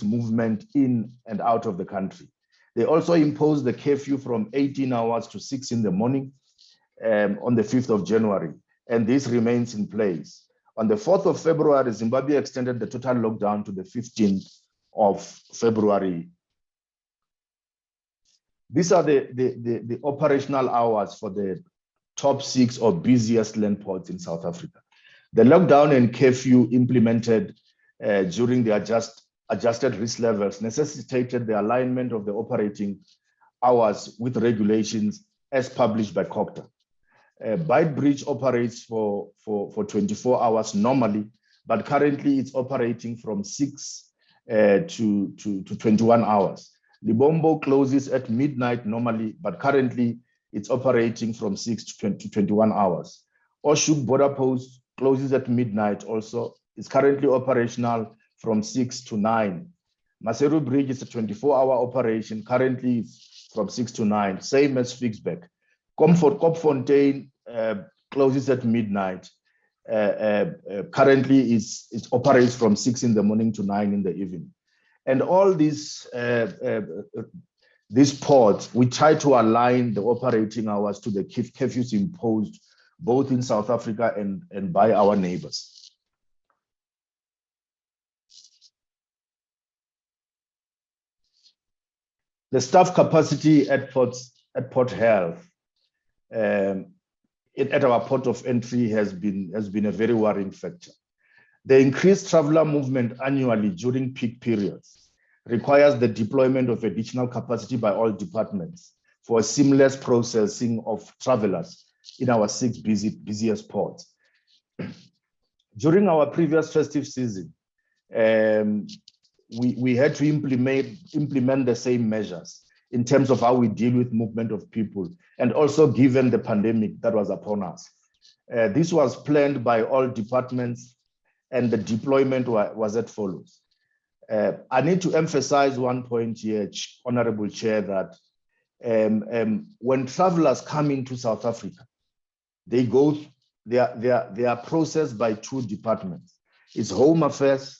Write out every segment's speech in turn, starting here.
movement in and out of the country. They also imposed the curfew from 18 hours to 6 in the morning on the 5th of January, and this remains in place. On the 4th of February, Zimbabwe extended the total lockdown to the 15th of February. These are the operational hours for the top 6 or busiest land ports in South Africa. The lockdown and curfew implemented during the adjusted risk levels necessitated the alignment of the operating hours with regulations as published by COCTA. Beitbridge operates for 24 hours normally, but currently it's operating from 6 to 21 hours. Libombo closes at midnight normally, but currently it's operating from 6 to 21 hours. Oshuk border post closes at midnight also. It's currently operational from 6 to 9. Maseru Bridge is a 24-hour operation. Currently it's from 6 to 9, same as Fixback. Kopfontein closes at midnight. Currently it operates from 6 in the morning to 9 in the evening. And all these ports, we try to align the operating hours to the curfews imposed both in South Africa and by our neighbors. The staff capacity at Port Health, at our port of entry has been a very worrying factor. The increased traveler movement annually during peak periods requires the deployment of additional capacity by all departments for a seamless processing of travelers in our 6 busiest ports. During our previous festive season, we had to implement the same measures in terms of how we deal with movement of people, and also given the pandemic that was upon us. This was planned by all departments, and the deployment was as follows. I need to emphasize one point here, Honorable Chair, that when travelers come into South Africa, they are processed by 2 departments. It's Home Affairs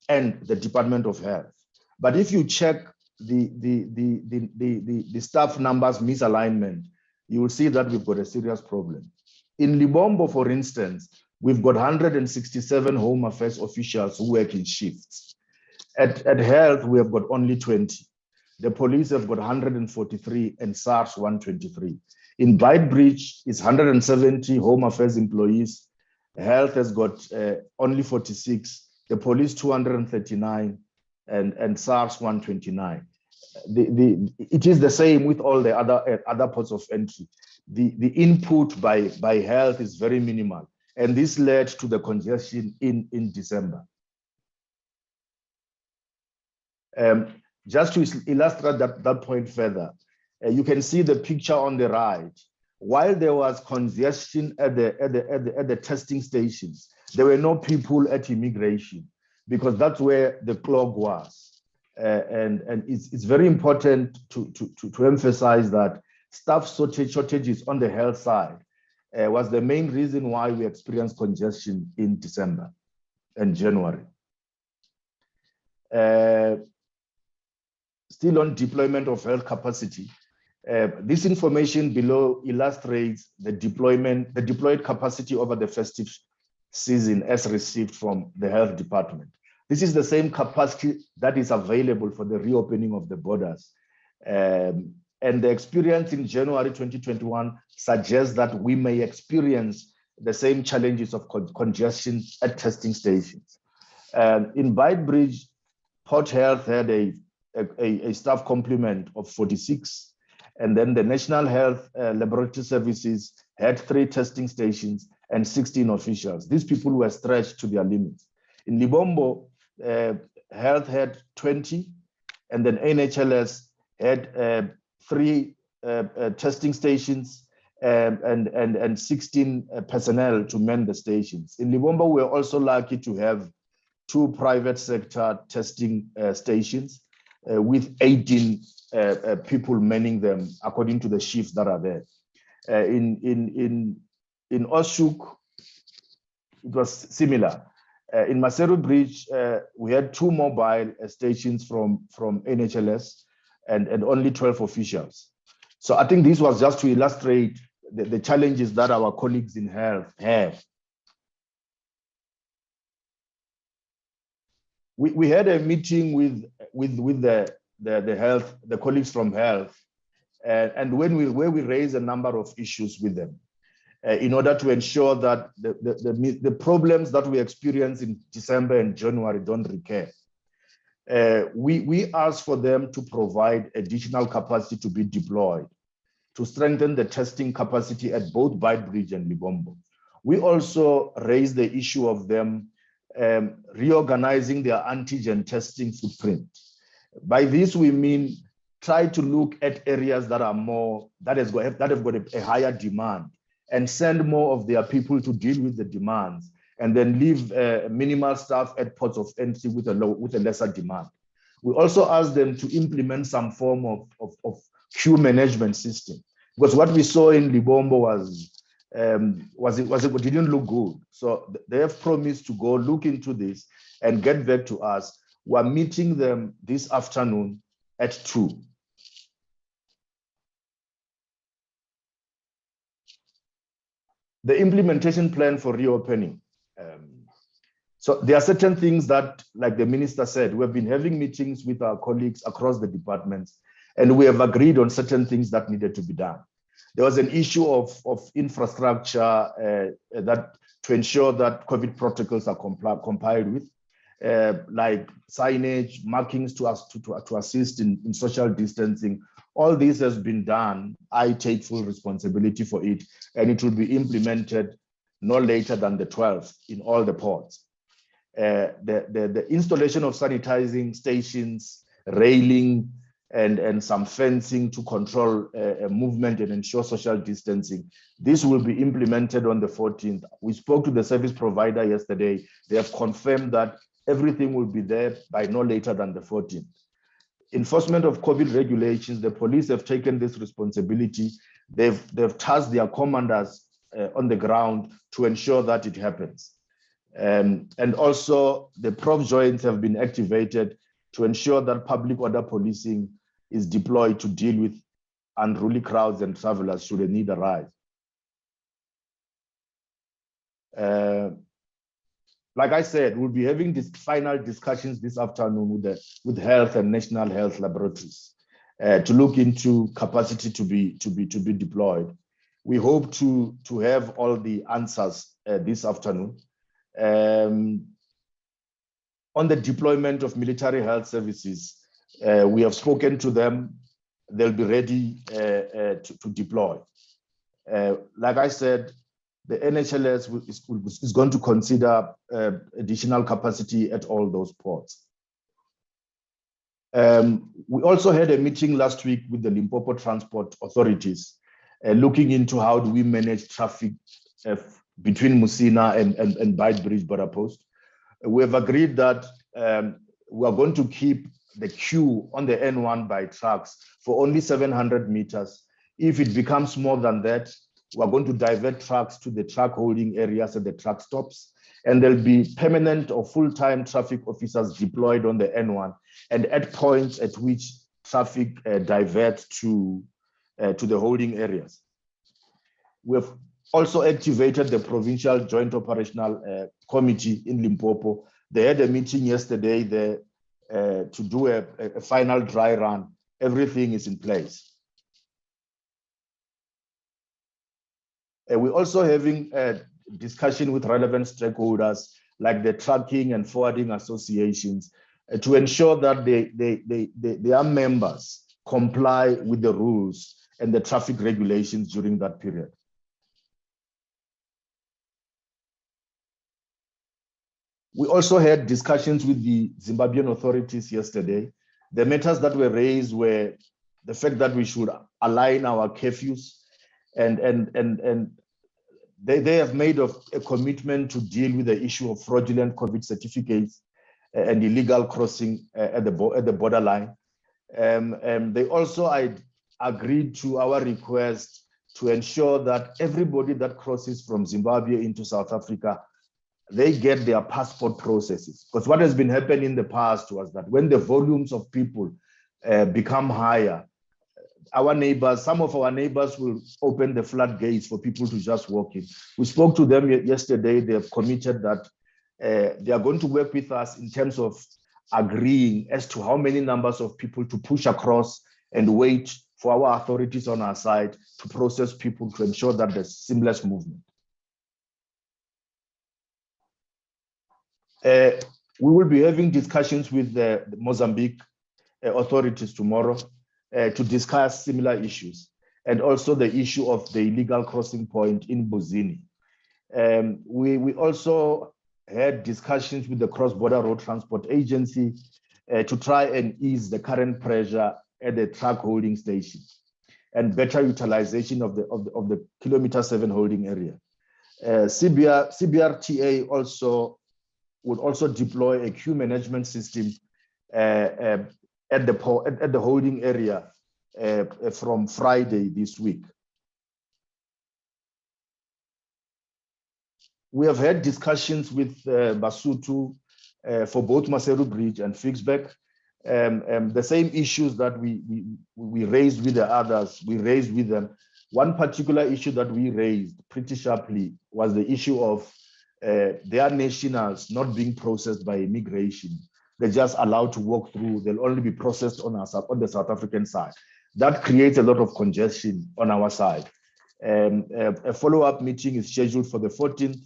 and the Department of Health. But if you check the staff numbers misalignment, you will see that we've got a serious problem. In Libombo, for instance, we've got 167 Home Affairs officials who work in shifts. At Health, we have got only 20. The police have got 143 and SARS 123. In Beitbridge, it's 170 Home Affairs employees. Health has got only 46. The police 239 and SARS 129. It is the same with all the other ports of entry. The input by Health is very minimal, and this led to the congestion in December. Just to illustrate that point further, you can see the picture on the right. While there was congestion at the testing stations, there were no people at immigration, because that's where the clog was. And it's very important to emphasize that staff shortages on the health side was the main reason why we experienced congestion in December and January. Still on deployment of health capacity, this information below illustrates the deployed capacity over the festive season as received from the health department. This is the same capacity that is available for the reopening of the borders. And the experience in January 2021 suggests that we may experience the same challenges of congestion at testing stations. In Beitbridge, Port Health had a staff complement of 46, and then the National Health Laboratory Services had 3 testing stations and 16 officials. These people were stretched to their limits. In Libombo, Health had 20, and then NHLS had 3 testing stations and 16 personnel to man the stations. In Libombo, we're also lucky to have 2 private sector testing stations with 18 people manning them according to the shifts that are there. In Oshuk, it was similar. In Maseru Bridge, we had 2 mobile stations from NHLS and only 12 officials. So I think this was just to illustrate the challenges that our colleagues in health have. We had a meeting with the colleagues from health, and where we raised a number of issues with them in order to ensure that the problems that we experienced in December and January don't recur. We asked for them to provide additional capacity to be deployed to strengthen the testing capacity at both Beitbridge and Libombo. We also raised the issue of them reorganizing their antigen testing footprint. By this, we mean try to look at areas that are more, that have got a higher demand, and send more of their people to deal with the demands, and then leave minimal staff at ports of entry with a lesser demand. We also asked them to implement some form of queue management system, because what we saw in Libombo it didn't look good. So they have promised to go look into this and get back to us. We're meeting them this afternoon at 2. The implementation plan for reopening. So there are certain things that, like the minister said, we've been having meetings with our colleagues across the departments, and we have agreed on certain things that needed to be done. There was an issue of infrastructure that to ensure that COVID protocols are complied with, like signage, markings to assist in social distancing. All this has been done. I take full responsibility for it, and it will be implemented no later than the 12th in all the ports. The installation of sanitizing stations, railing, and some fencing to control movement and ensure social distancing. This will be implemented on the 14th. We spoke to the service provider yesterday. They have confirmed that everything will be there by no later than the 14th. Enforcement of COVID regulations, the police have taken this responsibility. They've tasked their commanders on the ground to ensure that it happens. And also the prop joints have been activated to ensure that public order policing is deployed to deal with unruly crowds and travelers should a need arise. Like I said, we'll be having these final discussions this afternoon with health and national health laboratories to look into capacity to be deployed. We hope to have all the answers this afternoon. On the deployment of military health services, we have spoken to them. They'll be ready to deploy. Like I said, the NHLS is going to consider additional capacity at all those ports. We also had a meeting last week with the Limpopo transport authorities, looking into how do we manage traffic between Musina and Beitbridge border post. We have agreed that we are going to keep the queue on the N1 by trucks for only 700 meters. If it becomes more than that, we're going to divert trucks to the truck holding areas at the truck stops, and there'll be permanent or full-time traffic officers deployed on the N1 and at points at which traffic diverts to the holding areas. We've also activated the Provincial Joint Operational Committee in Limpopo. They had a meeting yesterday there to do a final dry run. Everything is in place. We're also having a discussion with relevant stakeholders like the trucking and forwarding associations to ensure that their members comply with the rules and the traffic regulations during that period. We also had discussions with the Zimbabwean authorities yesterday. The matters that were raised were the fact that we should align our curfews, and they have made a commitment to deal with the issue of fraudulent COVID certificates and illegal crossing at the borderline. They also agreed to our request to ensure that everybody that crosses from Zimbabwe into South Africa, they get their passport processes. Because what has been happening in the past was that when the volumes of people become higher, some of our neighbors will open the floodgates for people to just walk in. We spoke to them yesterday. They have committed that they are going to work with us in terms of agreeing as to how many numbers of people to push across and wait for our authorities on our side to process people to ensure that there's seamless movement. We will be having discussions with the Mozambique authorities tomorrow to discuss similar issues, and also the issue of the illegal crossing point in Buzini. We also had discussions with the Cross-Border Road Transport Agency to try and ease the current pressure at the truck holding station and better utilization of the kilometer 7 holding area. CBRTA would also deploy a queue management system at the holding area from Friday this week. We have had discussions with Basotho for both Maseru Bridge and Fixback. The same issues that we raised with the others, we raised with them. One particular issue that we raised pretty sharply was the issue of their nationals not being processed by immigration. They're just allowed to walk through. They'll only be processed on the South African side. That creates a lot of congestion on our side. A follow-up meeting is scheduled for the 14th.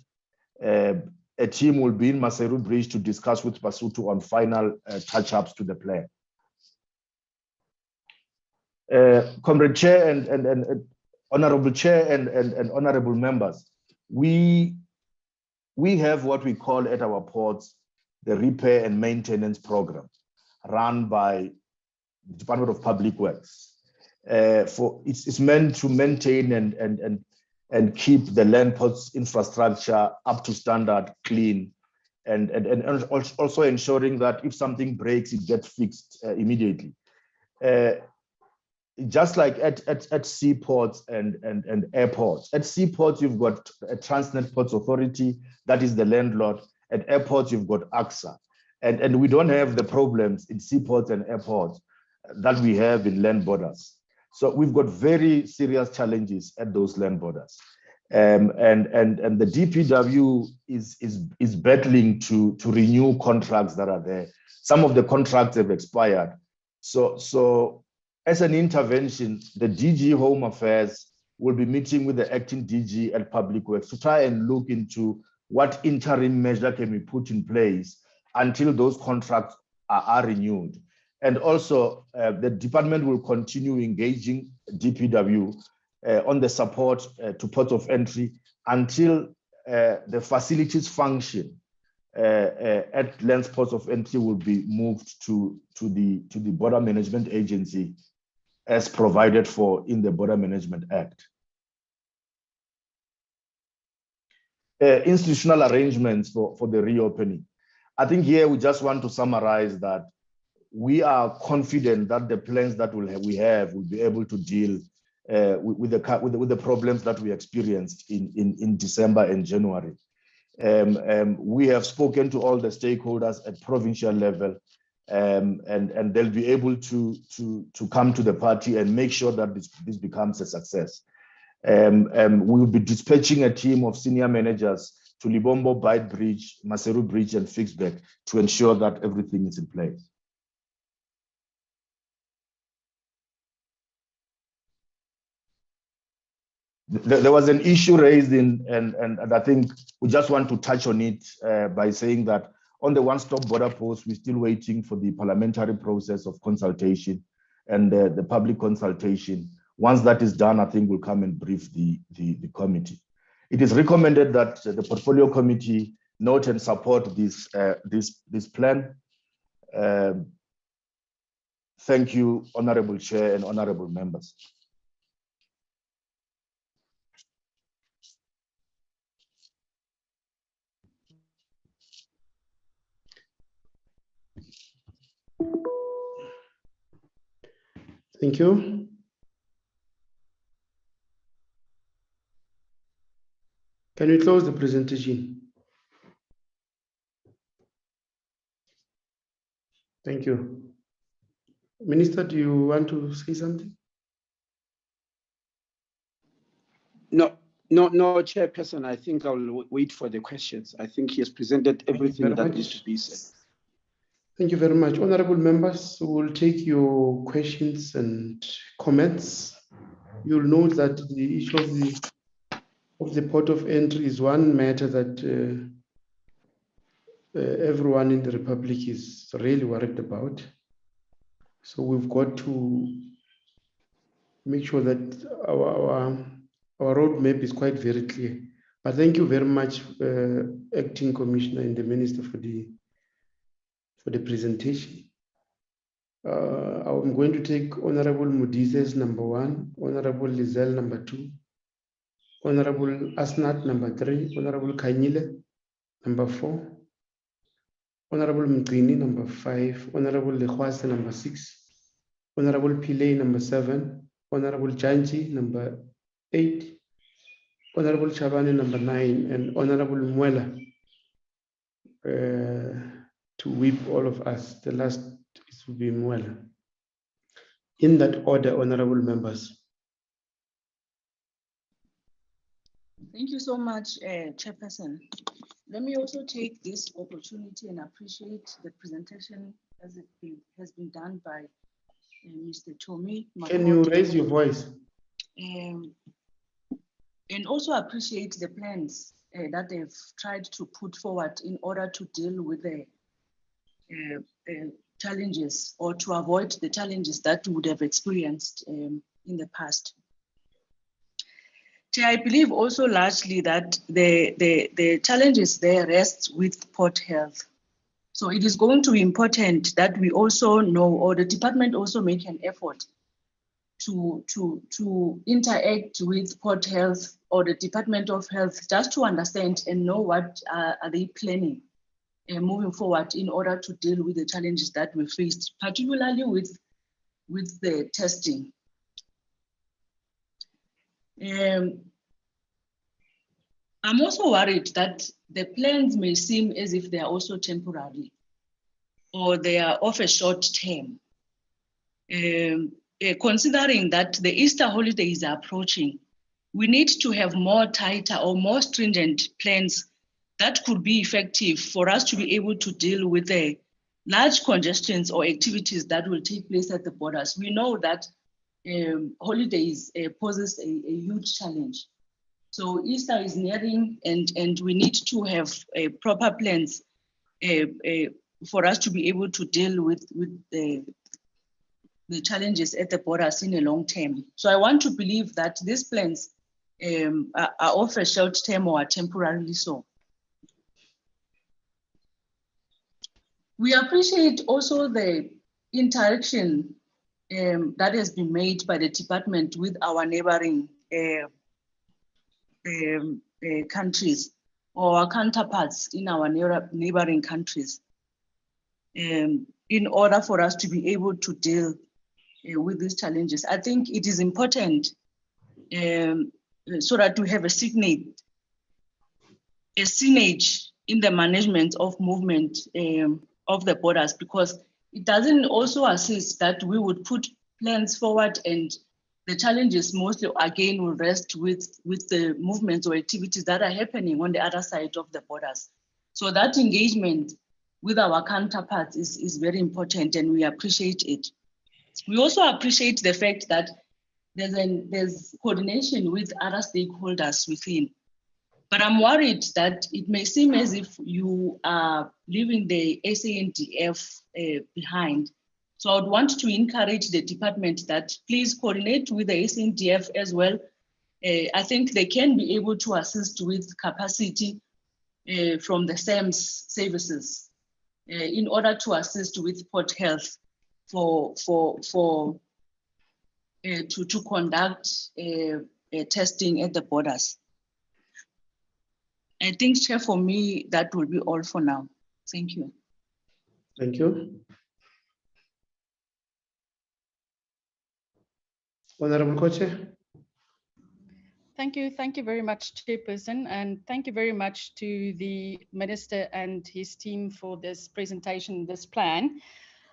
A team will be in Maseru Bridge to discuss with Basotho on final touch-ups to the plan. Comrade Chair and Honorable Chair and Honorable Members, we have what we call at our ports the repair and maintenance program run by the Department of Public Works. It's meant to maintain and keep the land ports infrastructure up to standard, clean, and also ensuring that if something breaks, it gets fixed immediately. Just like at seaports and airports. At seaports, you've got a Transnet Ports Authority, that is the landlord. At airports, you've got AXA. And we don't have the problems in seaports and airports that we have in land borders. So we've got very serious challenges at those land borders. And the DPW is battling to renew contracts that are there. Some of the contracts have expired. So as an intervention, the DG Home Affairs will be meeting with the acting DG at Public Works to try and look into what interim measure can be put in place until those contracts are renewed. And also, the department will continue engaging DPW on the support to ports of entry until the facilities function at Lands Ports of Entry will be moved to the Border Management Agency as provided for in the Border Management Act. Institutional arrangements for the reopening. I think here we just want to summarize that we are confident that the plans that we have will be able to deal with the problems that we experienced in December and January. We have spoken to all the stakeholders at provincial level, and they'll be able to come to the party and make sure that this becomes a success. We will be dispatching a team of senior managers to Libombo, Bight Bridge, Maseru Bridge, and Fixback to ensure that everything is in place. There was an issue raised and I think we just want to touch on it by saying that on the one-stop border post, we're still waiting for the parliamentary process of consultation and the public consultation. Once that is done, I think we'll come and brief the committee. It is recommended that the portfolio committee note and support this plan. Thank you, Honorable Chair and Honorable Members. Thank you. Can we close the presentation? Thank you. Minister, do you want to say something? No, Chairperson. I think I'll wait for the questions. I think he has presented everything that needs to be said. Thank you very much. Honorable members, we will take your questions and comments. You'll note that the issue of the port of entry is one matter that everyone in the Republic is really worried about. So we've got to make sure that our roadmap is quite very clear. But thank you very much, Acting Commissioner and the Minister, for the presentation. I'm going to take Honorable Mudises number 1, Honorable Lizelle number 2, Honorable Asnat number 3, Honorable Kanyile number 4, Honorable Mkini number 5, Honorable Lekhwase number 6, Honorable Pillay number 7, Honorable Janji number 8, Honorable Chabane number 9, and Honorable Mwela to whip all of us. The last is will be Mwela. In that order, honorable members. Thank you so much, Chairperson. Let me also take this opportunity and appreciate the presentation as it has been done by Mr. Tomi. Can you raise your voice? And also appreciate the plans that they've tried to put forward in order to deal with the challenges or to avoid the challenges that we would have experienced in the past. I believe also largely that the challenges there rest with port health. So it is going to be important that we also know, or the department also make an effort to interact with port health or the Department of Health, just to understand and know what are they planning moving forward in order to deal with the challenges that we faced, particularly with the testing. I'm also worried that the plans may seem as if they are also temporary or they are of a short term. Considering that the Easter holiday is approaching, we need to have more tighter or more stringent plans that could be effective for us to be able to deal with the large congestions or activities that will take place at the borders. We know that holidays poses a huge challenge. So Easter is nearing, and we need to have proper plans for us to be able to deal with the challenges at the borders in a long term. So I want to believe that these plans are of a short term or are temporarily so. We appreciate also the interaction that has been made by the department with our neighboring countries or our counterparts in our neighboring countries in order for us to be able to deal with these challenges. I think it is important so that we have a synergy in the management of movement of the borders, because it doesn't also assist that we would put plans forward and the challenges mostly again will rest with the movements or activities that are happening on the other side of the borders. So that engagement with our counterparts is very important, and we appreciate it. We also appreciate the fact that there's coordination with other stakeholders within. But I'm worried that it may seem as if you are leaving the SANDF behind. So I would want to encourage the department that please coordinate with the SANDF as well. I think they can be able to assist with capacity from the SAMS services in order to assist with port health to conduct testing at the borders. I think, Chair, for me, that will be all for now. Thank you. Thank you. Honorable Koche. Thank you very much, Chairperson, and thank you very much to the Minister and his team for this presentation, this plan.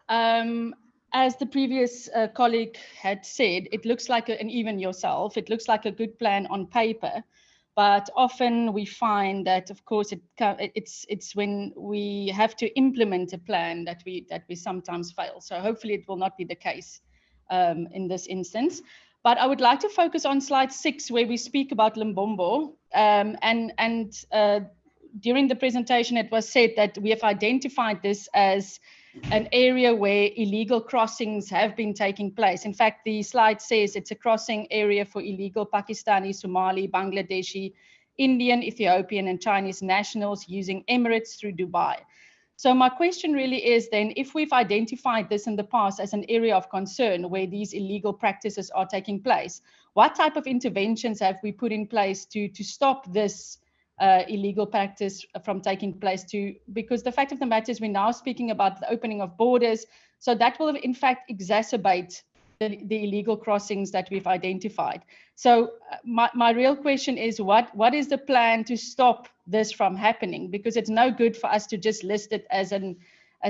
As the previous colleague had said, it looks like, and even yourself, it looks like a good plan on paper, but often we find that, of course, it's when we have to implement a plan that we sometimes fail. So hopefully it will not be the case in this instance. But I would like to focus on slide 6, where we speak about Limbombo. During the presentation, it was said that we have identified this as an area where illegal crossings have been taking place. In fact, the slide says it's a crossing area for illegal Pakistani, Somali, Bangladeshi, Indian, Ethiopian, and Chinese nationals using Emirates through Dubai. So my question really is then, if we've identified this in the past as an area of concern where these illegal practices are taking place, what type of interventions have we put in place to stop this illegal practice from taking place? Because the fact of the matter is we're now speaking about the opening of borders, so that will in fact exacerbate the illegal crossings that we've identified. So my real question is, what is the plan to stop this from happening? Because it's no good for us to just list it as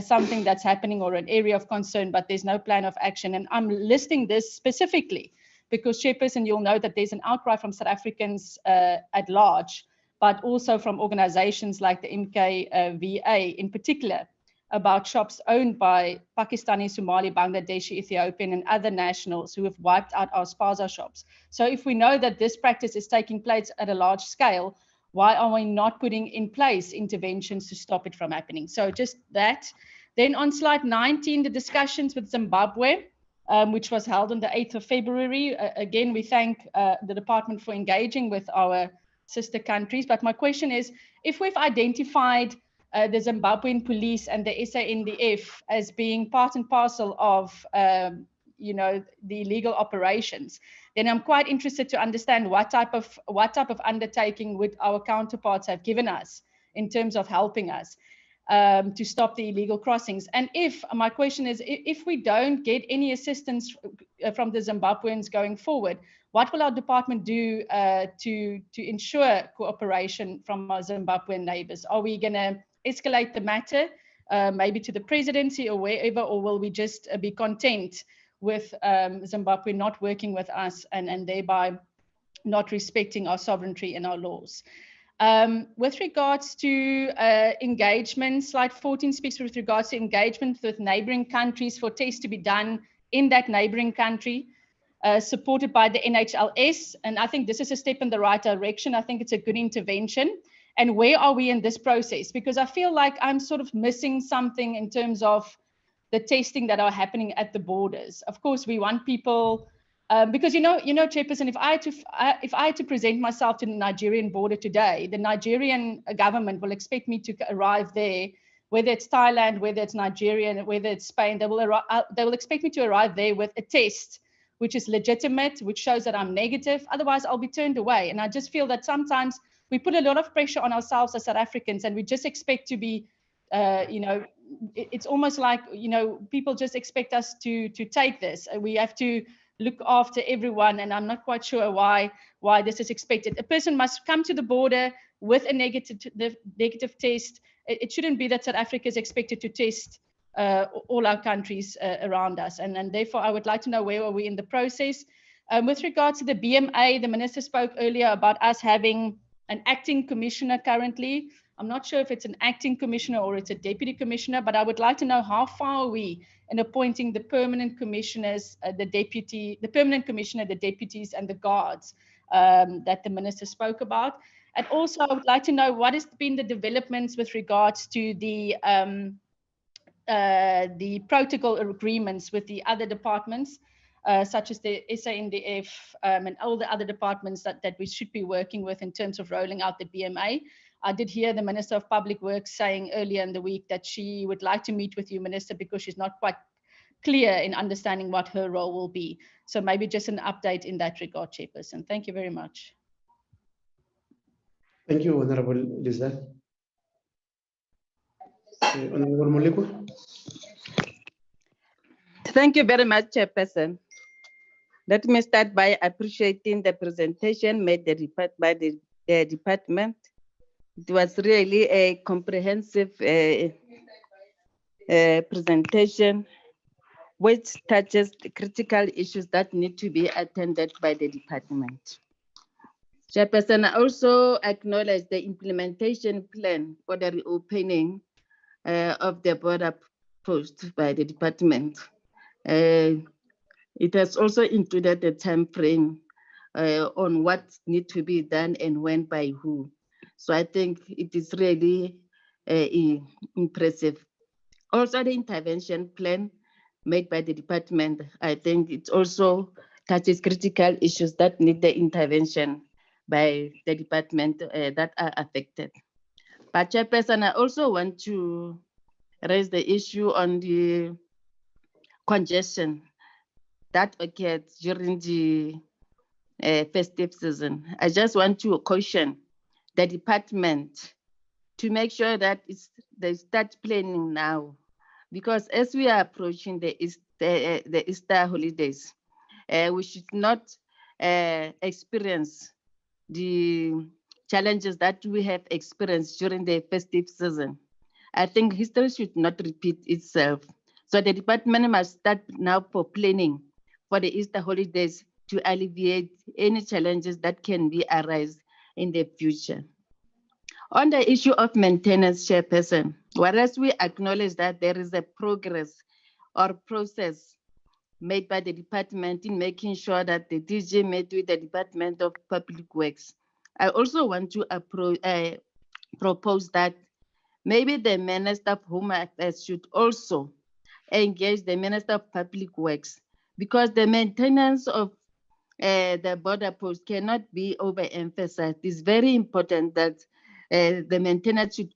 something that's happening or an area of concern, but there's no plan of action. And I'm listing this specifically because, Chairperson, you'll know that there's an outcry from South Africans at large, but also from organizations like the MKVA in particular, about shops owned by Pakistani, Somali, Bangladeshi, Ethiopian, and other nationals who have wiped out our spaza shops. So if we know that this practice is taking place at a large scale, why are we not putting in place interventions to stop it from happening? So just that. Then on slide 19, the discussions with Zimbabwe, which was held on the 8th of February. Again, we thank the department for engaging with our sister countries. But my question is, if we've identified the Zimbabwean police and the SANDF as being part and parcel of the illegal operations, then I'm quite interested to understand what type of undertaking would our counterparts have given us in terms of helping us to stop the illegal crossings. And my question is, if we don't get any assistance from the Zimbabweans going forward, what will our department do to ensure cooperation from our Zimbabwean neighbors? Are we going to escalate the matter maybe to the presidency or wherever, or will we just be content with Zimbabwe not working with us and thereby not respecting our sovereignty and our laws? With regards to engagement, slide 14 speaks with regards to engagement with neighboring countries for tests to be done in that neighboring country, supported by the NHLS. And I think this is a step in the right direction. I think it's a good intervention. And where are we in this process? Because I feel like I'm sort of missing something in terms of the testing that are happening at the borders. Of course, we want people, because Chairperson, if I had to present myself to the Nigerian border today, the Nigerian government will expect me to arrive there, whether it's Thailand, whether it's Nigeria, whether it's Spain, they will expect me to arrive there with a test which is legitimate, which shows that I'm negative. Otherwise, I'll be turned away. And I just feel that sometimes we put a lot of pressure on ourselves as South Africans, and we just expect to be, it's almost like, people just expect us to take this. We have to look after everyone, and I'm not quite sure why this is expected. A person must come to the border with a negative test. It shouldn't be that South Africa is expected to test all our countries around us, and therefore I would like to know where are we in the process. With regards to the BMA, the minister spoke earlier about us having an acting commissioner currently. I'm not sure if it's an acting commissioner or it's a deputy commissioner, but I would like to know how far are we in appointing the permanent commissioners, the permanent commissioner, the deputies, and the guards that the minister spoke about. And also, I would like to know what has been the developments with regards to the protocol agreements with the other departments, such as the SANDF and all the other departments that we should be working with in terms of rolling out the BMA. I did hear the Minister of Public Works saying earlier in the week that she would like to meet with you, Minister, because she's not quite clear in understanding what her role will be. So maybe just an update in that regard, Chairperson. Thank you very much. Thank you, Honorable Lizelle. Honorable Moleko. Thank you very much, Chairperson. Let me start by appreciating the presentation made by the department. It was really a comprehensive presentation which touches the critical issues that need to be attended by the department. Chairperson, I also acknowledge the implementation plan for the reopening of the border post by the department. It has also included a time frame on what needs to be done and when by who. So I think it is really impressive. Also, the intervention plan made by the department, I think it also touches critical issues that need the intervention by the department that are affected. But Chairperson, I also want to raise the issue on the congestion that occurred during the festive season. I just want to caution the department to make sure that they start planning now, because as we are approaching the Easter holidays, we should not experience the challenges that we have experienced during the festive season. I think history should not repeat itself. So the department must start now for planning for the Easter holidays to alleviate any challenges that can be arise in the future. On the issue of maintenance, Chairperson, whereas we acknowledge that there is a progress or process made by the department in making sure that the DG met with the Department of Public Works, I also want to propose that maybe the Minister of Home Affairs should also engage the Minister of Public Works, because the maintenance of the border post cannot be overemphasized. It's very important that the maintenance should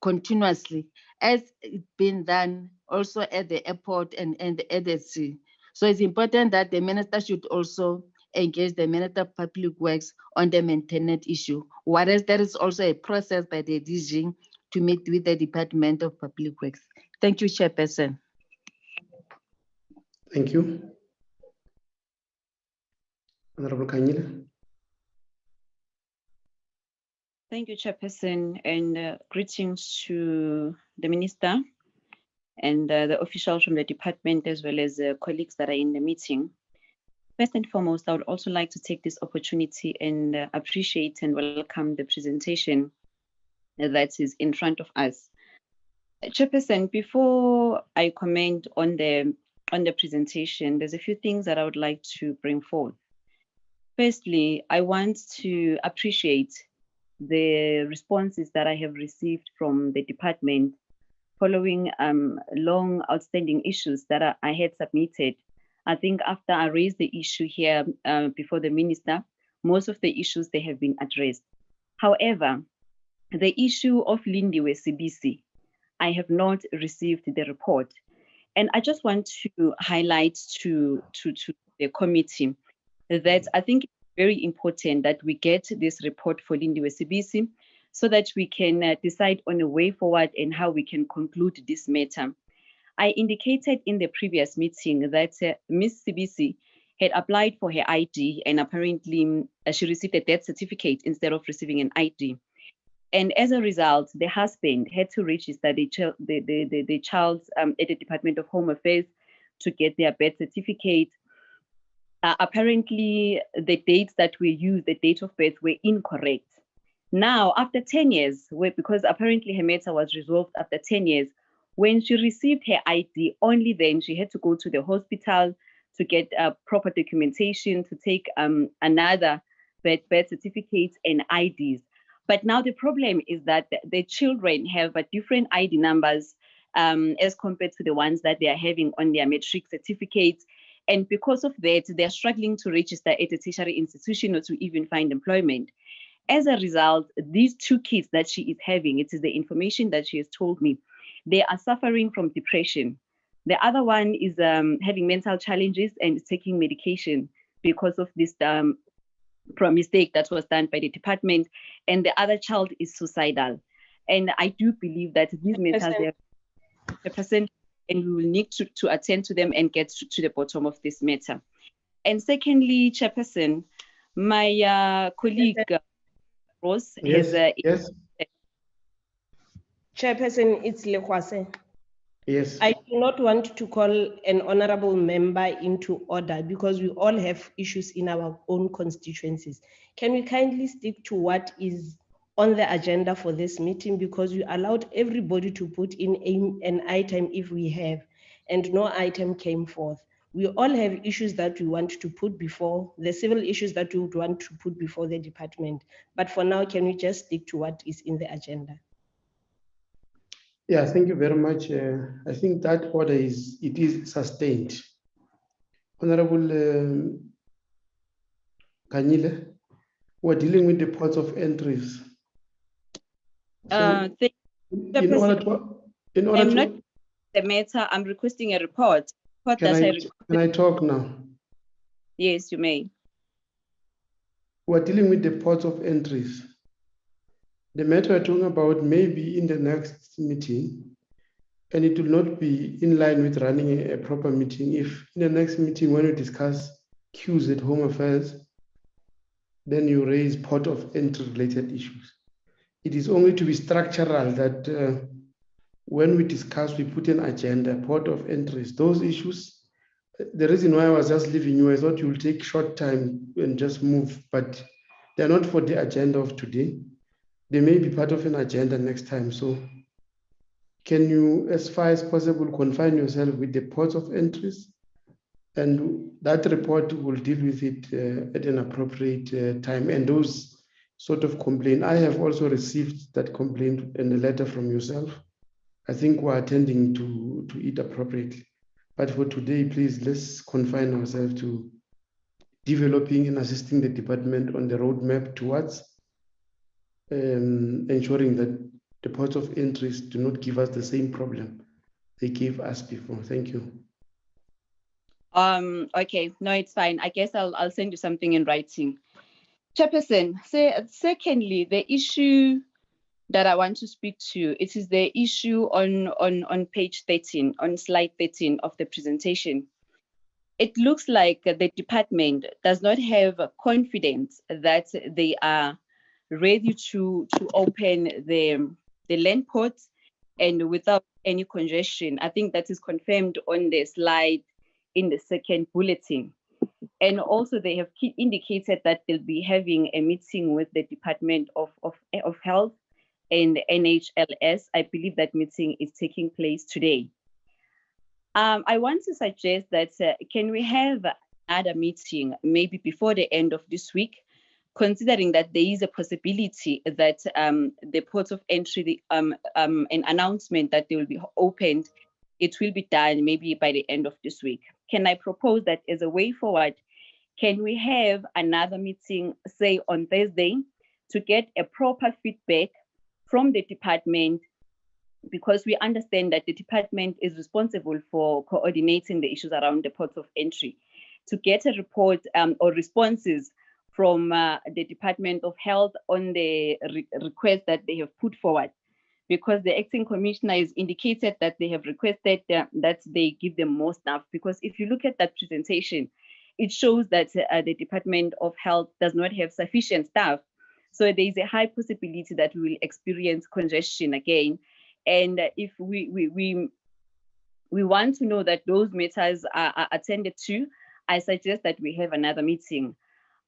continuously, as it's been done also at the airport and at the sea. So it's important that the minister should also engage the Minister of Public Works on the maintenance issue, whereas there is also a process by the DG to meet with the Department of Public Works. Thank you, Chairperson. Thank you. Honorable Kanyile. Thank you, Chairperson, and greetings to the Minister and the officials from the department, as well as colleagues that are in the meeting. First and foremost, I would also like to take this opportunity and appreciate and welcome the presentation that is in front of us. Chairperson, before I comment on the presentation, there's a few things that I would like to bring forth. Firstly, I want to appreciate the responses that I have received from the department following long outstanding issues that I had submitted. I think after I raised the issue here before the minister, most of the issues, they have been addressed. However, the issue of Lindiwe CBC, I have not received the report. And I just want to highlight to the committee that I think it's very important that we get this report for Lindiwe CBC so that we can decide on a way forward and how we can conclude this matter. I indicated in the previous meeting that Ms. CBC had applied for her ID, and apparently she received a death certificate instead of receiving an ID. And as a result, the husband had to register the child at the Department of Home Affairs to get their birth certificate. Apparently, the dates that were used, the date of birth, were incorrect. Now, after 10 years, because apparently her matter was resolved after 10 years, when she received her ID, only then she had to go to the hospital to get proper documentation, to take another birth certificate and IDs. But now the problem is that the children have different ID numbers as compared to the ones that they are having on their matric certificates. And because of that, they're struggling to register at a tertiary institution or to even find employment. As a result, these two kids that she is having, it is the information that she has told me, they are suffering from depression. The other one is having mental challenges and taking medication because of this mistake that was done by the department. And the other child is suicidal. And I do believe that these mental person, and we will need to attend to them and get to the bottom of this matter. And secondly, Chairperson, my colleague Rose has yes. Chairperson, it's Lekota. Yes. I do not want to call an honorable member into order because we all have issues in our own constituencies. Can we kindly stick to what is on the agenda for this meeting, because we allowed everybody to put in an item if we have, and no item came forth. We all have issues that we want to put before, the civil issues that we would want to put before the department. But for now, can we just stick to what is in the agenda? Yeah, thank you very much. I think that order is sustained. Honorable Kanyile, we're dealing with the ports of entries. So in order to the matter, I'm requesting a report. Can I talk now? Yes, you may. We're dealing with the ports of entries. The matter we're talking about may be in the next meeting, and it will not be in line with running a proper meeting if in the next meeting, when we discuss queues at Home Affairs, then you raise port of entry related issues. It is only to be structural that when we discuss, we put an agenda, port of entries, those issues. The reason why I was just leaving you, I thought you will take short time and just move, but they're not for the agenda of today. They may be part of an agenda next time. So can you, as far as possible, confine yourself with the ports of entries? And that report will deal with it at an appropriate time. And those sort of complaint, I have also received that complaint and a letter from yourself. I think we're attending to it appropriately. But for today, please, let's confine ourselves to developing and assisting the department on the roadmap towards ensuring that the ports of entries do not give us the same problem they gave us before. Thank you. Okay, no, it's fine. I guess I'll send you something in writing. Chairperson, secondly, the issue that I want to speak to, it is the issue on page 13, on slide 13 of the presentation. It looks like the department does not have confidence that they are ready to open the land ports and without any congestion. I think that is confirmed on the slide in the second bulletin. And also they have indicated that they'll be having a meeting with the Department of Health and the NHLS. I believe that meeting is taking place today. I want to suggest that can we have another meeting maybe before the end of this week, considering that there is a possibility that the ports of entry, an announcement that they will be opened, it will be done maybe by the end of this week. Can I propose that as a way forward, can we have another meeting, say on Thursday, to get a proper feedback from the department, because we understand that the department is responsible for coordinating the issues around the ports of entry, to get a report or responses from the Department of Health on the request that they have put forward, because the acting commissioner has indicated that they have requested that they give them more staff. Because if you look at that presentation, it shows that the Department of Health does not have sufficient staff. So there is a high possibility that we will experience congestion again. And if we want to know that those matters are attended to, I suggest that we have another meeting.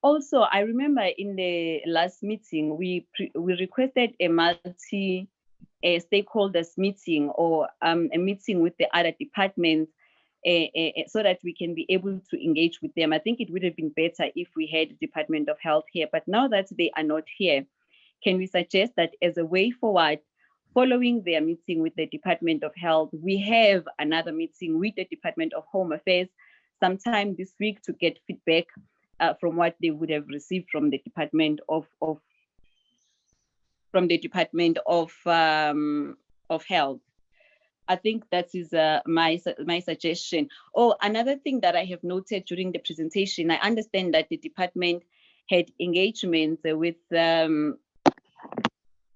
Also, I remember in the last meeting, we requested a multi-stakeholders meeting, or a meeting with the other departments, so that we can be able to engage with them. I think it would have been better if we had the Department of Health here, but now that they are not here, can we suggest that as a way forward, following their meeting with the Department of Health, we have another meeting with the Department of Home Affairs sometime this week to get feedback from what they would have received from the Department of Health. I think that is my suggestion. Oh, another thing that I have noted during the presentation, I understand that the department had engagements with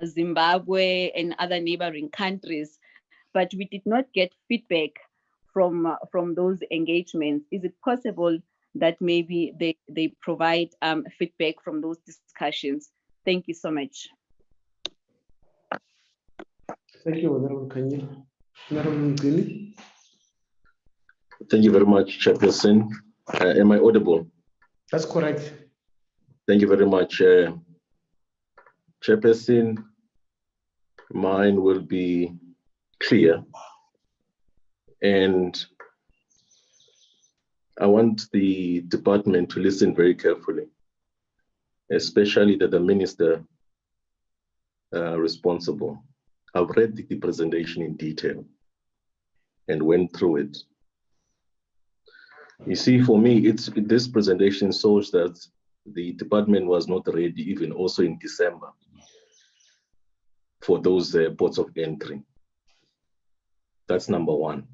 Zimbabwe and other neighboring countries, but we did not get feedback from those engagements. Is it possible that maybe they provide feedback from those discussions? Thank you so much. Thank you, Honorable Kanyile. Honorable Mgini. Thank you very much, Chairperson. Am I audible? That's correct. Thank you very much, Chairperson. Mine will be clear, and I want the department to listen very carefully, especially that the minister responsible. I've read the presentation in detail and went through it. You see, for me, this presentation shows that the department was not ready even also in December for those ports of entry. That's number one.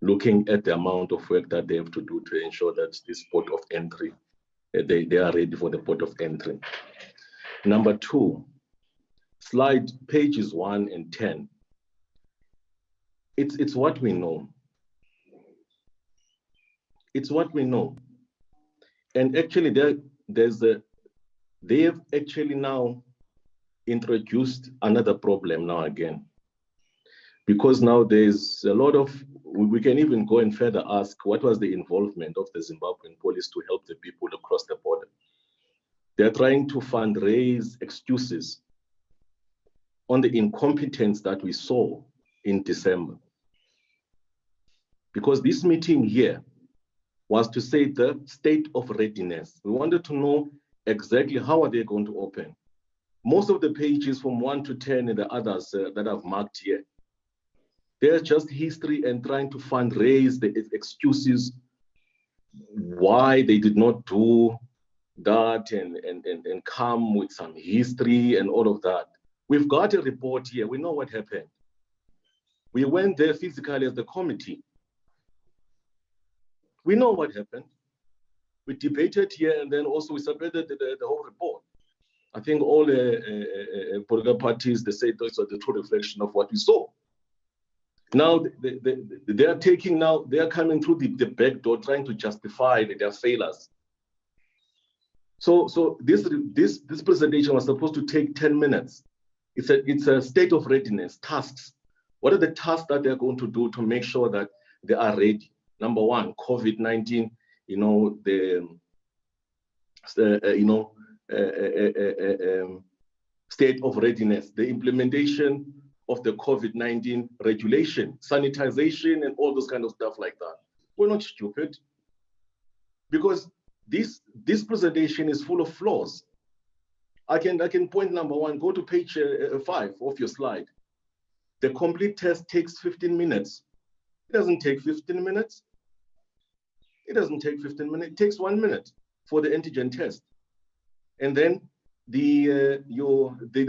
Looking at the amount of work that they have to do to ensure that this port of entry, they are ready for the port of entry. Number two, slide pages 1 and 10. It's what we know. It's what we know. And actually they have actually now introduced another problem now again. Because now there's a lot of, we can even go and further ask what was the involvement of the Zimbabwean police to help the people across the border. They're trying to fundraise excuses on the incompetence that we saw in December. Because this meeting here was to say the state of readiness. We wanted to know exactly how are they going to open. Most of the pages from 1 to 10 and the others that I've marked here, they're just history and trying to fundraise the excuses why they did not do that and come with some history and all of that. We've got a report here. We know what happened. We went there physically as the committee. We know what happened. We debated here and then also we submitted the whole report. I think all the political parties, they say those are the true reflection of what we saw. Now they are taking now, they are coming through the back door trying to justify their failures. So this presentation was supposed to take 10 minutes. It's a state of readiness, tasks. What are the tasks that they're going to do to make sure that they are ready? Number one, COVID-19, state of readiness, the implementation of the COVID-19 regulation, sanitization, and all those kind of stuff like that. We're not stupid, because this presentation is full of flaws. I can point number one, go to page 5 of your slide. The complete test takes 15 minutes. It doesn't take 15 minutes. It doesn't take 15 minutes. It takes 1 minute for the antigen test. And then the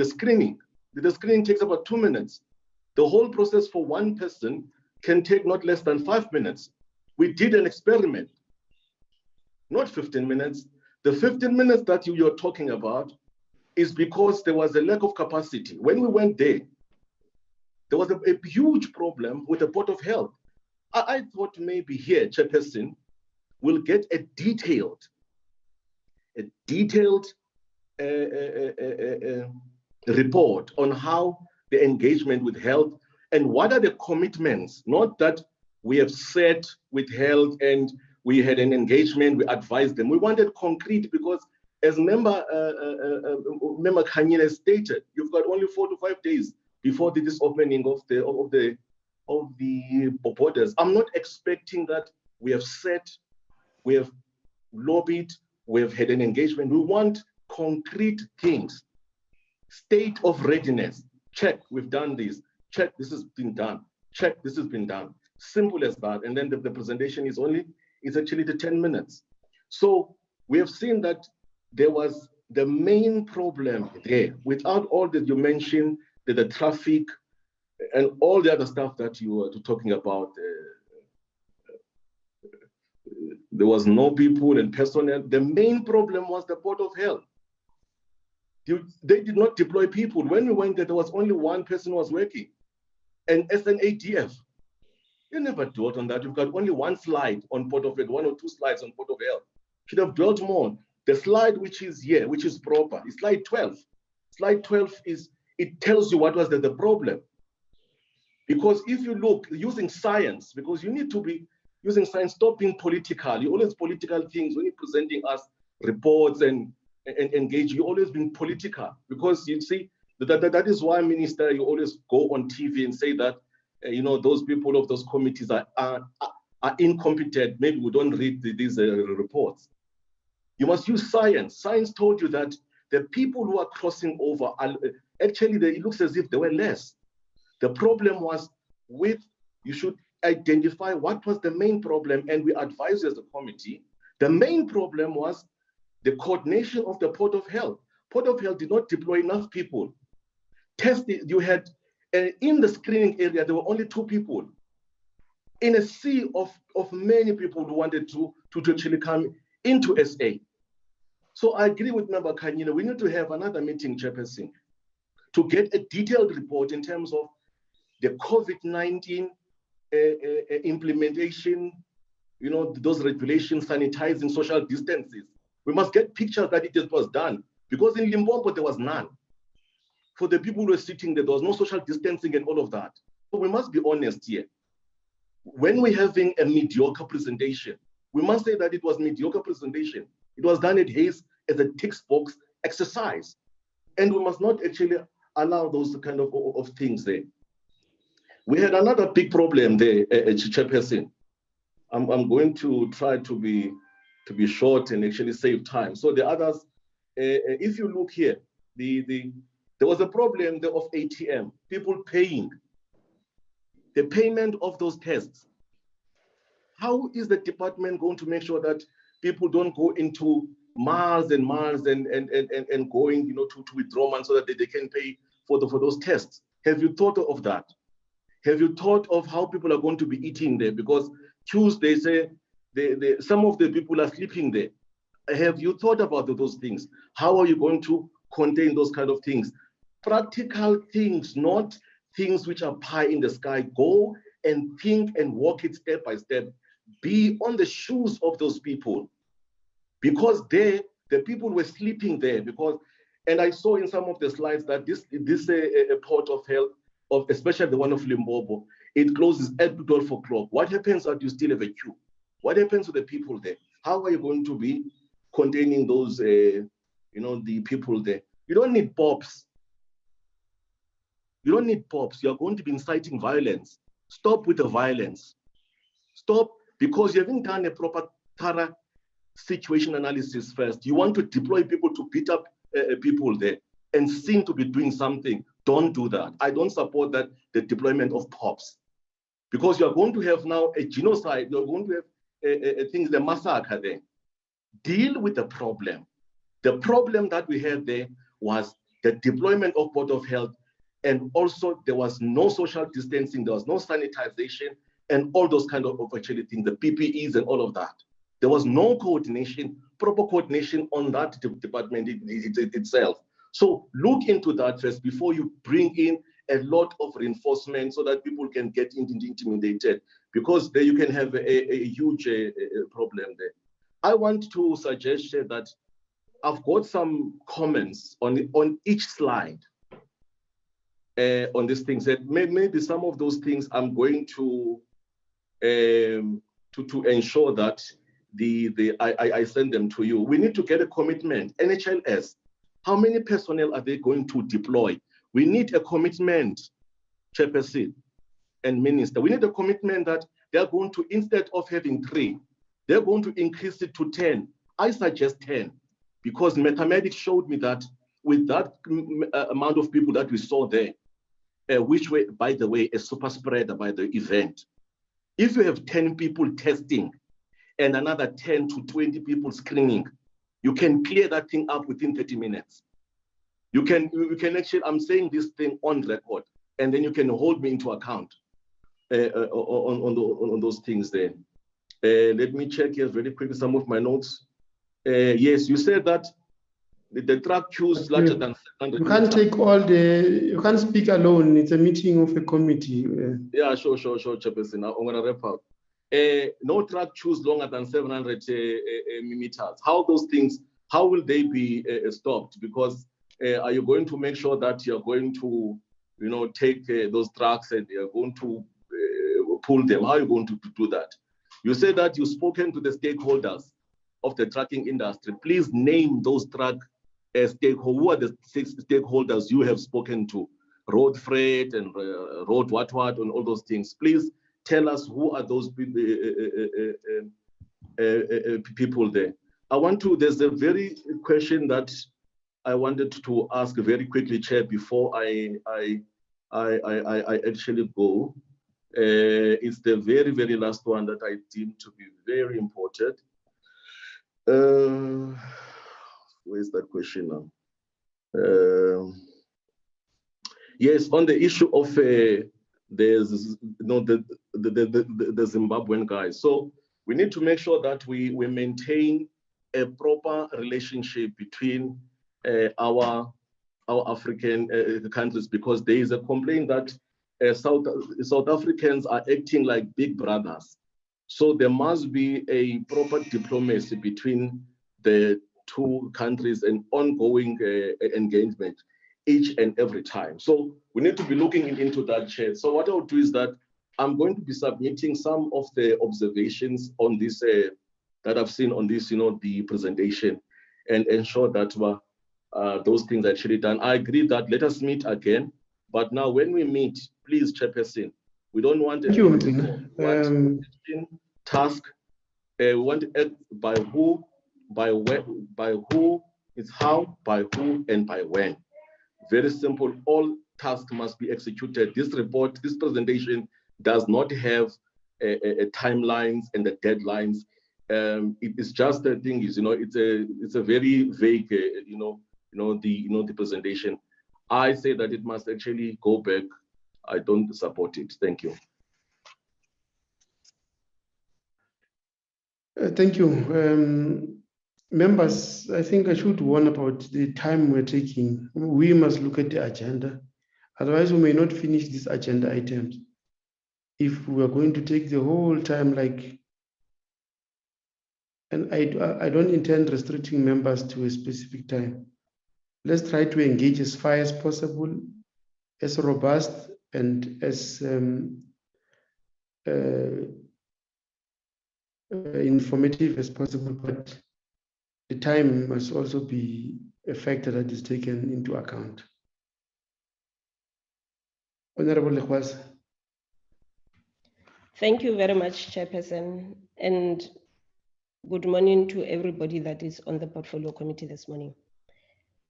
screening. The screening takes about 2 minutes. The whole process for one person can take not less than 5 minutes. We did an experiment, not 15 minutes. The 15 minutes that you're talking about is because there was a lack of capacity. When we went there was a huge problem with the Board of Health. I thought maybe here, Chairperson, we'll get a detailed report on how the engagement with health and what are the commitments, not that we have said with health and we had an engagement, we advised them. We wanted concrete, because as member Kanyile stated, you've got only 4 to 5 days before this opening of the borders. I'm not expecting that we have said, we have lobbied, we have had an engagement. We want concrete things. State of readiness. Check, we've done this. Check, this has been done. Check, this has been done. Simple as that. And then the presentation is actually the 10 minutes. So we have seen that there was the main problem there, without all that you mentioned, the traffic and all the other stuff that you were talking about. There was no people and personnel. The main problem was the Board of Health. They did not deploy people. When we went there was only one person who was working, and SNADF. You never dwelt on that. You've got only one slide on Board of Health, 1 or 2 slides on Board of Health. Should have dwelt more. The slide which is here, which is proper, is slide 12. Slide 12 it tells you what was the problem. Because if you look using science, because you need to be using science, stop being political. You always political things when you're presenting us reports and engage. You always being political, because you see that is why, Minister, you always go on TV and say that those people of those committees are incompetent. Maybe we don't read these reports. You must use science. Science told you that the people who are crossing over actually it looks as if there were less. The problem was you should identify what was the main problem, and we advise you as a committee. The main problem was the coordination of the Port of Health. Port of Health did not deploy enough people. You had, in the screening area, there were only 2 people. In a sea of many people who wanted to actually come into SA. So I agree with Member Kanyile. We need to have another meeting, Chairperson, to get a detailed report in terms of the COVID-19 implementation, those regulations, sanitizing, social distances. We must get pictures that it was done, because in Limpopo there was none. For the people who were sitting there, there was no social distancing and all of that. So we must be honest here. When we're having a mediocre presentation, we must say that it was mediocre presentation. It was done at haste as a tick box exercise. And we must not actually allow those kind of things there. We had another big problem there, Chairperson. I'm going to try to be short and actually save time. So the others, if you look here, there was a problem there of ATM, people paying. The payment of those tests. How is the department going to make sure that people don't go into miles and miles and going to withdraw money so that they can pay for those tests? Have you thought of that? Have you thought of how people are going to be eating there? Because Tuesday, say, some of the people are sleeping there. Have you thought about those things? How are you going to contain those kind of things? Practical things, not things which are pie in the sky. Go and think and walk it step by step. Be on the shoes of those people. Because the people were sleeping there. And I saw in some of the slides that this Port of Health, especially the one of Limpopo, it closes at 12 o'clock. What happens if you still have a queue? What happens to the people there? How are you going to be containing those, the people there? You don't need POPs. You don't need POPs. You're going to be inciting violence. Stop with the violence. Stop, because you haven't done a proper thorough situation analysis first. You want to deploy people to beat up people there and seem to be doing something. Don't do that. I don't support that, the deployment of POPs. Because you're going to have now a genocide. You're going to have the massacre there. Deal with the problem. The problem that we had there was the deployment of Port of Health, and also there was no social distancing, there was no sanitization, and all those kind of actually things, the PPEs and all of that. There was no coordination, proper coordination on that department itself. So look into that first before you bring in a lot of reinforcement so that people can get intimidated, because there you can have a huge problem there. I want to suggest that I've got some comments on each slide on these things. That maybe some of those things I'm going to ensure that I send them to you. We need to get a commitment. NHLS, how many personnel are they going to deploy? We need a commitment, Chairperson and Minister. We need a commitment that they're going to, instead of having 3, they're going to increase it to 10. I suggest 10, because mathematics showed me that with that amount of people that we saw there, which were, by the way, a super spreader by the event, if you have 10 people testing and another 10 to 20 people screening, you can clear that thing up within 30 minutes. You can actually, I'm saying this thing on record, and then you can hold me into account on those things there. Let me check here very quickly some of my notes. Yes, you said that the truck queues larger than 700 You can't meters. take you can't speak alone. It's a meeting of a committee. Yeah, sure, Chairperson. I'm going to wrap up. No truck queues longer than 700 meters. How will they be stopped? Because are you going to make sure that you're going to take those trucks and they are going to pull them? How are you going to do that? You say that you've spoken to the stakeholders of the trucking industry. Please name those truck stakeholders. Who are the stakeholders you have spoken to? Road freight and road what and all those things. Please tell us who are those people there. There's a very question that I wanted to ask very quickly, Chair, before I actually go. It's the very, very last one that I deem to be very important. Where's that question now? Yes, on the issue of the Zimbabwean guys. So we need to make sure that we maintain a proper relationship between our African countries, because there is a complaint that South Africans are acting like big brothers. So there must be a proper diplomacy between the two countries and ongoing engagement each and every time. So we need to be looking into that, Chair. So what I'll do is that I'm going to be submitting some of the observations on this that I've seen on this, the presentation, and ensure that those things are actually done. I agree that let us meet again, but now when we meet, please, Chairperson, we don't want task. We want to act by who, by when, by who, it's how, by who, and by when. Very simple. All tasks must be executed. This report, this presentation does not have timelines and the deadlines. It is just the thing is, it's a very vague, the presentation. I say that it must actually go back. I don't support it. Thank you. Thank you. Members, I think I should warn about the time we're taking. We must look at the agenda. Otherwise, we may not finish these agenda items. If we are going to take the whole time, and I don't intend restricting members to a specific time. Let's try to engage as far as possible, as robust and as informative as possible, but the time must also be a factor that is taken into account. Honorable Lekota. Thank you very much, Chairperson, and good morning to everybody that is on the Portfolio Committee this morning.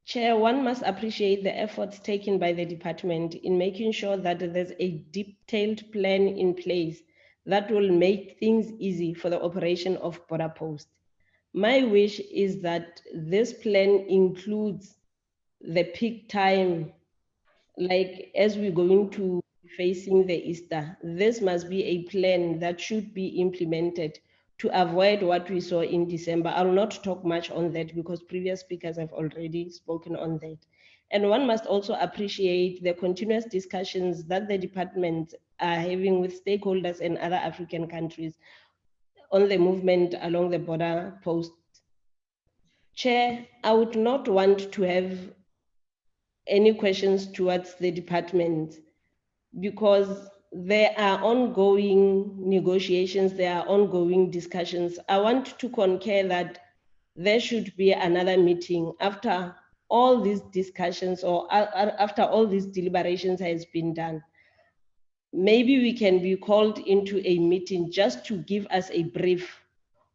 Chair, one must appreciate the efforts taken by the department in making sure that there's a detailed plan in place that will make things easy for the operation of border post. My wish is that this plan includes the peak time, like as we're going to be facing the Easter. This must be a plan that should be implemented to avoid what we saw in December. I will not talk much on that because previous speakers have already spoken on that. And one must also appreciate the continuous discussions that the department are having with stakeholders and other African countries on the movement along the border post. Chair, I would not want to have any questions towards the department because there are ongoing negotiations, there are ongoing discussions. I want to concur that there should be another meeting after all these discussions or after all these deliberations has been done. Maybe we can be called into a meeting just to give us a brief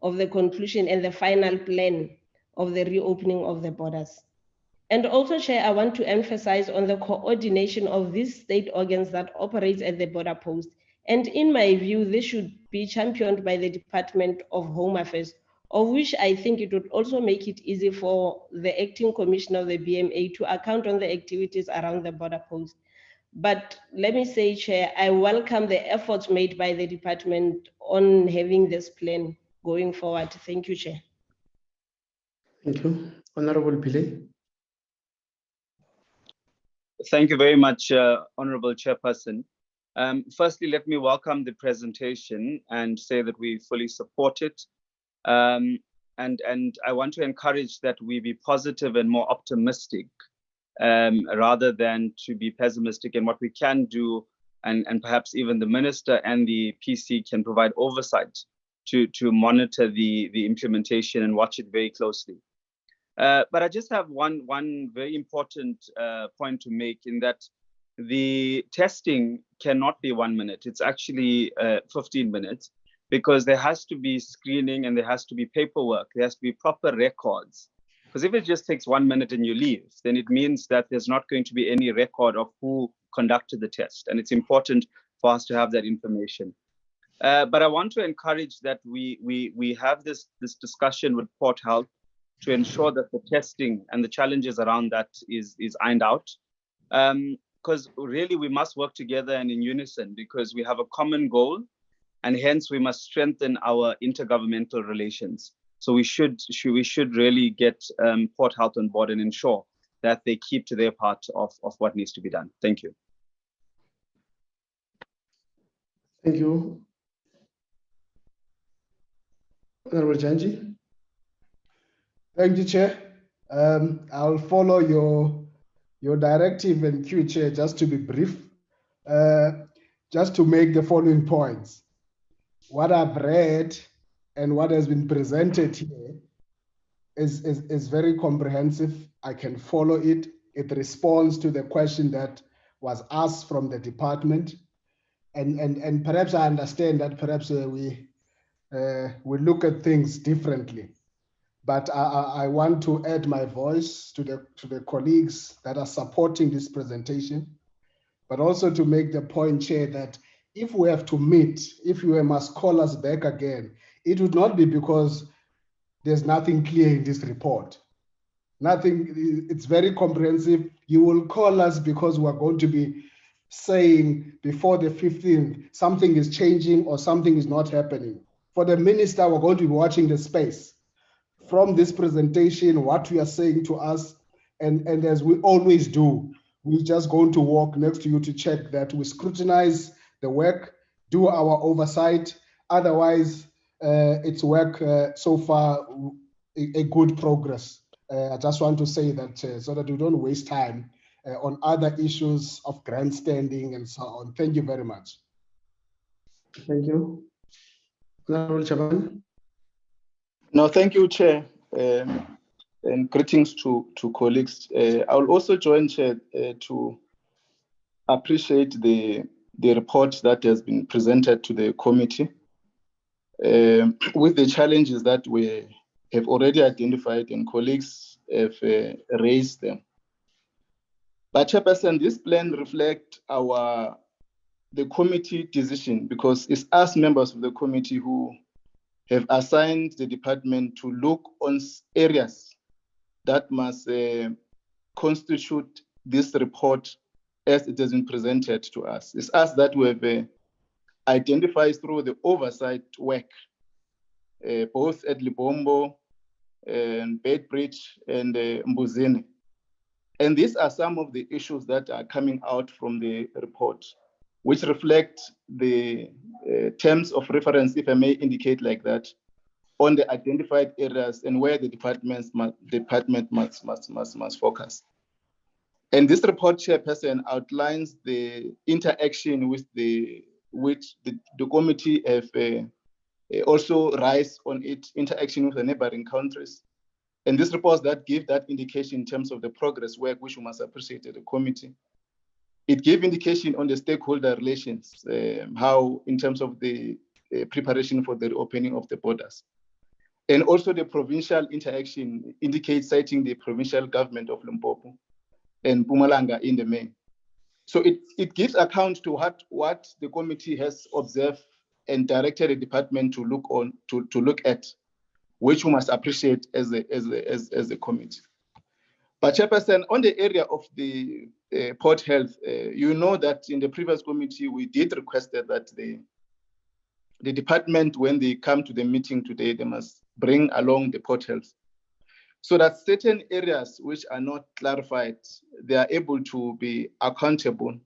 of the conclusion and the final plan of the reopening of the borders. And also, Chair, I want to emphasize on the coordination of these state organs that operate at the border post. And in my view, this should be championed by the Department of Home Affairs, of which I think it would also make it easy for the acting commissioner of the BMA to account on the activities around the border post. But let me say, Chair, I welcome the efforts made by the department on having this plan going forward. Thank you, Chair. Thank you. Honorable Pillay. Thank you very much, Honorable Chairperson. Firstly, let me welcome the presentation and say that we fully support it. And I want to encourage that we be positive and more optimistic rather than to be pessimistic. And what we can do, and perhaps even the minister and the PC can provide oversight to monitor the implementation and watch it very closely. But I just have one very important point to make, in that the testing cannot be 1 minute. It's actually 15 minutes, because there has to be screening and there has to be paperwork. There has to be proper records. Because if it just takes 1 minute and you leave, then it means that there's not going to be any record of who conducted the test. And it's important for us to have that information. But I want to encourage that we have this discussion with Port Health to ensure that the testing and the challenges around that is ironed out. Because really we must work together and in unison, because we have a common goal, and hence we must strengthen our intergovernmental relations. So we should really get Port Health on board and ensure that they keep to their part of what needs to be done. Thank you. Thank you. Honorable Janji. Thank you, Chair. I'll follow your directive and cue, Chair, just to be brief, just to make the following points. What I've read and what has been presented here is very comprehensive. I can follow it. It responds to the question that was asked from the department. And perhaps I understand that perhaps we look at things differently. But I want to add my voice to the colleagues that are supporting this presentation, but also to make the point, Chair, that if we have to meet, if you must call us back again, it would not be because there's nothing clear in this report. Nothing, it's very comprehensive. You will call us because we're going to be saying before the 15th, something is changing or something is not happening. For the minister, we're going to be watching the space from this presentation, what you are saying to us, and as we always do, we're just going to walk next to you to check that we scrutinize the work, do our oversight. Otherwise, it's work so far, a good progress. I just want to say that so that we don't waste time on other issues of grandstanding and so on. Thank you very much. Thank you. Honorable Chaban. No, thank you, Chair, and greetings to colleagues. I will also join, Chair, to appreciate the report that has been presented to the committee with the challenges that we have already identified and colleagues have raised them. But Chairperson, this plan reflects the committee decision, because it's us members of the committee who have assigned the department to look on areas that must constitute this report as it has been presented to us. It's us that we have identified through the oversight work, both at Libombo and Bedbridge and Mbuzini. And these are some of the issues that are coming out from the report, which reflect the terms of reference, if I may indicate like that, on the identified areas and where the department must focus. And this report, Chairperson, outlines the interaction which the committee have also raised on its interaction with the neighboring countries. And this report that give that indication in terms of the progress work, which we must appreciate at the committee. It gave indication on the stakeholder relations, how in terms of the preparation for the reopening of the borders. And also the provincial interaction indicates citing the provincial government of Limpopo and Mpumalanga in the main. So it gives account to what the committee has observed and directed the department to look at, which we must appreciate as a committee. But Chairperson, on the area of the Port Health, you know that in the previous committee, we did request that the department, when they come to the meeting today, they must bring along the Port Health, so that certain areas which are not clarified, they are able to be accountable.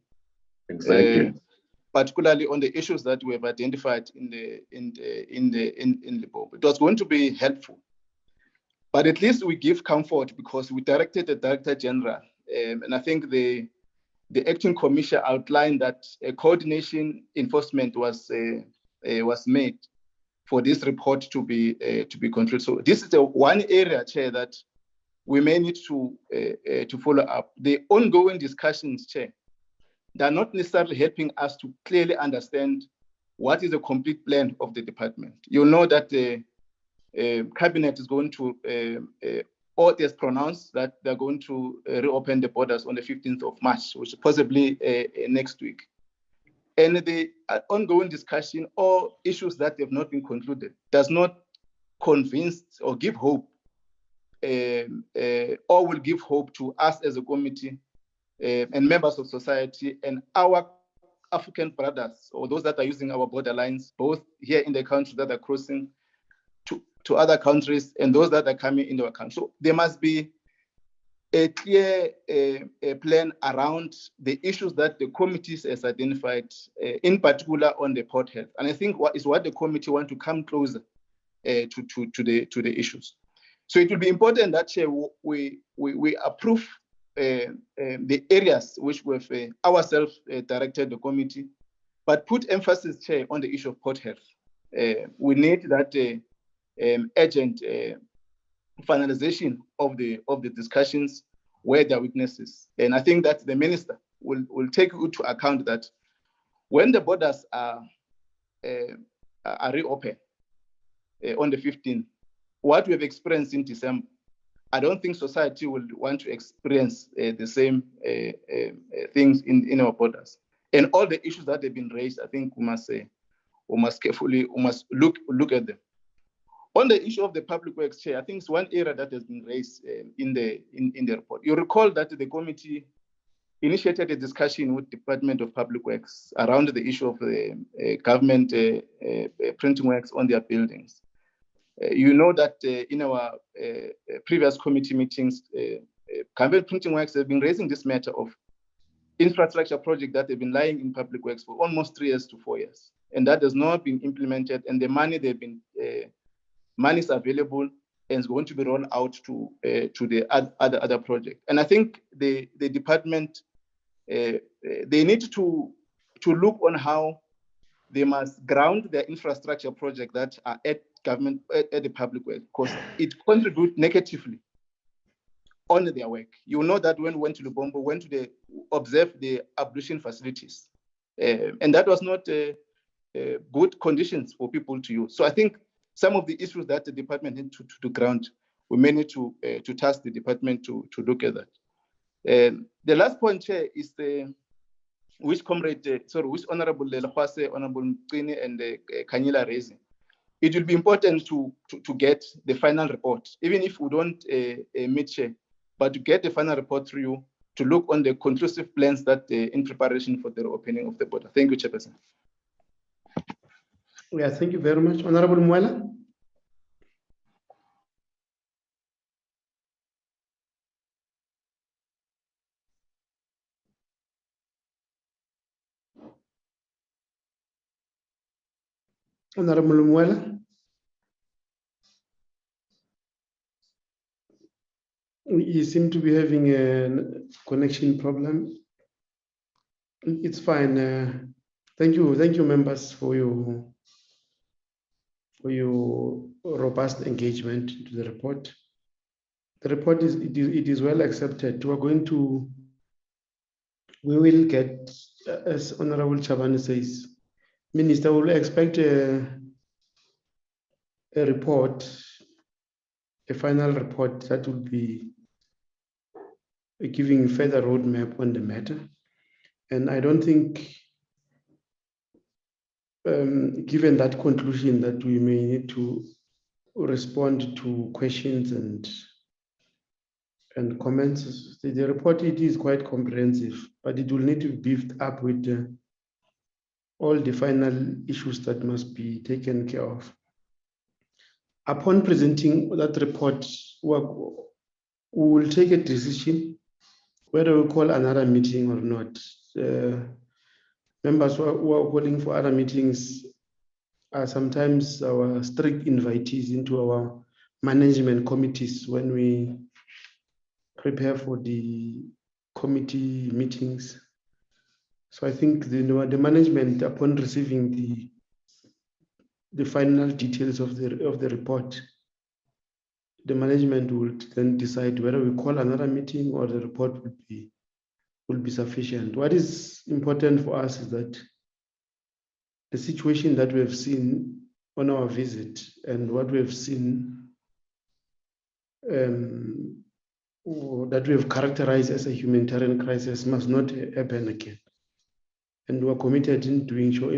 Exactly. Particularly on the issues that we have identified in the Limpopo. It was going to be helpful. But at least we give comfort, because we directed the Director General and I think the acting commissioner outlined that a coordination enforcement was made for this report to be controlled. So this is the one area, Chair, that we may need to follow up. The ongoing discussions, Chair, they're not necessarily helping us to clearly understand what is the complete plan of the department. You know that the cabinet is going to, or it has pronounced that they're going to reopen the borders on the 15th of March, which is possibly next week. And the ongoing discussion or issues that have not been concluded does not convince or give hope, or will give hope to us as a committee and members of society and our African brothers, or those that are using our borderlines, both here in the country that are crossing to other countries and those that are coming into our country. So there must be a clear plan around the issues that the committees has identified, in particular on the port health. And I think what the committee want to come closer to the issues. So it will be important that we approve the areas which we've ourselves directed the committee, but put emphasis, Chair, on the issue of port health. We need that urgent finalization of the discussions where there are weaknesses. And I think that the minister will take into account that when the borders are reopened on the 15th, what we have experienced in December, I don't think society will want to experience the same things in our borders. And all the issues that have been raised, I think we must look at them. On the issue of the public works, Chair, I think it's one area that has been raised in the report. You recall that the committee initiated a discussion with Department of Public Works around the issue of the government printing works on their buildings. You know that in our previous committee meetings, government printing works have been raising this matter of infrastructure project that have been lying in public works for almost 3 years to 4 years, and that has not been implemented. And the money money is available and is going to be rolled out to the other project. And I think the department they need to look on how they must ground their infrastructure project that are at government at the public work, because it contributes negatively on their work. You know that when we went to Lubombo, went to observe the ablution facilities, and that was not good conditions for people to use. So I think some of the issues that the department need to ground, we may need to task the department to look at that. The last point, Chair, is which Honorable Lekota, Honorable Mcini, and Kanyila raising. It will be important to get the final report, even if we don't meet, Chair, but to get the final report through you to look on the conclusive plans that in preparation for the reopening of the border. Thank you, Chairperson. Yeah, thank you very much. Honorable Mwela. Honorable Mwela. You seem to be having a connection problem. It's fine. Thank you, members, for your robust engagement to the report. The report is well accepted. We will get, as Honorable Chabane says, Minister will expect a report, a final report that will be giving further roadmap on the matter. And I don't think, given that conclusion, that we may need to respond to questions and comments. The report, it is quite comprehensive, but it will need to be beefed up with all the final issues that must be taken care of. Upon presenting that report, we will take a decision whether we call another meeting or not. Members who are calling for other meetings are sometimes our strict invitees into our management committees when we prepare for the committee meetings. So I think the management, upon receiving the final details of the report, the management will then decide whether we call another meeting or the report will be sufficient. What is important for us is that the situation that we have seen on our visit and what we have seen or that we have characterized as a humanitarian crisis must not happen again. And we are committed in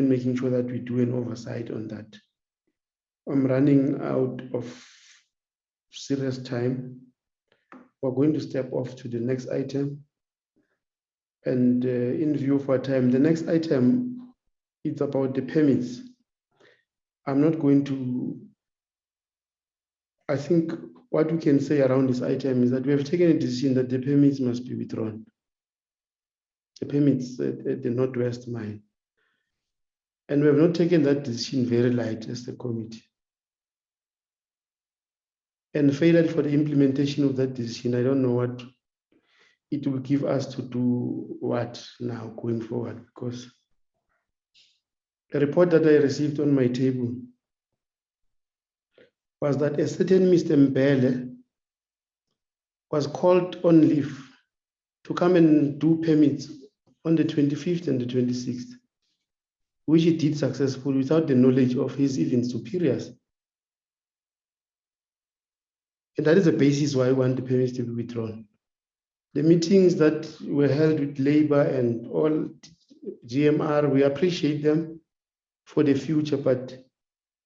making sure that we do an oversight on that. I'm running out of serious time. We're going to step off to the next item. And in view of our time, the next item is about the permits. I'm not going to, I think what we can say around this item is that we have taken a decision that the permits must be withdrawn. The permits at the Northwest Mine. And we have not taken that decision very light as the committee. And failure for the implementation of that decision, I don't know what it will give us to do what now going forward, because the report that I received on my table was that a certain Mr. Mbele was called on leave to come and do permits on the 25th and the 26th, which he did successfully without the knowledge of his even superiors. And that is the basis why I want the permits to be withdrawn. The meetings that were held with Labour and all GMR, we appreciate them for the future,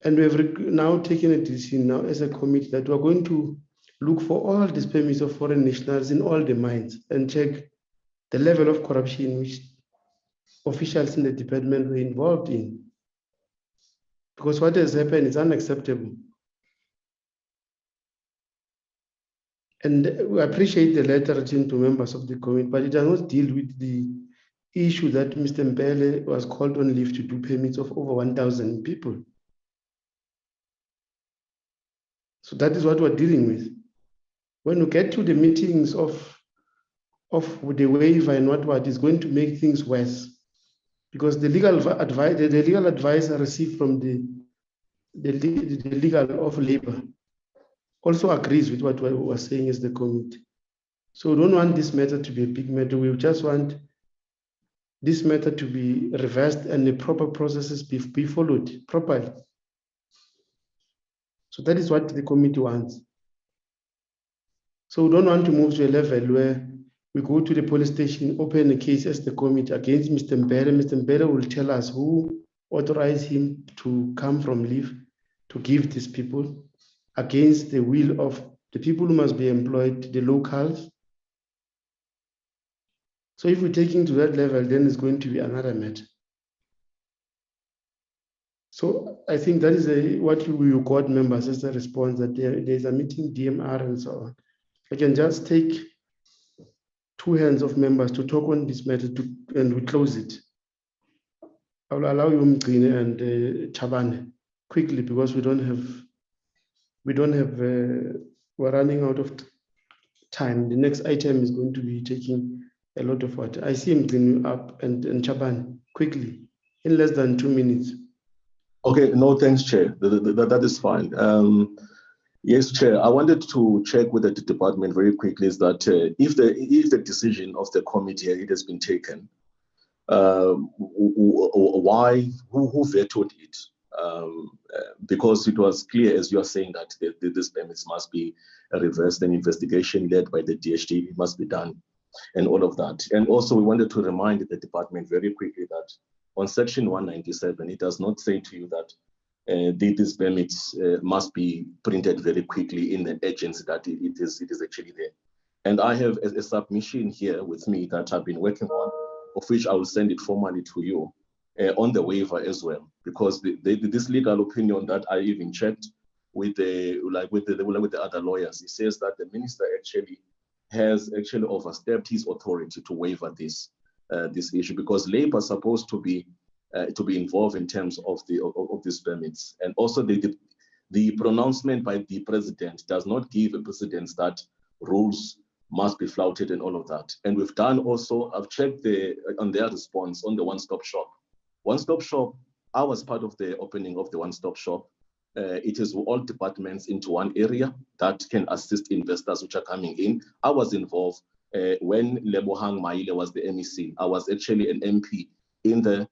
and we have now taken a decision now as a committee that we're going to look for all these permits of foreign nationals in all the mines and check the level of corruption which officials in the department were involved in. Because what has happened is unacceptable. And we appreciate the letter written to members of the committee, but it does not deal with the issue that Mr. Mbele was called on leave to do permits of over 1,000 people. So that is what we're dealing with. When we get to the meetings of the waiver and what is going to make things worse, because the legal advice I received from the legal of labor also agrees with what we were saying as the committee. So we don't want this matter to be a big matter. We just want this matter to be reversed and the proper processes be followed properly. So that is what the committee wants. So we don't want to move to a level where we go to the police station, open a case as the committee against Mr. Mbele. Mr. Mbele will tell us who authorized him to come from leave to give these people against the will of the people who must be employed, the locals. So if we're taking to that level, then it's going to be another matter. So I think that is what we got members as a response, that there's a meeting, DMR and so on. I can just take two hands of members to talk on this matter and we close it. I will allow you Mgcine and Chabane quickly because we're running out of time. The next item is going to be taking a lot of what I see Mgcine up and Chabane quickly in less than 2 minutes. Okay, no, thanks, Chair. That is fine. Yes, Chair. I wanted to check with the department very quickly is that if the decision of the committee it has been taken, why who vetoed it? Because it was clear, as you are saying, that these permits must be reversed, an investigation led by the DHT it must be done, and all of that. And also, we wanted to remind the department very quickly that on Section 197, it does not say to you that these permits must be printed very quickly in the agency that it is actually there. And I have a submission here with me that I've been working on, of which I will send it formally to you on the waiver as well, because this legal opinion that I even checked with the other lawyers, it says that the minister has overstepped his authority to waiver this issue, because Labour is supposed to be involved in terms of these permits. And also the pronouncement by the president does not give a precedence that rules must be flouted and all of that. And we've done also, I've checked on their response on the one-stop shop. One-stop shop, I was part of the opening of the one-stop shop. It is all departments into one area that can assist investors which are coming in. I was involved when Lebohang Maile was the MEC. I was actually an MP in the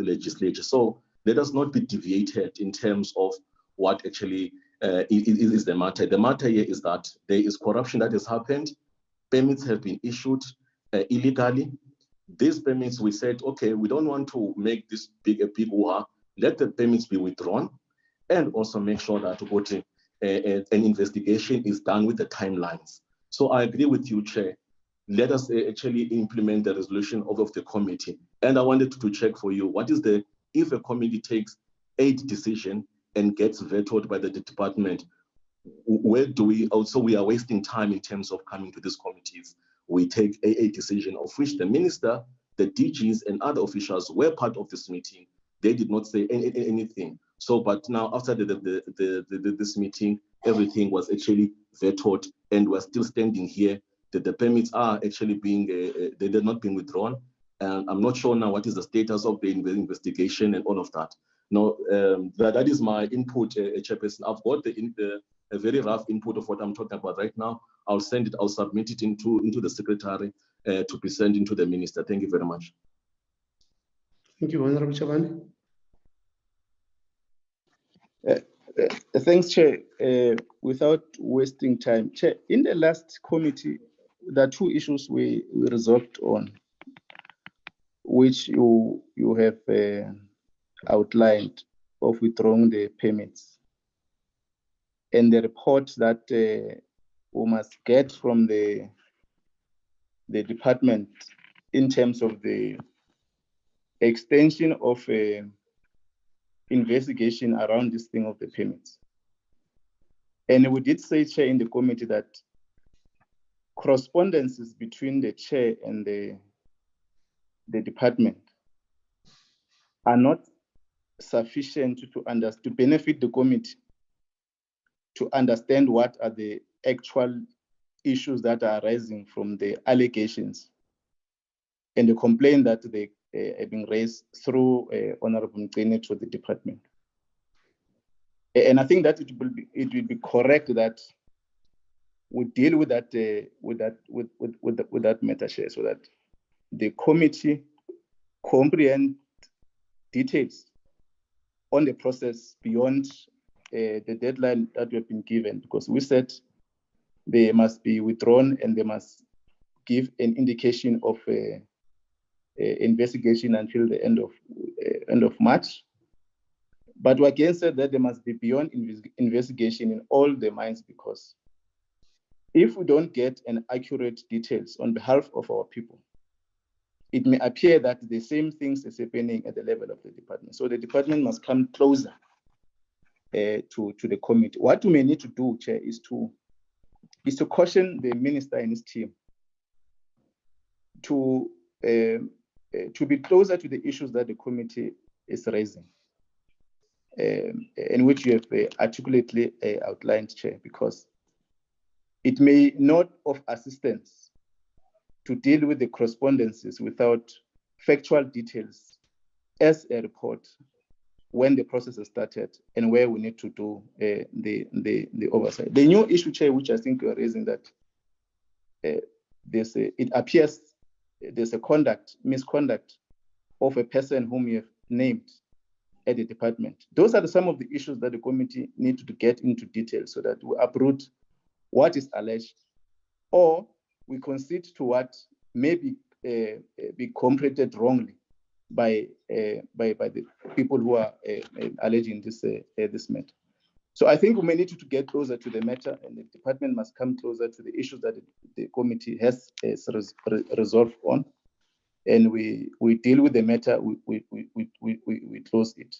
legislature. So let us not be deviated in terms of what actually is the matter. The matter here is that there is corruption that has happened. Permits have been issued illegally. These permits, we said, okay, we don't want to make this big hoo-ha. Let the permits be withdrawn, and also make sure that an investigation is done with the timelines. So I agree with you, Chair. Let us actually implement the resolution of the committee. And I wanted to check for you, if a committee takes a decision and gets vetoed by the department, where do we are wasting time in terms of coming to these committees. We take a decision of which the minister, the DGs and other officials were part of this meeting. They did not say anything. So, but now after this meeting, everything was actually vetoed, and we're still standing here that the permits are actually they're not being withdrawn. And I'm not sure now what is the status of the investigation and all of that. Now, that is my input, Chairperson. I've got a very rough input of what I'm talking about right now. I'll submit it into the secretary to be sent into the minister. Thank you very much. Thank you, Honorable Chabane. Thanks, Chair. Without wasting time, Chair, in the last committee, there are two issues we resolved on, which you have outlined, of withdrawing the permits, and the report that we must get from the department in terms of the extension of investigation around this thing of the permits. And we did say, Chair, in the committee that correspondences between the chair and the department are not sufficient to benefit the committee to understand what are the actual issues that are arising from the allegations and the complaint that they have been raised through Honorable Mcene to the department. And I think that it will be correct that we deal with that matter, Chair, so that the committee comprehend details on the process beyond the deadline that we have been given, because we said they must be withdrawn and they must give an indication of investigation until the end of March. But we again said that they must be beyond investigation in all the mines, because if we don't get an accurate details on behalf of our people, it may appear that the same things is happening at the level of the department. So the department must come closer to the committee. What we may need to do, Chair, is to caution the minister and his team to be closer to the issues that the committee is raising, in which you have articulately outlined, Chair, because it may not of assistance to deal with the correspondences without factual details as a report when the process has started and where we need to do the oversight. The new issue, Chair, which I think you are raising, that it appears there's a misconduct of a person whom you have named at the department. Those are some of the issues that the committee needs to get into detail so that we uproot what is alleged, or we concede to what may be comprehended wrongly by the people who are alleging this matter. So I think we may need to get closer to the matter, and the department must come closer to the issues that the committee has resolved on, and we deal with the matter. We close it.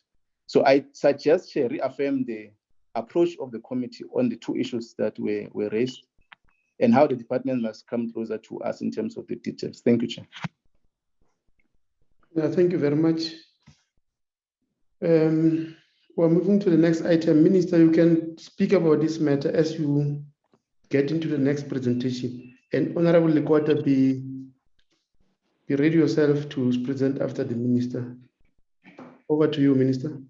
So I suggest, Chair, reaffirm the approach of the committee on the two issues that were raised, and how the department must come closer to us in terms of the details. Thank you, Chair. Yeah, thank you very much. We're moving to the next item. Minister, you can speak about this matter as you get into the next presentation. And Honorable Lekota, be ready yourself to present after the Minister. Over to you, Minister.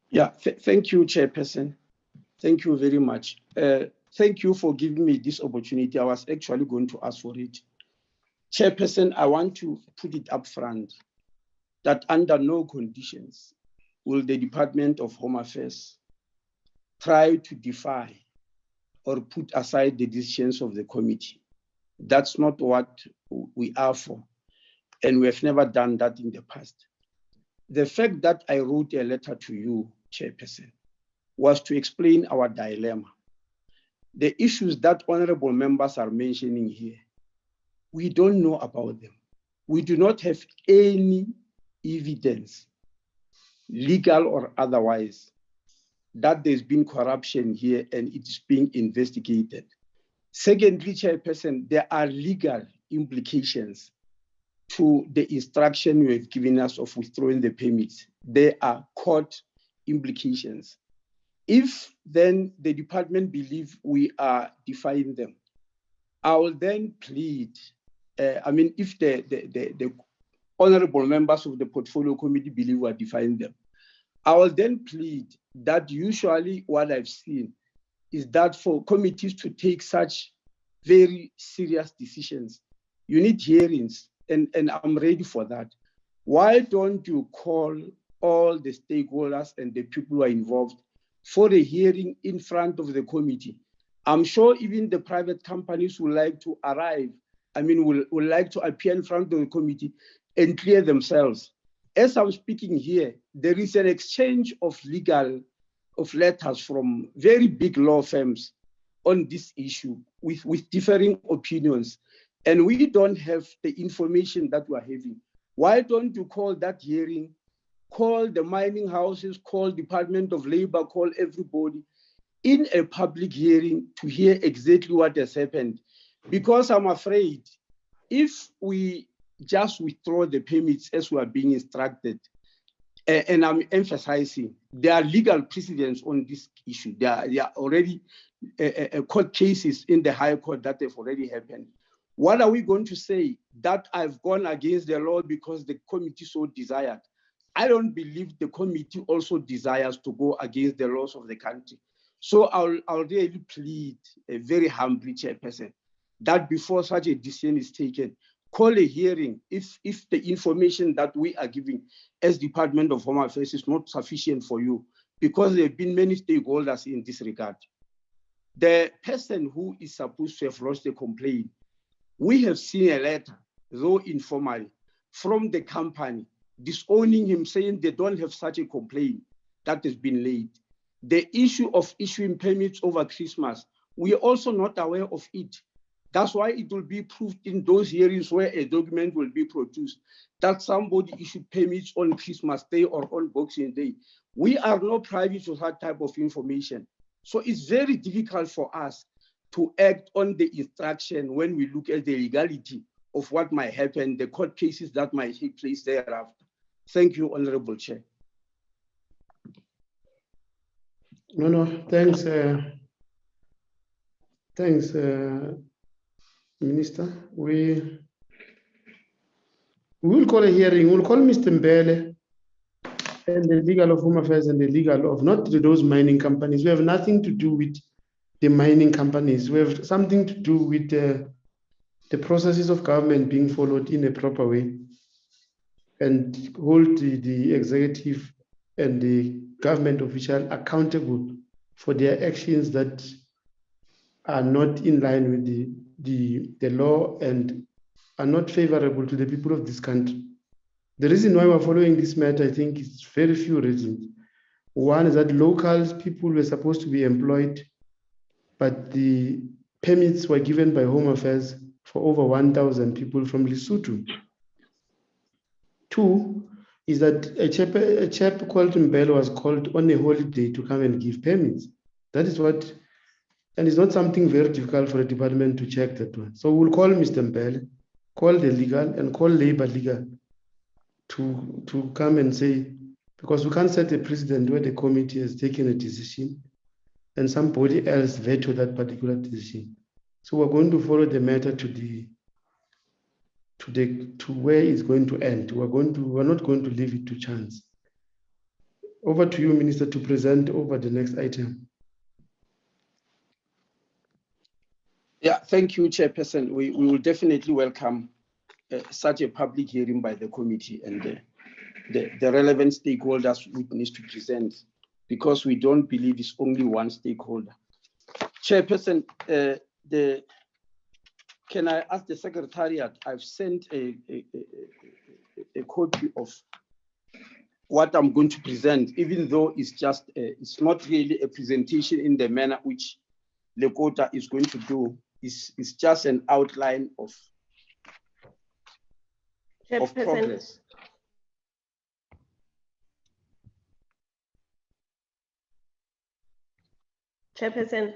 Yeah, thank you, Chairperson. Thank you very much. Thank you for giving me this opportunity. I was actually going to ask for it. Chairperson, I want to put it up front that under no conditions will the Department of Home Affairs try to defy or put aside the decisions of the committee. That's not what we are for, and we have never done that in the past. The fact that I wrote a letter to you, Chairperson, was to explain our dilemma. The issues that honorable members are mentioning here, we don't know about them. We do not have any evidence, legal or otherwise, that there's been corruption here and it's being investigated. Secondly, Chairperson, there are legal implications to the instruction you have given us of withdrawing the permits. There are court implications. If then the department believe we are defying them, I will then plead, if the honorable members of the portfolio committee believe we are defying them, I will then plead that usually what I've seen is that for committees to take such very serious decisions, you need hearings, and I'm ready for that. Why don't you call all the stakeholders and the people who are involved for a hearing in front of the committee? I'm sure even the private companies would like to arrive, would like to appear in front of the committee and clear themselves. As I'm speaking here, there is an exchange of letters from very big law firms on this issue with differing opinions. And we don't have the information that we're having. Why don't you call that hearing, call the mining houses, call Department of Labor, call everybody in a public hearing to hear exactly what has happened? Because I'm afraid if we just withdraw the permits as we are being instructed, and I'm emphasizing, there are legal precedents on this issue. There are already court cases in the High Court that have already happened. What are we going to say? That I've gone against the law because the committee so desired? I don't believe the committee also desires to go against the laws of the country. So I'll really plead, very humbly, Chairperson, that before such a decision is taken, call a hearing if the information that we are giving as Department of Home Affairs is not sufficient for you, because there have been many stakeholders in this regard. The person who is supposed to have lodged a complaint, we have seen a letter, though informally, from the company disowning him, saying they don't have such a complaint that has been laid. The issue of issuing permits over Christmas, we are also not aware of it. That's why it will be proved in those hearings where a document will be produced that somebody issued permits on Christmas Day or on Boxing Day. We are not privy to that type of information. So it's very difficult for us to act on the instruction when we look at the legality of what might happen, the court cases that might take place thereafter. Thank you, Honorable Chair. No, thanks. Thanks, Minister. We will call a hearing. We'll call Mr. Mbele and the legal of Home Affairs and the legal of not those mining companies. We have nothing to do with the mining companies. We have something to do with the processes of government being followed in a proper way, and hold the executive and the government official accountable for their actions that are not in line with the law and are not favorable to the people of this country. The reason why we're following this matter, I think, is very few reasons. One is that locals, people were supposed to be employed, but the permits were given by Home Affairs for over 1,000 people from Lesotho. Two is that a chap called Mbele was called on a holiday to come and give permits. That is what, and it's not something very difficult for a department to check that one. So we'll call Mr. Mbele, call the legal, and call labor legal to come and say, because we can't set a precedent where the committee has taken a decision and somebody else veto that particular decision. So we're going to follow the matter to where it's going to end. We're not going to leave it to chance. Over to you, Minister, to present over the next item. Yeah, thank you, Chairperson. We will definitely welcome such a public hearing by the committee and the relevant stakeholders witness to present, because we don't believe it's only one stakeholder. Chairperson, can I ask the Secretariat? I've sent a copy of what I'm going to present, even though it's just it's not really a presentation in the manner which Lekota is going to do. It's just an outline of progress. Chairperson.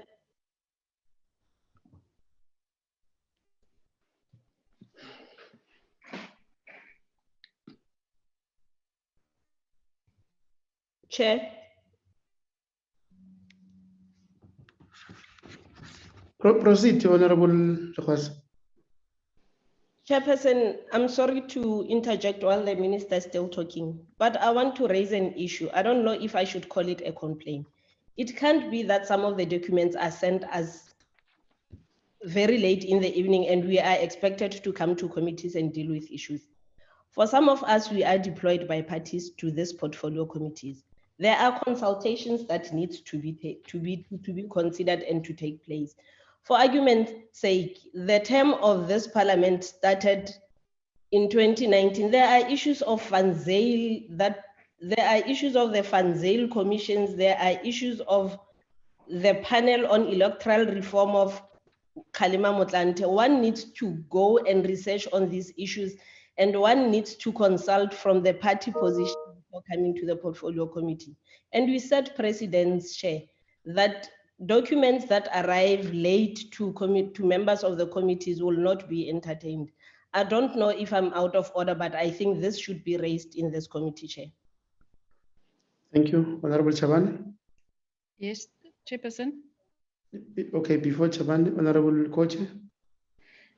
Chair. Proceed, Honorable Request. Chairperson, I'm sorry to interject while the minister is still talking, but I want to raise an issue. I don't know if I should call it a complaint. It can't be that some of the documents are sent as very late in the evening and we are expected to come to committees and deal with issues. For some of us, we are deployed by parties to this portfolio committees. There are consultations that need to be considered and to take place. For argument's sake, the term of this parliament started in 2019. There are issues of there are issues of the Fanzale commissions. There are issues of the panel on electoral reform of Kgalema Motlanthe. One needs to go and research on these issues, and one needs to consult from the party position before coming to the portfolio committee. And we set precedents, Chair, that documents that arrive late to members of the committees will not be entertained. I don't know if I'm out of order, but I think this should be raised in this committee, Chair. Thank you, Honorable Chabane. Yes, Chairperson. Okay, before Chabane, Honorable Koche.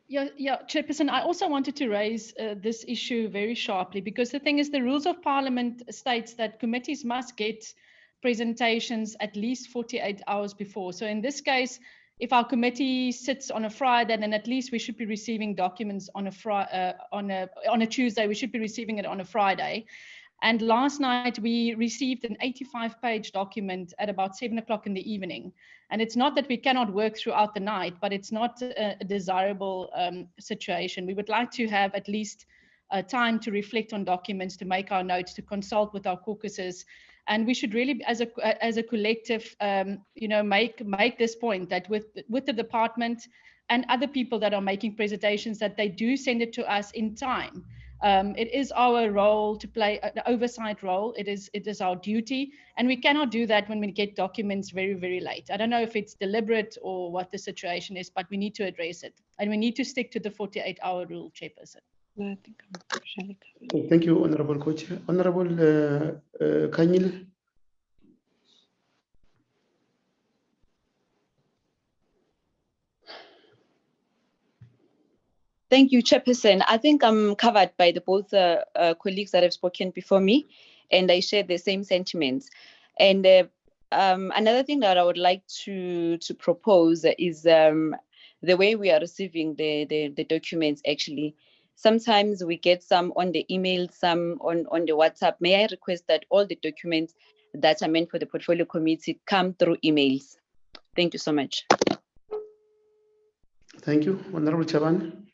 Yeah, Chairperson, I also wanted to raise this issue very sharply, because the thing is, the rules of Parliament states that committees must get presentations at least 48 hours before. So in this case, if our committee sits on a Friday, then at least we should be receiving documents on a Tuesday. We should be receiving it on a Friday. And last night we received an 85-page document at about 7 o'clock in the evening. And it's not that we cannot work throughout the night, but it's not a desirable situation. We would like to have at least time to reflect on documents, to make our notes, to consult with our caucuses. And we should really, as a collective, make this point that with the department and other people that are making presentations, that they do send it to us in time. It is our role to play an oversight role. It is our duty, and we cannot do that when we get documents very, very late. I don't know if it's deliberate or what the situation is, but we need to address it, and we need to stick to the 48-hour rule, Chairperson. Thank you, Honorable Coach. Honorable Kanyile. Thank you, Chairperson. I think I'm covered by both colleagues that have spoken before me, and I share the same sentiments. And another thing that I would like to propose is the way we are receiving the documents. Actually, sometimes we get some on the email, some on the WhatsApp. May I request that all the documents that are meant for the portfolio committee come through emails? Thank you so much. Thank you, Honorable Chabane.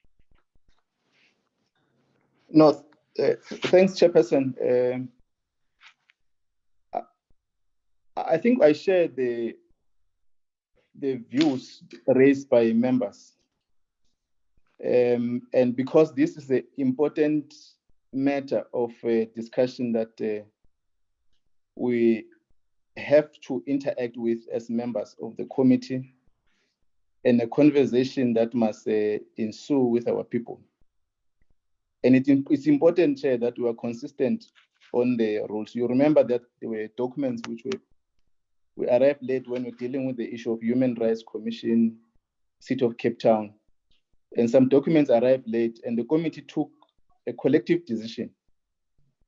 No, thanks, Chairperson. I think I share the views raised by members. And because this is an important matter of discussion that we have to interact with as members of the committee, and a conversation that must ensue with our people. And it's important, Chair, that we are consistent on the rules. You remember that there were documents which were We arrived late when we're dealing with the issue of Human Rights Commission, City of Cape Town, and some documents arrived late, and the committee took a collective decision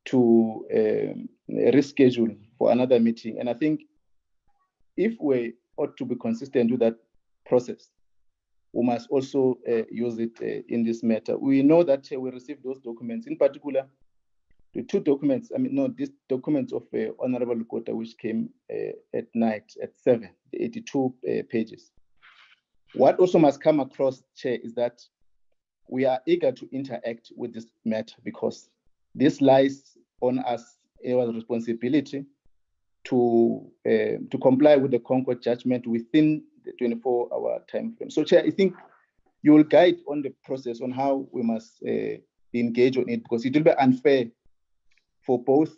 to reschedule for another meeting. And I think if we ought to be consistent with that process, we must also use it in this matter. We know that we received those documents, in particular, the two documents, these documents of Honorable Lekota, which came at night at 7, the 82 pages. What also must come across, Chair, is that we are eager to interact with this matter because this lies on us, our responsibility to comply with the Concord judgment within the 24-hour time frame. So, Chair, I think you will guide on the process on how we must engage on it, because it will be unfair for both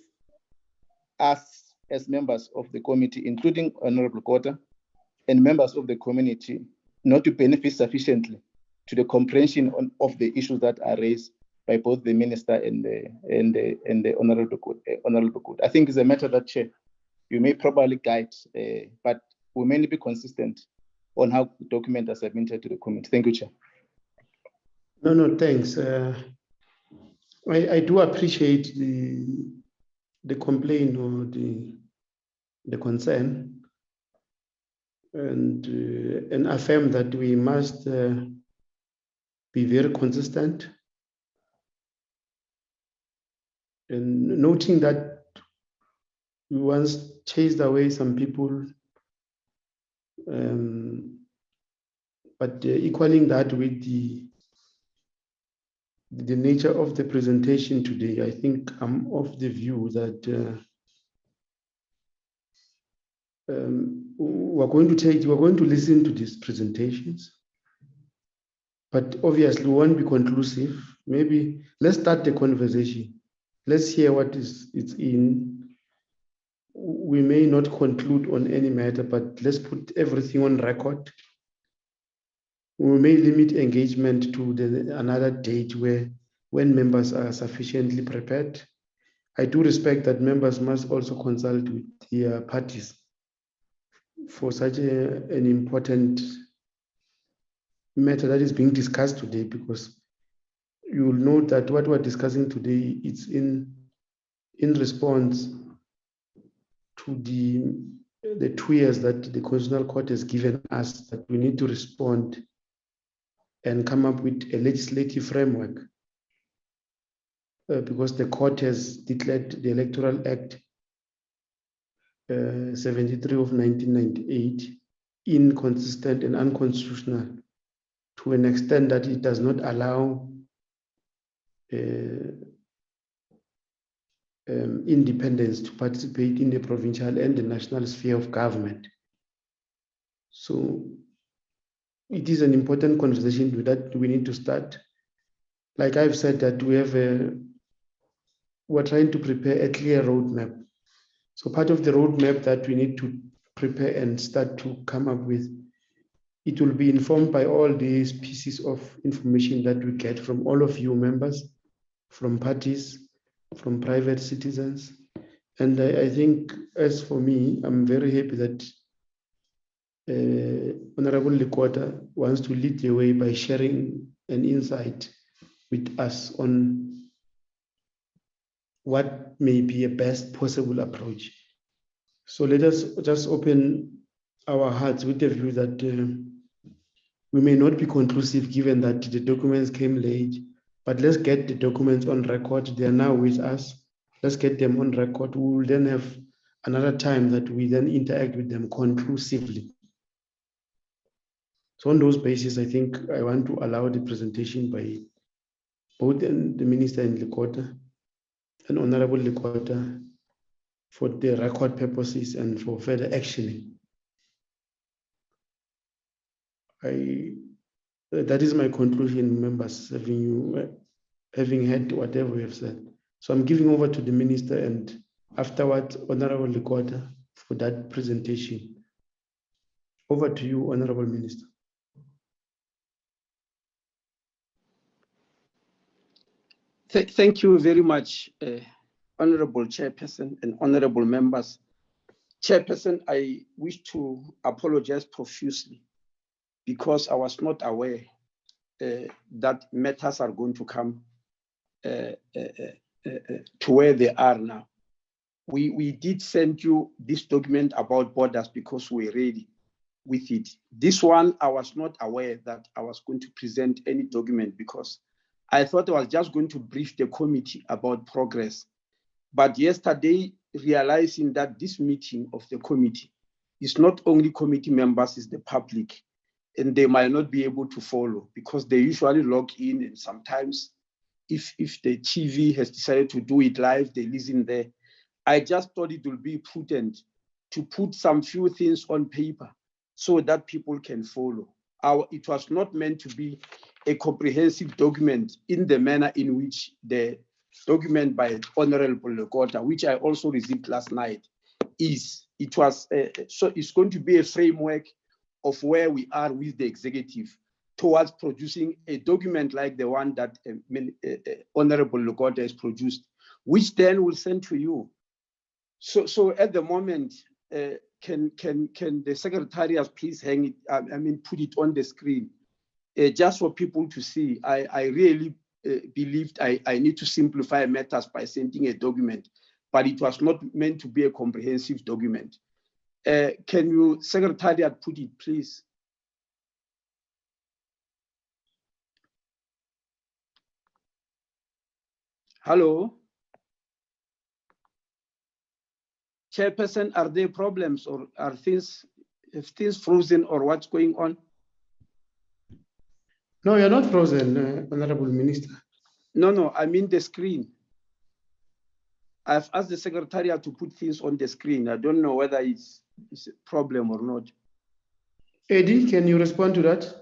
us as members of the committee, including Honorable Lekota, and members of the community, not to benefit sufficiently to the comprehension of the issues that are raised by both the minister and the Honorable Lekota. I think it's a matter that, Chair, you may probably guide, but we may be consistent on how the document is submitted to the committee. Thank you, Chair. No, thanks. I do appreciate the complaint or the concern, and affirm that we must be very consistent, and noting that we once chased away some people, but equaling that with the nature of the presentation today, I think I'm of the view that we're going to listen to these presentations, but obviously we won't be conclusive. Maybe let's start the conversation. Let's hear what it's in. We may not conclude on any matter, but let's put everything on record. We may limit engagement to another date when members are sufficiently prepared. I do respect that members must also consult with their parties for such an important matter that is being discussed today, because you will note that what we're discussing today is in response to the 2 years that the Constitutional Court has given us, that we need to respond and come up with a legislative framework, because the court has declared the Electoral Act 73 of 1998 inconsistent and unconstitutional to an extent that it does not allow independents to participate in the provincial and the national sphere of government. So it is an important conversation that we need to start. Like I've said, that we're trying to prepare a clear roadmap. So part of the roadmap that we need to prepare and start to come up with, it will be informed by all these pieces of information that we get from all of you members, from parties, from private citizens. And I think, as for me, I'm very happy that Honorable Lekota wants to lead the way by sharing an insight with us on what may be a best possible approach. So let us just open our hearts with the view that we may not be conclusive given that the documents came late, but let's get the documents on record. They are now with us. Let's get them on record. We will then have another time that we then interact with them conclusively. So on those bases, I think I want to allow the presentation by both the Minister and Lekota and Honorable Lekota for the record purposes and for further actioning. That is my conclusion, members, having heard whatever we have said. So I'm giving over to the Minister and afterwards, Honorable Lekota for that presentation. Over to you, Honorable Minister. Thank you very much, Honorable Chairperson and honorable members Chairperson, I wish to apologize profusely because I was not aware that matters are going to come to where they are now. We did send you this document about borders because we're ready with it. This one, I was not aware that I was going to present any document because I thought I was just going to brief the committee about progress. But yesterday, realizing that this meeting of the committee is not only committee members, it's the public, and they might not be able to follow because they usually log in, and sometimes if the TV has decided to do it live, they listen there. I just thought it would be prudent to put some few things on paper so that people can follow. It was not meant to be a comprehensive document in the manner in which the document by Honorable Lekota, which I also received last night, is. It was so it's going to be a framework of where we are with the executive towards producing a document like the one that Honorable Lekota has produced, which then will send to you. So at the moment, can the secretariat please hang it? Put it on the screen, just for people to see. I really believed I need to simplify matters by sending a document, but it was not meant to be a comprehensive document. Can you, secretariat, put it, please? Hello? Chairperson, are there problems or are things frozen or what's going on? No, you're not frozen, Honorable Minister. No, I mean the screen. I've asked the secretariat to put things on the screen. I don't know whether it's a problem or not. Eddie, can you respond to that?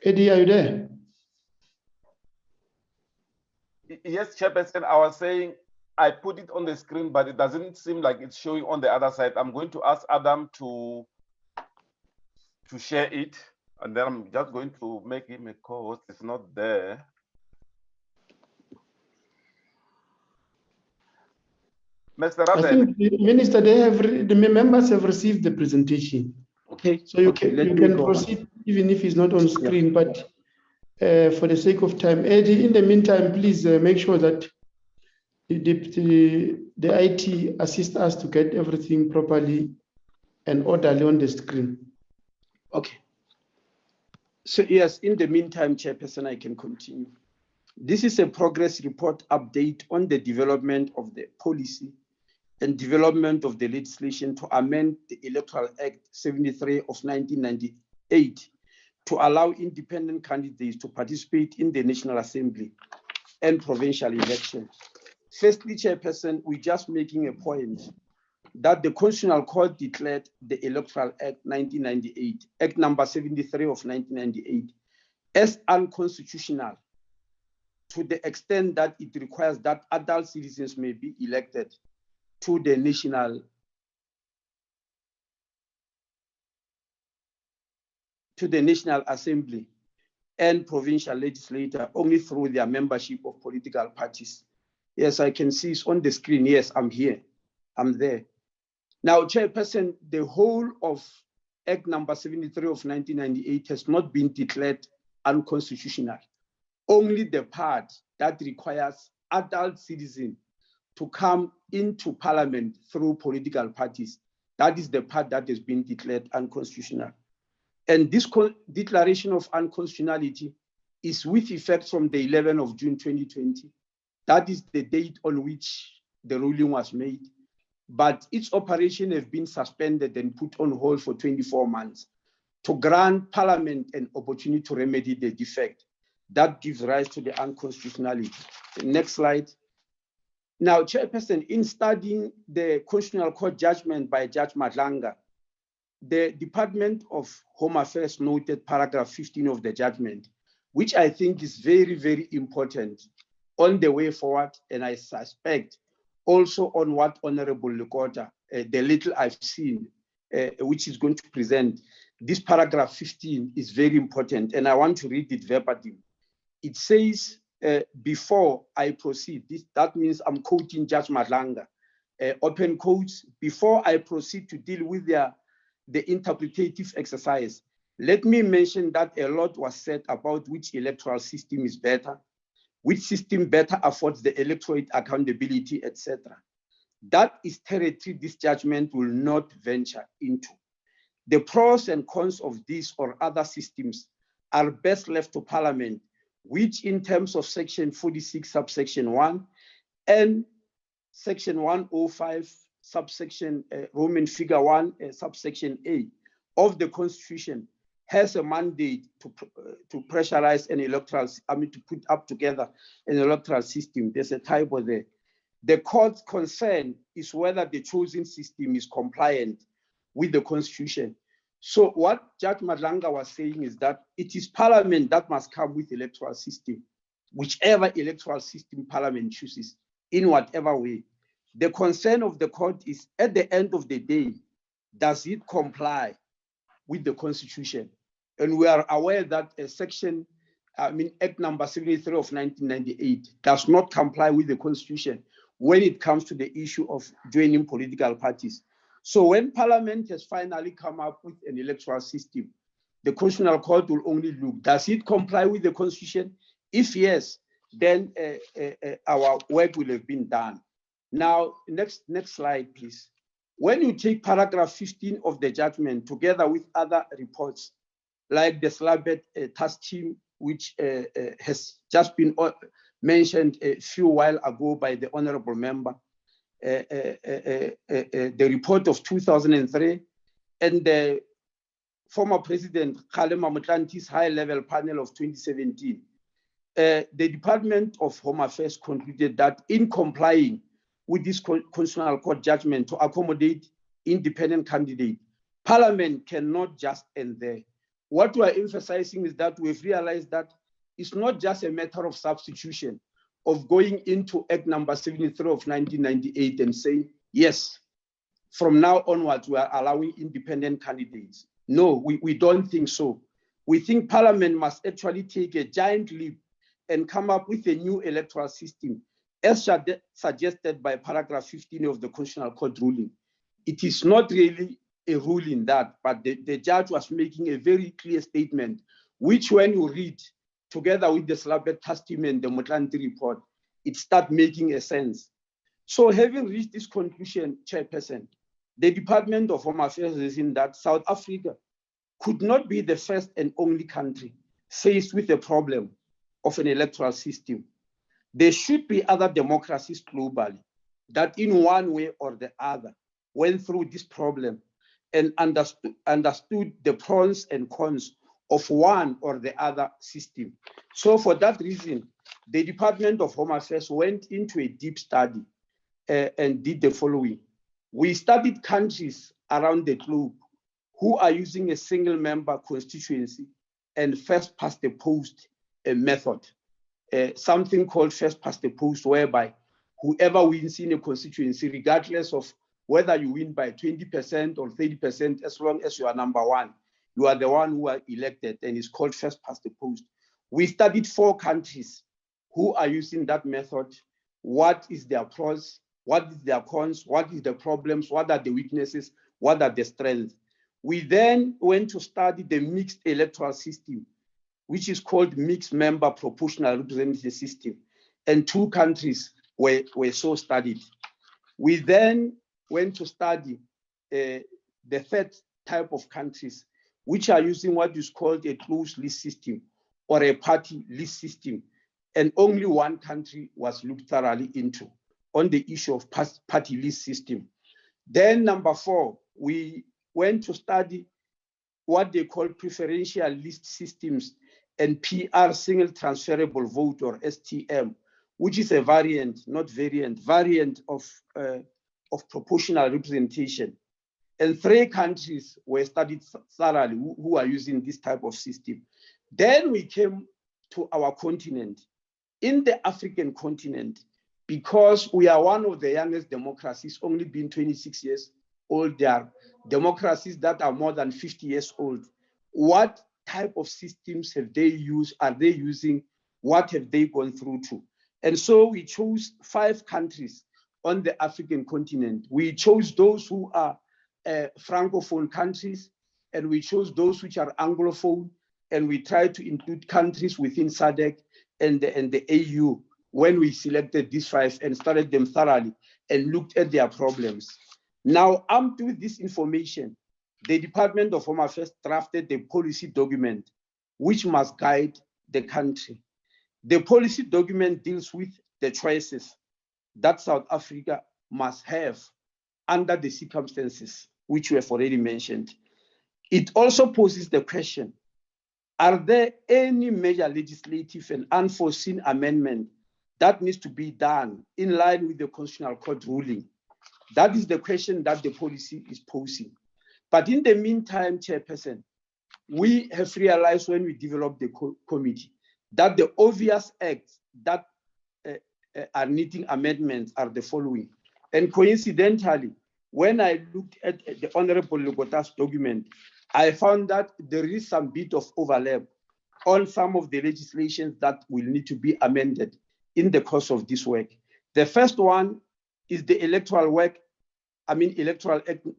Eddie, are you there? Yes, Chairperson, I was saying I put it on the screen, but it doesn't seem like it's showing on the other side. I'm going to ask Adam to share it, and then I'm just going to make him a co-host. It's not there. Mr. I think the Minister, the members have received the presentation. Okay. So you can proceed even if it's not on screen, yeah. But for the sake of time, Eddie, in the meantime, please make sure that the IT assist us to get everything properly and orderly on the screen. Okay. So yes, in the meantime, Chairperson, I can continue. This is a progress report update on the development of the policy and development of the legislation to amend the Electoral Act 73 of 1998 to allow independent candidates to participate in the National Assembly and provincial elections. Firstly, Chairperson, we're just making a point that the Constitutional Court declared the Electoral Act 1998, Act number 73 of 1998, as unconstitutional to the extent that it requires that adult citizens may be elected to the National Assembly and provincial legislature only through their membership of political parties. Yes, I can see it's on the screen. Yes, I'm here. I'm there. Now, Chairperson, the whole of Act number 73 of 1998 has not been declared unconstitutional. Only the part that requires adult citizens to come into parliament through political parties, that is the part that has been declared unconstitutional. And this declaration of unconstitutionality is with effect from the 11th of June 2020. That is the date on which the ruling was made. But its operation has been suspended and put on hold for 24 months to grant Parliament an opportunity to remedy the defect that gives rise to the unconstitutionality. Next slide. Now, Chairperson, in studying the Constitutional Court judgment by Judge Madlanga, the Department of Home Affairs noted paragraph 15 of the judgment, which I think is very, very important on the way forward, and I suspect also on what Honorable Lekota, the little I've seen, which is going to present, this paragraph 15 is very important, and I want to read it verbatim. It says, before I proceed, that means I'm quoting Judge Madlanga, open quotes, before I proceed to deal with the interpretative exercise, let me mention that a lot was said about which electoral system is better, which system better affords the electorate accountability, etc. That is territory this judgment will not venture into. The pros and cons of this or other systems are best left to Parliament, which in terms of Section 46, subsection 1, and Section 105, subsection Roman figure 1, subsection A of the Constitution, has a mandate to pressurize an electoral, to put up together an electoral system. There's a typo there. The court's concern is whether the chosen system is compliant with the Constitution. So what Judge Madlanga was saying is that it is Parliament that must come with electoral system, whichever electoral system Parliament chooses, in whatever way. The concern of the court is, at the end of the day, does it comply with the Constitution? And we are aware that Act number 73 of 1998 does not comply with the Constitution when it comes to the issue of joining political parties. So when Parliament has finally come up with an electoral system, the Constitutional Court will only look, does it comply with the Constitution? If yes, then our work will have been done. Now, next slide, please. When you take paragraph 15 of the judgment together with other reports, like the Slabet task team, which has just been mentioned a few while ago by the honorable member, the report of 2003, and the former President Kgalema Motlante's high-level panel of 2017, the Department of Home Affairs concluded that in complying with this Constitutional Court judgment to accommodate independent candidate, Parliament cannot just end there. What we are emphasizing is that we've realized that it's not just a matter of substitution, of going into Act number 73 of 1998 and saying, yes, from now onwards, we are allowing independent candidates. No, we don't think so. We think Parliament must actually take a giant leap and come up with a new electoral system, as suggested by paragraph 15 of the Constitutional Court ruling. It is not really a ruling that, but the judge was making a very clear statement, which when you read together with the Slabet Testament, the Motlanthe report, it starts making a sense. So having reached this conclusion, Chairperson, the Department of Home Affairs is in that South Africa could not be the first and only country faced with the problem of an electoral system. There should be other democracies globally that in one way or the other went through this problem and understood the pros and cons of one or the other system. So for that reason, the Department of Home Affairs went into a deep study and did the following. We studied countries around the globe who are using a single member constituency and first past the post method, something called first past the post, whereby whoever wins in a constituency, regardless of whether you win by 20% or 30%, as long as you are number one, you are the one who are elected, and it's called first past the post. We studied 4 countries who are using that method. What is their pros? What is their cons? What is the problems? What are the weaknesses? What are the strengths? We then went to study the mixed electoral system, which is called mixed member proportional representative system. And 2 countries were so studied. We then went to study the third type of countries, which are using what is called a closed list system or a party list system. And only 1 country was looked thoroughly into on the issue of party list system. Then number 4, we went to study what they call preferential list systems and PR single transferable vote or STM, which is a variant, not variant, variant of proportional representation. And 3 countries were studied thoroughly who are using this type of system. Then we came to our continent. In the African continent, because we are one of the youngest democracies, only been 26 years old. They are democracies that are more than 50 years old. What type of systems have they used? Are they using? What have they gone through to? And so we chose 5 countries on the African continent. We chose those who are Francophone countries, and we chose those which are Anglophone, and we tried to include countries within SADC and the AU when we selected these 5 and studied them thoroughly and looked at their problems. Now, armed with this information, the Department of Home Affairs drafted the policy document which must guide the country. The policy document deals with the choices that South Africa must have under the circumstances which we have already mentioned. It also poses the question, are there any major legislative and unforeseen amendment that needs to be done in line with the Constitutional Court ruling? That is the question that the policy is posing. But in the meantime, Chairperson, we have realized when we developed the committee that the obvious acts that are needing amendments are the following. And coincidentally, when I looked at the Honorable Lekota's document, I found that there is some bit of overlap on some of the legislations that will need to be amended in the course of this work. The first one is the Electoral Act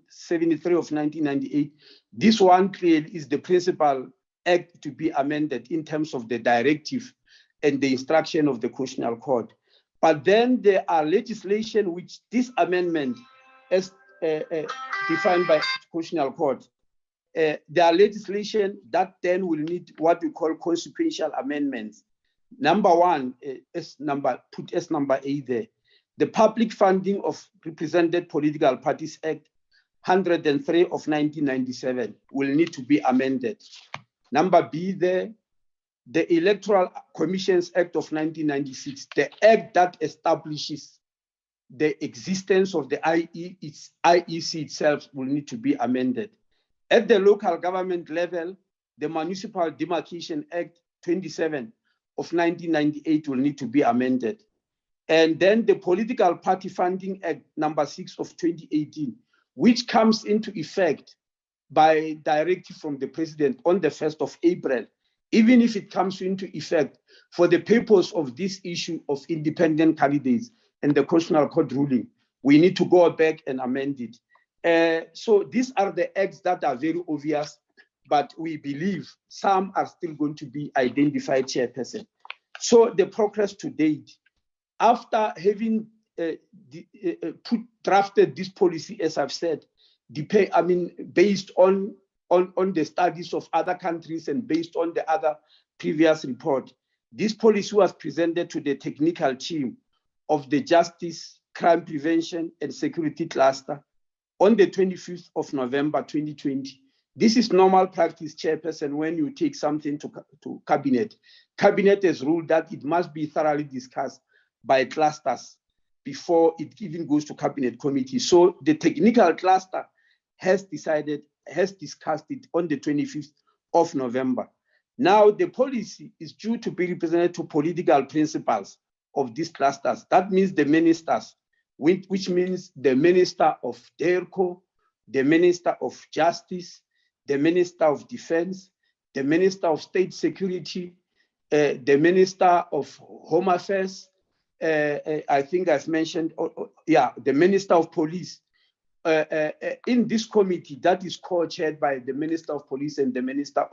73 of 1998. This one clearly is the principal act to be amended in terms of the directive and the instruction of the Constitutional Court. But then there are legislation which this amendment, as defined by Constitutional Court, there are legislation that then will need what we call consequential amendments. Number one, put as number A there. The Public Funding of Represented Political Parties Act 103 of 1997 will need to be amended. Number B there, the Electoral Commissions Act of 1996, the act that establishes the existence of the IEC itself will need to be amended. At the local government level, the Municipal Demarcation Act 27 of 1998 will need to be amended. And then the Political Party Funding Act number 6 of 2018, which comes into effect by directive from the president on the 1st of April, even if it comes into effect for the purpose of this issue of independent candidates and the Constitutional Court ruling, we need to go back and amend it. So these are the acts that are very obvious, but we believe some are still going to be identified, Chairperson. So the progress to date, after having drafted this policy, as I've said, based on the studies of other countries and based on the other previous report, this policy was presented to the technical team of the Justice, Crime Prevention and Security Cluster on the 25th of November 2020. This is normal practice, Chairperson, when you take something to Cabinet. Cabinet has ruled that it must be thoroughly discussed by clusters before it even goes to Cabinet Committee. So the technical cluster has discussed it on the 25th of November. Now the policy is due to be represented to political principals of these clusters. That means the ministers, which means the Minister of DERCO, the Minister of Justice, the Minister of Defense, the Minister of State Security, the Minister of Home Affairs, I think I've mentioned, the Minister of Police. In this committee that is co-chaired by the Minister of Police and the Minister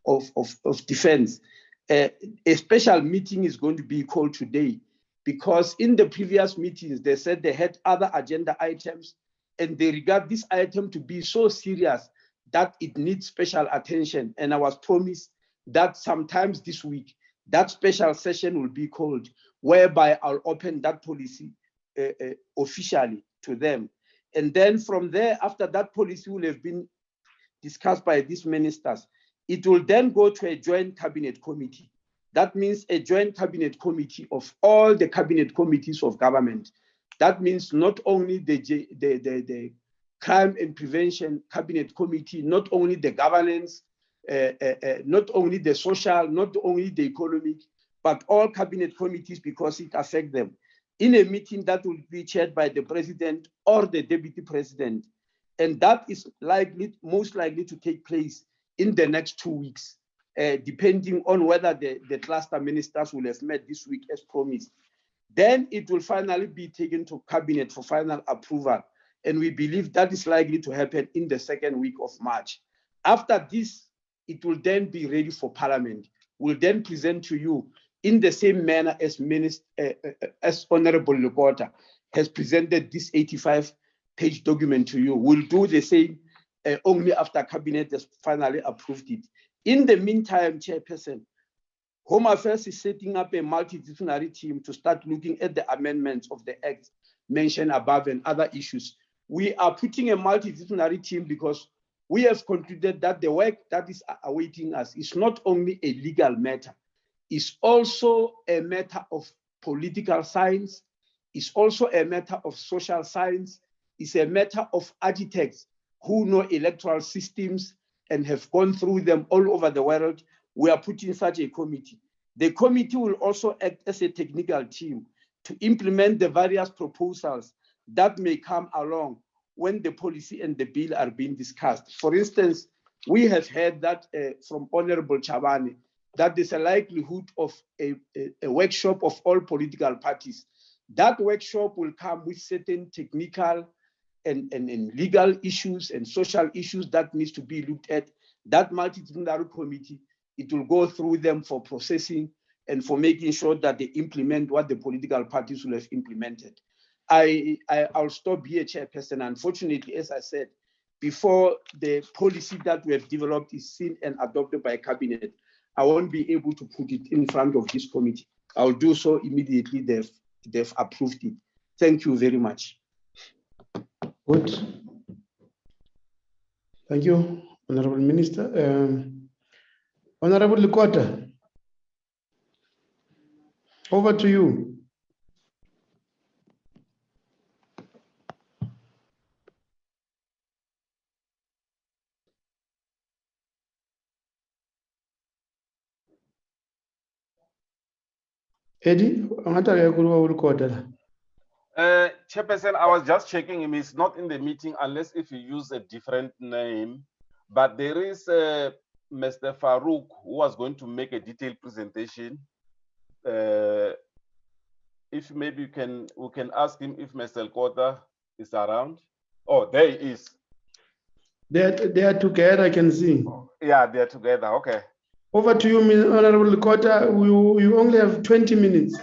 of Defense, a special meeting is going to be called today, because in the previous meetings, they said they had other agenda items and they regard this item to be so serious that it needs special attention. And I was promised that sometimes this week, that special session will be called, whereby I'll open that policy officially to them. And then from there, after that policy will have been discussed by these ministers, it will then go to a joint cabinet committee. That means a joint cabinet committee of all the cabinet committees of government. That means not only the crime and prevention cabinet committee, not only the governance, not only the social, not only the economic, but all cabinet committees, because it affects them. In a meeting that will be chaired by the president or the deputy president, And that is most likely to take place in the next 2 weeks, depending on whether the cluster ministers will have met this week as promised. Then it will finally be taken to cabinet for final approval. And we believe that is likely to happen in the second week of March. After this, it will then be ready for parliament. We'll then present to you in the same manner as Honorable Lekota has presented this 85-page document to you. We'll do the same only after cabinet has finally approved it. In the meantime, Chairperson, Home Affairs is setting up a multidisciplinary team to start looking at the amendments of the Act mentioned above and other issues. We are putting a multidisciplinary team because we have concluded that the work that is awaiting us is not only a legal matter, it's also a matter of political science, it's also a matter of social science, it's a matter of architects who know electoral systems and have gone through them all over the world. We are putting such a committee. The committee will also act as a technical team to implement the various proposals that may come along when the policy and the bill are being discussed. For instance, we have heard that from Honorable Chabane, that there's a likelihood of a workshop of all political parties. That workshop will come with certain technical and legal issues and social issues that needs to be looked at. That multidisciplinary committee, it will go through them for processing and for making sure that they implement what the political parties will have implemented. I'll stop here, Chairperson. Unfortunately, as I said, before the policy that we have developed is seen and adopted by Cabinet, I won't be able to put it in front of this committee. I'll do so immediately they've approved it. Thank you very much. Good. Thank you, Honorable Minister. Honorable Lekota, over to you. Eddie, Chairperson, I was just checking him. He's not in the meeting unless if you use a different name. But there is Mr. Farouk who was going to make a detailed presentation. If maybe we can ask him if Mr. Lekota is around. Oh, there he is. They are together, I can see. Yeah, they are together. Okay. Over to you, Honorable Lekota. You only have 20 minutes.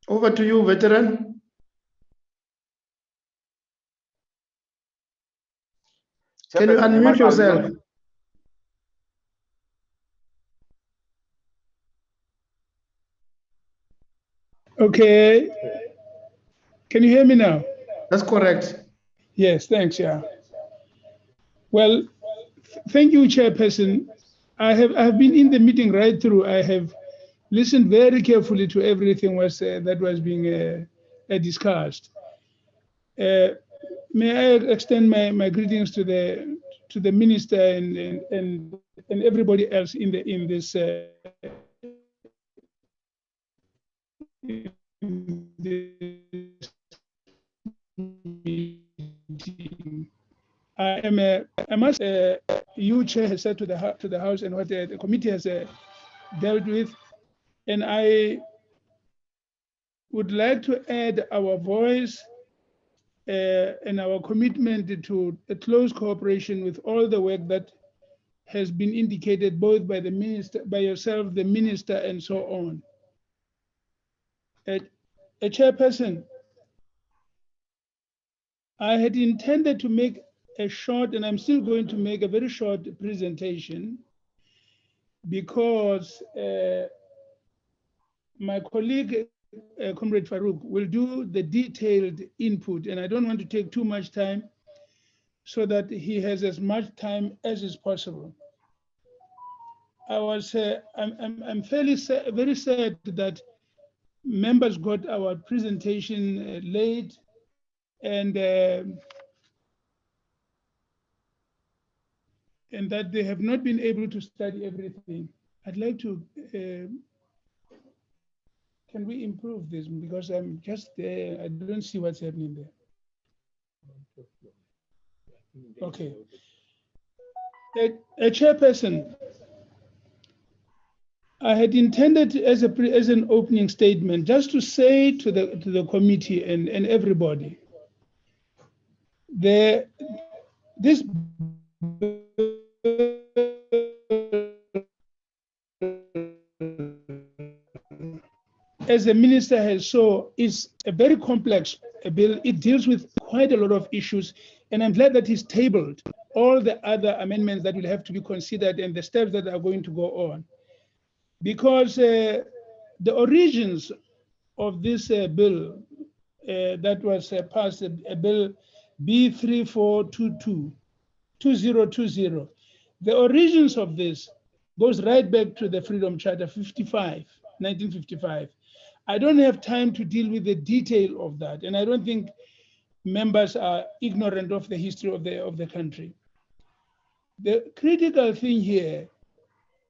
Over to you, veteran. Can you unmute yourself? Okay. Can you hear me now? That's correct. Yes, thanks, yeah. Well, thank you, Chairperson. I have been in the meeting right through. I have listened very carefully to everything that was being discussed. May I extend my greetings to the minister and everybody else in this meeting. I must you, Chair, has said to the House and what the committee has dealt with, and I would like to add our voice and our commitment to a close cooperation with all the work that has been indicated both by the minister, by yourself, the minister, and so on. A Chairperson, I had intended to make a short, and I'm still going to make a very short presentation because my colleague, Comrade Farouk, will do the detailed input, and I don't want to take too much time so that he has as much time as is possible. I'm very sad that members got our presentation late, and that they have not been able to study everything. I'd like to can we improve this? Because I'm just there, I don't see what's happening there. Okay. A chairperson, I had intended as an opening statement just to say to the committee and everybody, this as the minister has shown, is a very complex bill. It deals with quite a lot of issues, and I'm glad that he's tabled all the other amendments that will have to be considered and the steps that are going to go on. Because the origins of this bill that was passed, bill B3422, 2020, the origins of this goes right back to the Freedom Charter 1955. I don't have time to deal with the detail of that, and I don't think members are ignorant of the history of the country. The critical thing here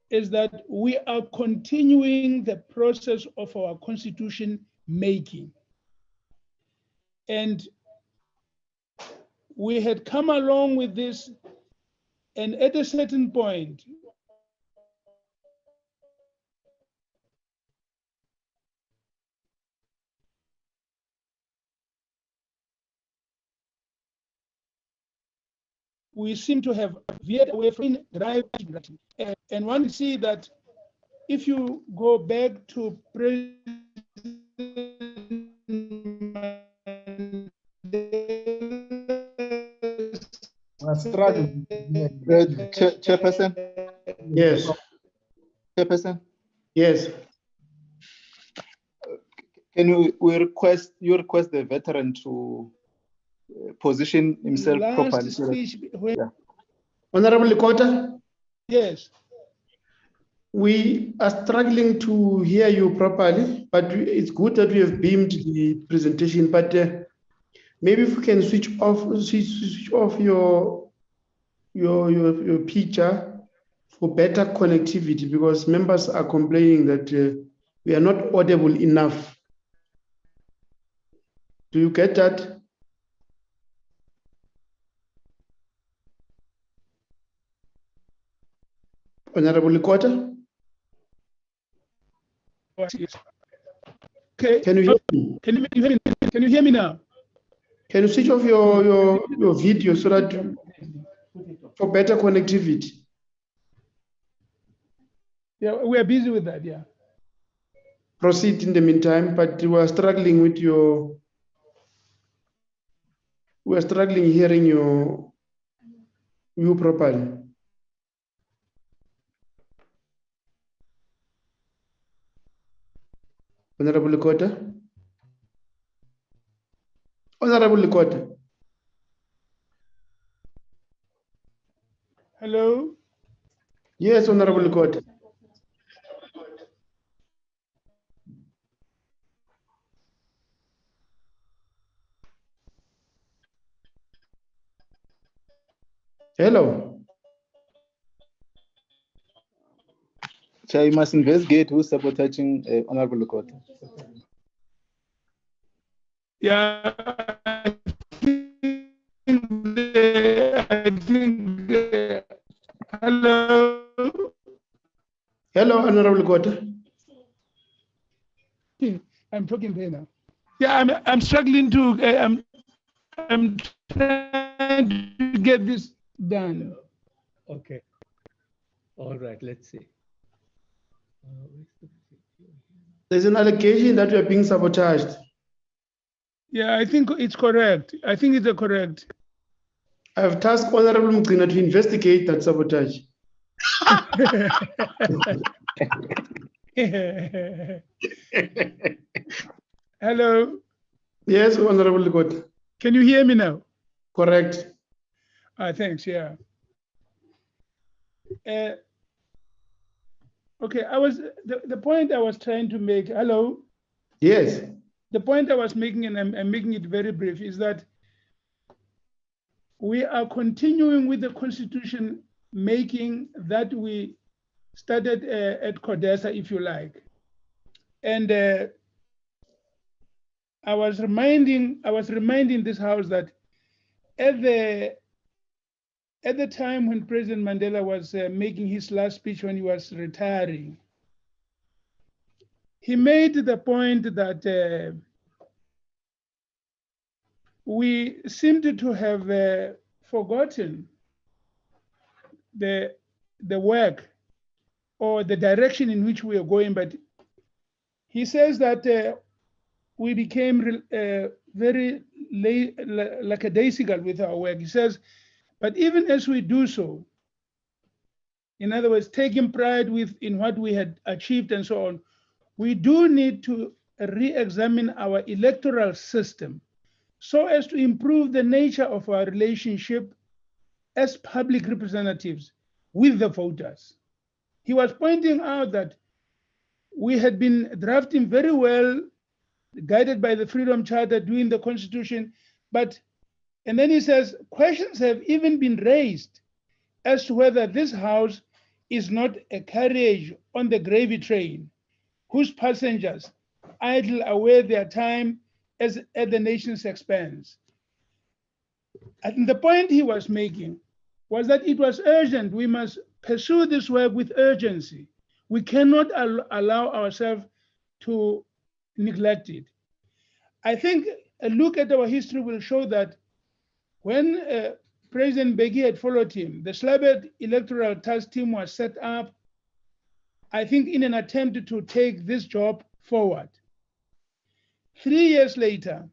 is that we are continuing the process of our constitution making. And we had come along with this, and at a certain point, we seem to have veered away from drive. And one see that if you go back to Chairperson? Yes. Chairperson? Yes. Can you request the veteran to position himself properly? Yeah. Honorable Lekota? Yes. We are struggling to hear you properly, but it's good that we have beamed the presentation. But maybe if we can switch off your picture for better connectivity, because members are complaining that we are not audible enough. Do you get that? Honorable Lekota? Okay. Can you hear me? Can you hear me now? Can you switch off your video so that for better connectivity? Yeah, we are busy with that, yeah. Proceed in the meantime, but we are struggling with hearing you properly. Honorable Lekota? Honorable Lekota? Hello? Yes, Honorable Lekota. Hello. Chair, you must investigate who's sabotaging Honorable Lekota. Yeah, I think hello. Hello, Honorable Lekota. I'm talking there now. Yeah, I'm struggling to. I'm trying to get this done. Okay. All right. Let's see. There's an allegation that you are being sabotaged. Yeah, I think it's correct. I think it's correct. I have tasked Honorable Mugina to investigate that sabotage. Hello. Yes, Honorable Lekota. Can you hear me now? Correct. Thanks. Yeah. Okay. The point I was trying to make. Hello. Yes. The point I was making, and I'm making it very brief, is that we are continuing with the constitution making that we started at CODESA, if you like. And I was reminding this House that at the time when President Mandela was making his last speech when he was retiring, he made the point that we seemed to have forgotten the work or the direction in which we are going. But he says that we became very lackadaisical with our work. He says, but even as we do so, in other words, taking pride in what we had achieved and so on, we do need to re-examine our electoral system so as to improve the nature of our relationship as public representatives with the voters. He was pointing out that we had been drafting very well, guided by the Freedom Charter, doing the Constitution, and then he says, questions have even been raised as to whether this House is not a carriage on the gravy train, whose passengers idle away their time at the nation's expense. And the point he was making was that it was urgent. We must pursue this work with urgency. We cannot allow ourselves to neglect it. I think a look at our history will show that when President Mbeki had followed him, the Slabert Electoral Task Team was set up, I think, in an attempt to take this job forward. 3 years later,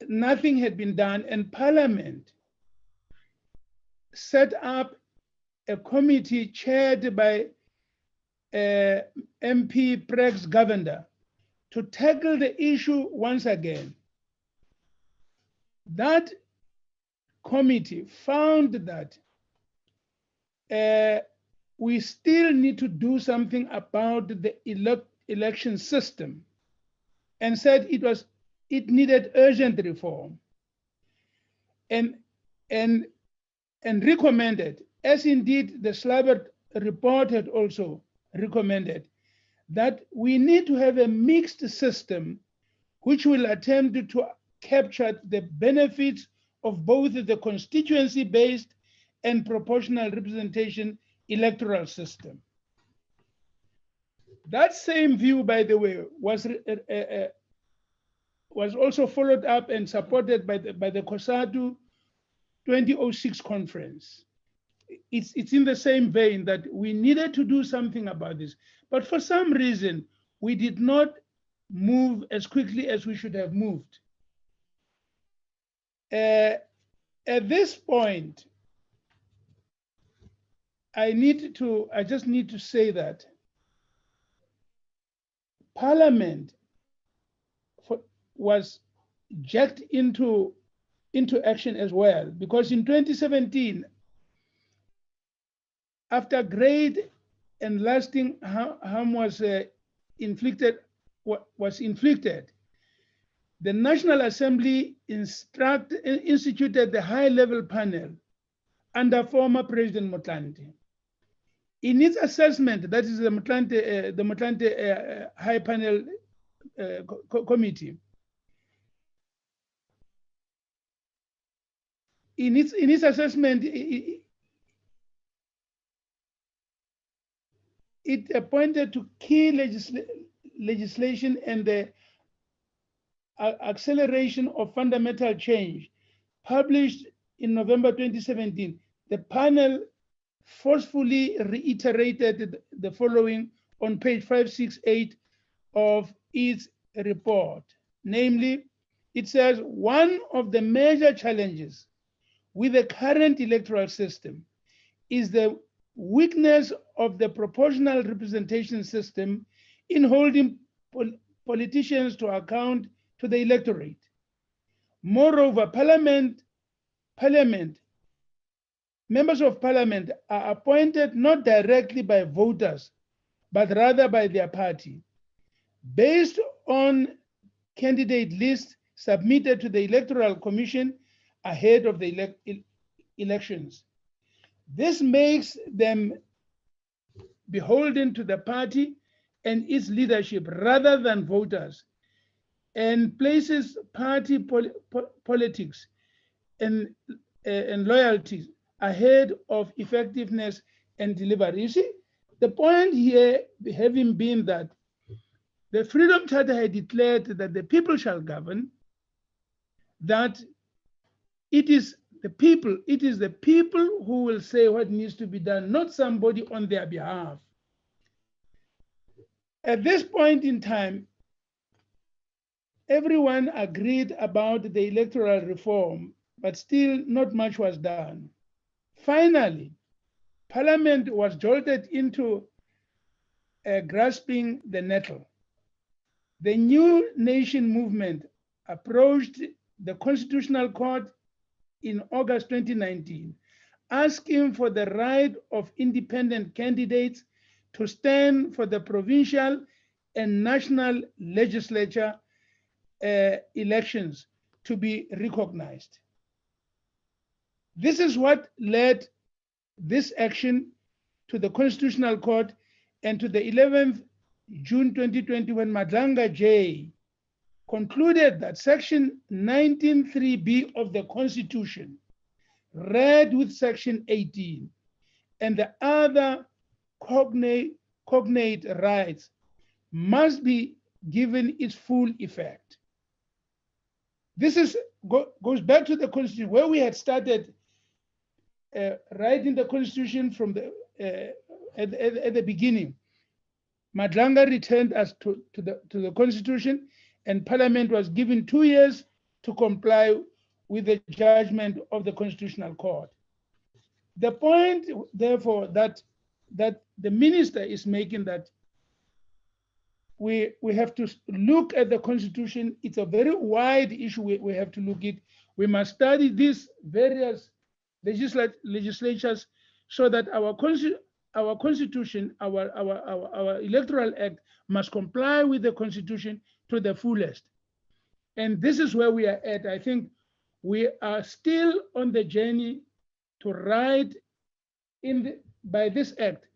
nothing had been done, and Parliament set up a committee chaired by MP Prex Govender to tackle the issue once again. That committee found that we still need to do something about the election system, and said it needed urgent reform, and recommended, as indeed the Slabert report had also recommended, that we need to have a mixed system which will attempt to capture the benefits of both the constituency-based and proportional representation electoral system. That same view, by the way, was also followed up and supported by the COSATU 2006 conference. It's in the same vein that we needed to do something about this. But for some reason, we did not move as quickly as we should have moved. At this point, I just need to say that Parliament was jacked into action as well, because in 2017, after great and lasting harm was inflicted, the National Assembly instituted the high-level panel under former President Motlanthe. In its assessment, that is the Motlanthe High Panel Committee, in its assessment, it appointed to key legislation and the acceleration of fundamental change. Published in November 2017, the panel forcefully reiterated the following on page 568 of its report. Namely, it says, one of the major challenges with the current electoral system is the weakness of the proportional representation system in holding politicians to account to the electorate. Moreover, members of parliament are appointed not directly by voters, but rather by their party, based on candidate lists submitted to the Electoral Commission ahead of the elections. This makes them beholden to the party and its leadership rather than voters, and places party politics and loyalties ahead of effectiveness and delivery. You see, the point here having been that the Freedom Charter had declared that the people shall govern, that it is the people who will say what needs to be done, not somebody on their behalf. At this point in time, everyone agreed about the electoral reform, but still not much was done. Finally, Parliament was jolted into grasping the nettle. The New Nation movement approached the Constitutional Court in August 2019, asking for the right of independent candidates to stand for the provincial and national legislature elections to be recognized. This is what led this action to the Constitutional Court and to the 11th June 2020 when Madlanga J concluded that Section 19(3)(b) of the Constitution, read with Section 18 and the other cognate rights, must be given its full effect. This goes back to the Constitution, where we had started writing the Constitution from at the beginning. Madlanga returned us to the Constitution, and Parliament was given 2 years to comply with the judgment of the Constitutional Court. The point, therefore, that the minister is making, that we have to look at the Constitution. It's a very wide issue we have to look at. We must study these various legislatures so that our Constitution, our Electoral Act must comply with the Constitution to the fullest. And this is where we are at. I think we are still on the journey to write by this act,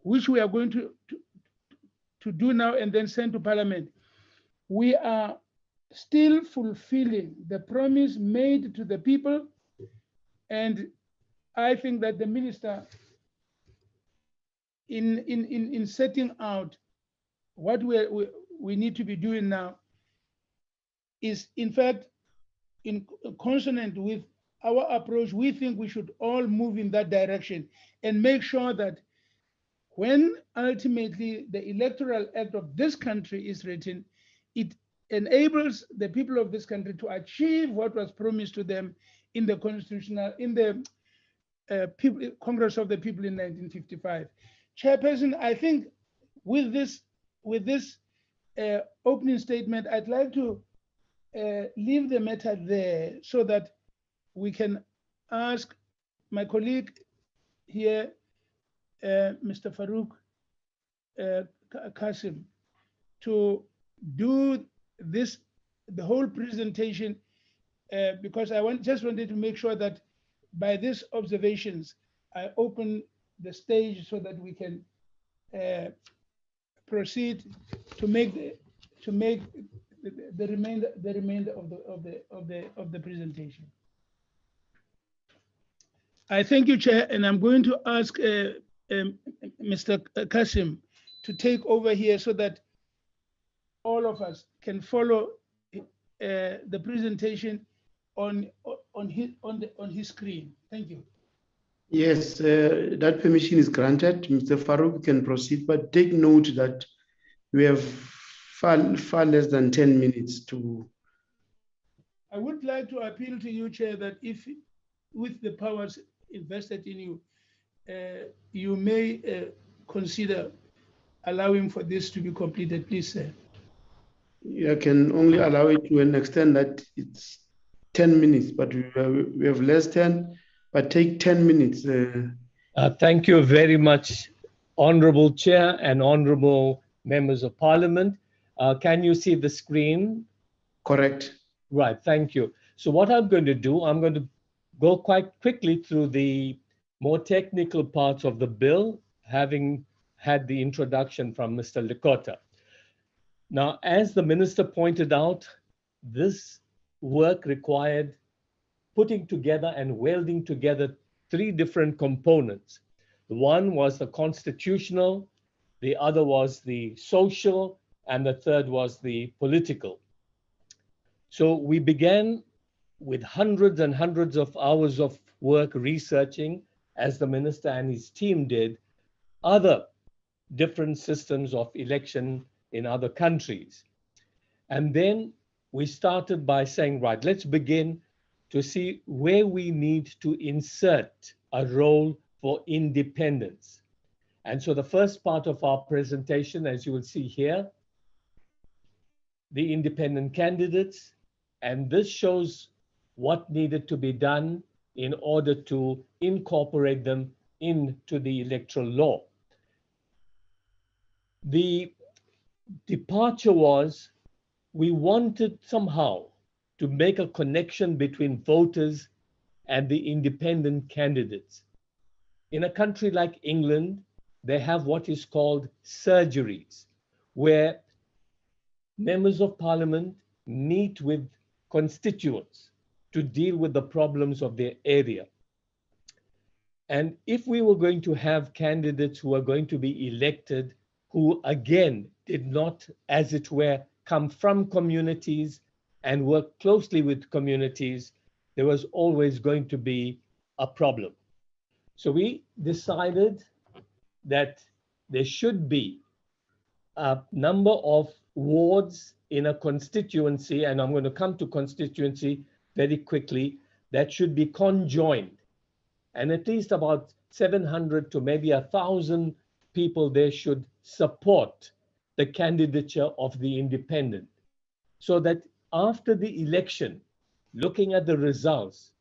which we are going to do now and then send to Parliament. We are still fulfilling the promise made to the people. And I think that the minister, in setting out what we need to be doing now, is in fact in consonant with our approach. We think we should all move in that direction and make sure that when ultimately the Electoral Act of this country is written, it enables the people of this country to achieve what was promised to them in the Congress of the People in 1955. Chairperson, I think with this opening statement, I'd like to leave the matter there so that we can ask my colleague here, Mr. Farouk Kasim, to do the whole presentation, because I just wanted to make sure that by these observations, I open the stage so that we can proceed to make the remainder of the presentation. I thank you, Chair, and I'm going to ask Mr. Kasim to take over here so that all of us can follow the presentation on his screen. Thank you. Yes, that permission is granted. Mr. Farouk can proceed, but take note that we have far less than 10 minutes to. I would like to appeal to you, Chair, that if, with the powers invested in you, you may consider allowing for this to be completed, please, sir. I can only allow it to an extent that it's 10 minutes, but we have less 10, but take 10 minutes. Thank you very much, Honorable Chair and Honorable Members of Parliament. Can you see the screen? Correct. Right, thank you. So what I'm going to do, I'm going to go quite quickly through the more technical parts of the bill, having had the introduction from Mr. Lekota. Now, as the minister pointed out, this work required putting together and welding together three different components. One was the constitutional, the other was the social, and the third was the political. So we began with hundreds and hundreds of hours of work researching, as the minister and his team did, other different systems of election in other countries. And then we started by saying, right, let's begin to see where we need to insert a role for independence. And so the first part of our presentation, as you will see here, the independent candidates, and this shows what needed to be done in order to incorporate them into the electoral law. The departure was we wanted somehow to make a connection between voters and the independent candidates. In a country like England, they have what is called surgeries, where members of parliament meet with constituents to deal with the problems of their area. And if we were going to have candidates who are going to be elected, who again did not, as it were, come from communities and work closely with communities, there was always going to be a problem. So we decided that there should be a number of wards in a constituency, and I'm going to come to constituency very quickly, that should be conjoined. And at least about 700 to maybe 1,000 people there should support the candidature of the independent. So that after the election, looking at the results,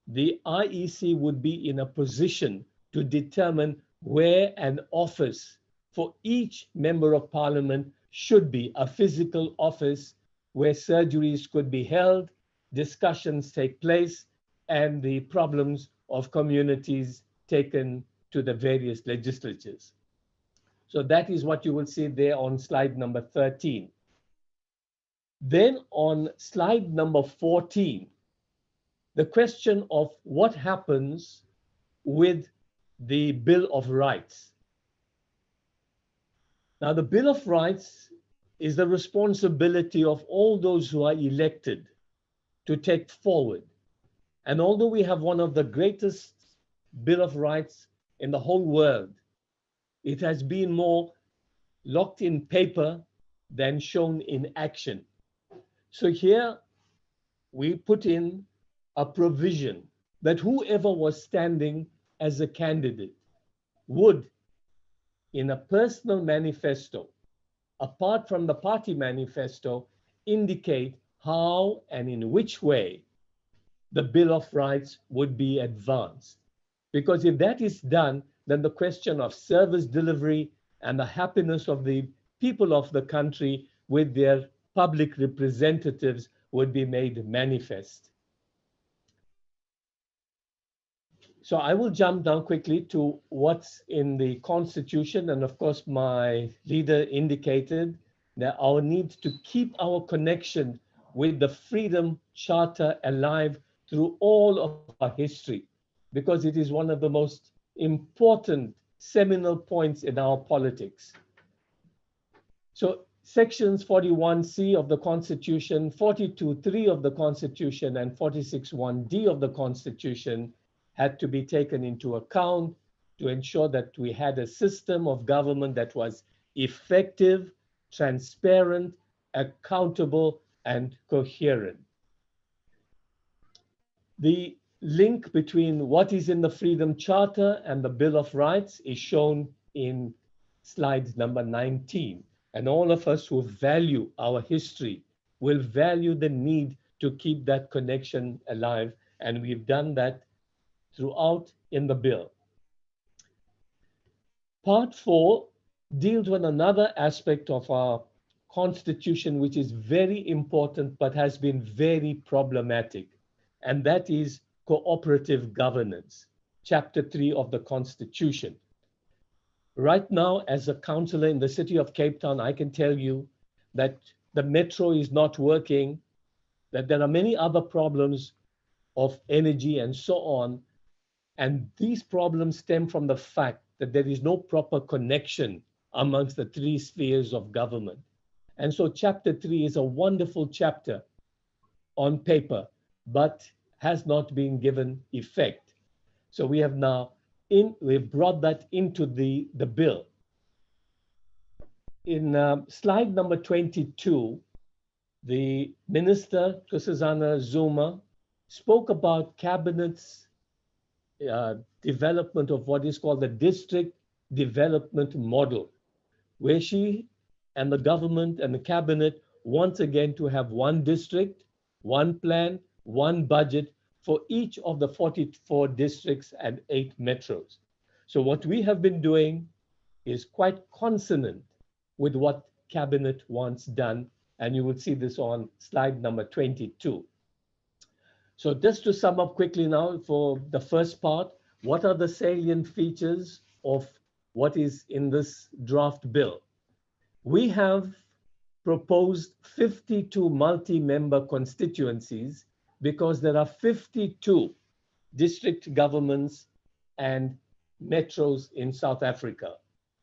the IEC would be in a position to determine where an office for each member of parliament should be, a physical office where surgeries could be held, discussions take place, and the problems of communities taken to the various legislatures. So that is what you will see there on slide number 13. Then on slide number 14, the question of what happens with the Bill of Rights. Now, the Bill of Rights is the responsibility of all those who are elected to take forward. And although we have one of the greatest Bill of Rights in the whole world, it has been more locked in paper than shown in action. So here we put in a provision that whoever was standing as a candidate would, in a personal manifesto, apart from the party manifesto, indicate how and in which way the Bill of Rights would be advanced. Because if that is done, then the question of service delivery and the happiness of the people of the country with their public representatives would be made manifest. So I will jump down quickly to what's in the Constitution. And of course, my leader indicated that our need to keep our connection with the Freedom Charter alive through all of our history, because it is one of the most important seminal points in our politics. So sections 41C of the Constitution, 42.3 of the Constitution, and 46.1D of the Constitution had to be taken into account to ensure that we had a system of government that was effective, transparent, accountable, and coherent. The link between what is in the Freedom Charter and the Bill of Rights is shown in slide number 19. And all of us who value our history will value the need to keep that connection alive. And we've done that throughout in the bill. Part 4 deals with another aspect of our Constitution, which is very important, but has been very problematic. And that is cooperative governance, Chapter 3 of the Constitution. Right now, as a councillor in the city of Cape Town, I can tell you that the metro is not working, that there are many other problems of energy and so on. And these problems stem from the fact that there is no proper connection amongst the three spheres of government. And so chapter 3 is a wonderful chapter on paper, but has not been given effect. So we have now we've brought that into the bill. In slide number 22, the Minister, Kusizana Zuma, spoke about Cabinet's development of what is called the district development model, where she and the government and the cabinet once again to have one district, one plan, one budget for each of the 44 districts and 8 metros. So what we have been doing is quite consonant with what cabinet wants done, and you will see this on slide number 22. So just to sum up quickly now for the first part, what are the salient features of what is in this draft bill? We have proposed 52 multi-member constituencies because there are 52 district governments and metros in South Africa.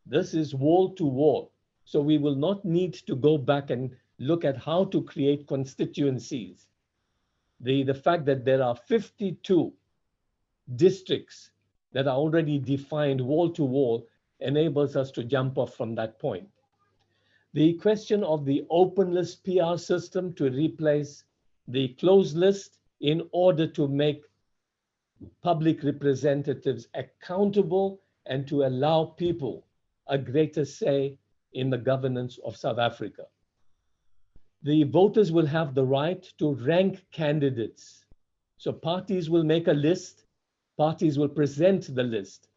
This is wall to wall. So we will not need to go back and look at how to create constituencies. The fact that there are 52 districts that are already defined wall to wall enables us to jump off from that point. The question of the open list PR system to replace the closed list in order to make public representatives accountable and to allow people a greater say in the governance of South Africa. The voters will have the right to rank candidates. So parties will make a list, parties will present the list,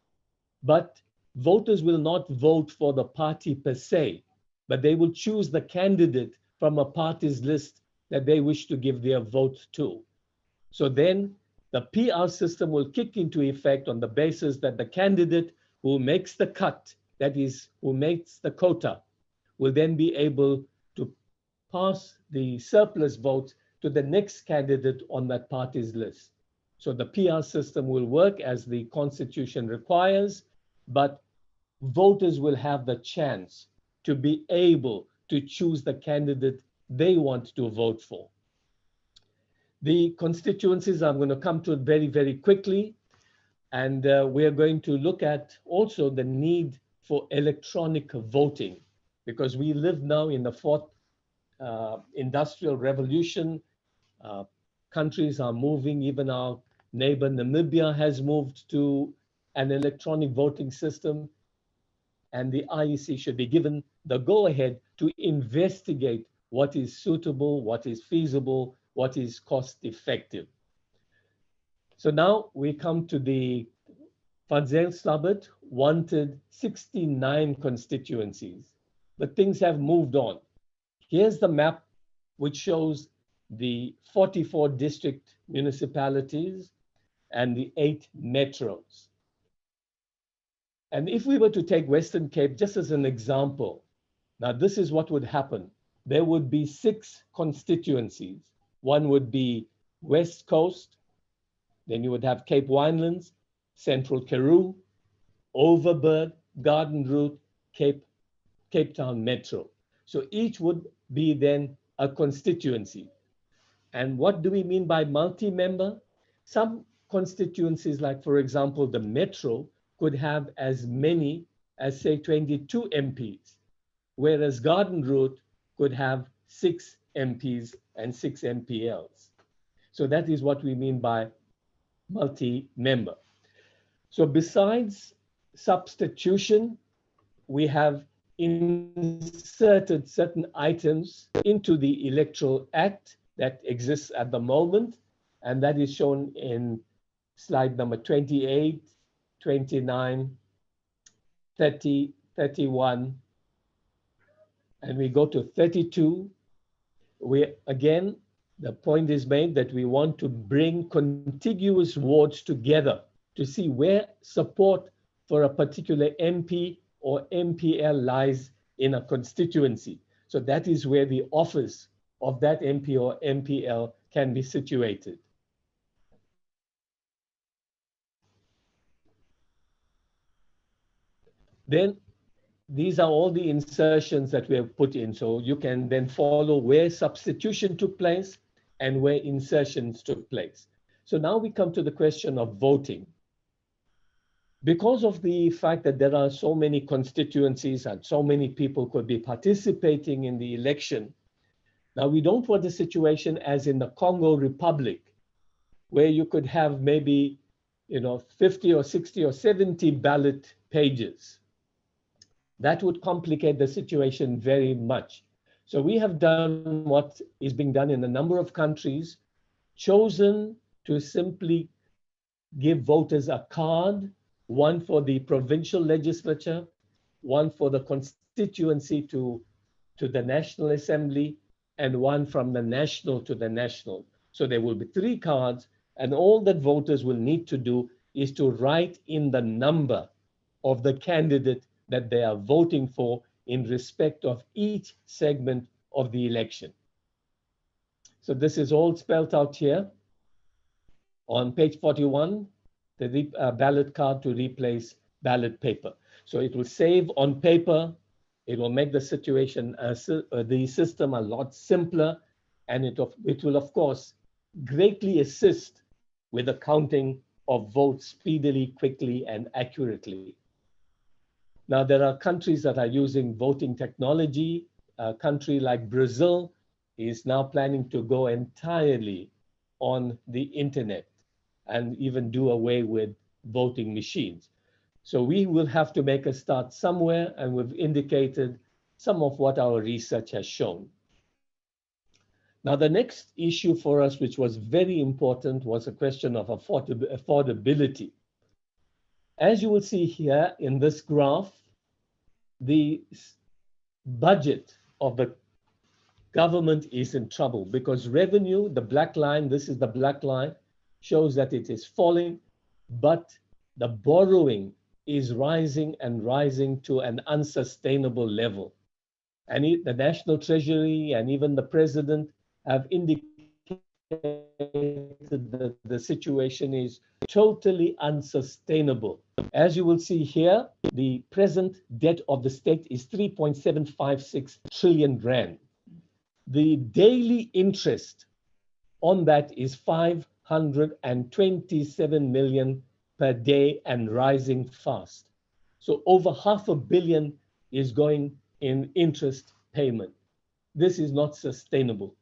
but voters will not vote for the party per se, but they will choose the candidate from a party's list that they wish to give their vote to. So then the PR system will kick into effect on the basis that the candidate who makes the cut, that is, who makes the quota, will then be able to pass the surplus votes to the next candidate on that party's list. So the PR system will work as the Constitution requires, but voters will have the chance to be able to choose the candidate they want to vote for. The constituencies, I'm going to come to it very, very quickly. And we are going to look at also the need for electronic voting, because we live now in the 4th industrial revolution. Countries are moving, even our neighbor Namibia has moved to an electronic voting system, and the IEC should be given the go-ahead to investigate what is suitable, what is feasible, what is cost-effective. So now we come to the Van Zyl wanted 69 constituencies, but things have moved on. Here's the map which shows the 44 district municipalities and the 8 metros. And if we were to take Western Cape just as an example, now this is what would happen. There would be 6 constituencies. One would be West Coast, then you would have Cape Winelands, Central Karoo, Overberg, Garden Route, Cape Town Metro. So each would be then a constituency. And what do we mean by multi-member? Some constituencies, like for example, the Metro, could have as many as say 22 MPs, whereas Garden Route could have 6 MPs and 6 MPLs. So that is what we mean by multi-member. So besides substitution, we have inserted certain items into the Electoral Act that exists at the moment, and that is shown in slide number 28, 29, 30, 31, and we go to 32. Again, the point is made that we want to bring contiguous wards together to see where support for a particular MP or MPL lies in a constituency. So that is where the office of that MP or MPL can be situated. Then these are all the insertions that we have put in. So you can then follow where substitution took place and where insertions took place. So now we come to the question of voting. Because of the fact that there are so many constituencies and so many people could be participating in the election, now we don't want a situation as in the Congo Republic, where you could have maybe 50 or 60 or 70 ballot pages. That would complicate the situation very much. So we have done what is being done in a number of countries, chosen to simply give voters a card, one for the provincial legislature, one for the constituency to the National Assembly, and one from the national to the national. So there will be 3 cards, and all that voters will need to do is to write in the number of the candidate that they are voting for in respect of each segment of the election. So this is all spelled out here. On page 41, the ballot card to replace ballot paper. So it will save on paper. It will make the situation, the system a lot simpler, and it will, of course, greatly assist with the counting of votes speedily, quickly, and accurately. Now, there are countries that are using voting technology. A country like Brazil is now planning to go entirely on the internet and even do away with voting machines. So we will have to make a start somewhere, and we've indicated some of what our research has shown. Now, the next issue for us, which was very important, was a question of affordability. As you will see here in this graph, the budget of the government is in trouble because revenue, the black line, this is the black line, shows that it is falling, but the borrowing is rising and rising to an unsustainable level. And the National Treasury and even the President have indicated that the situation is totally unsustainable. As you will see here, the present debt of the state is 3.756 trillion rand. The daily interest on that is 527 million per day and rising fast. So over $500 million is going in interest payment. This is not sustainable.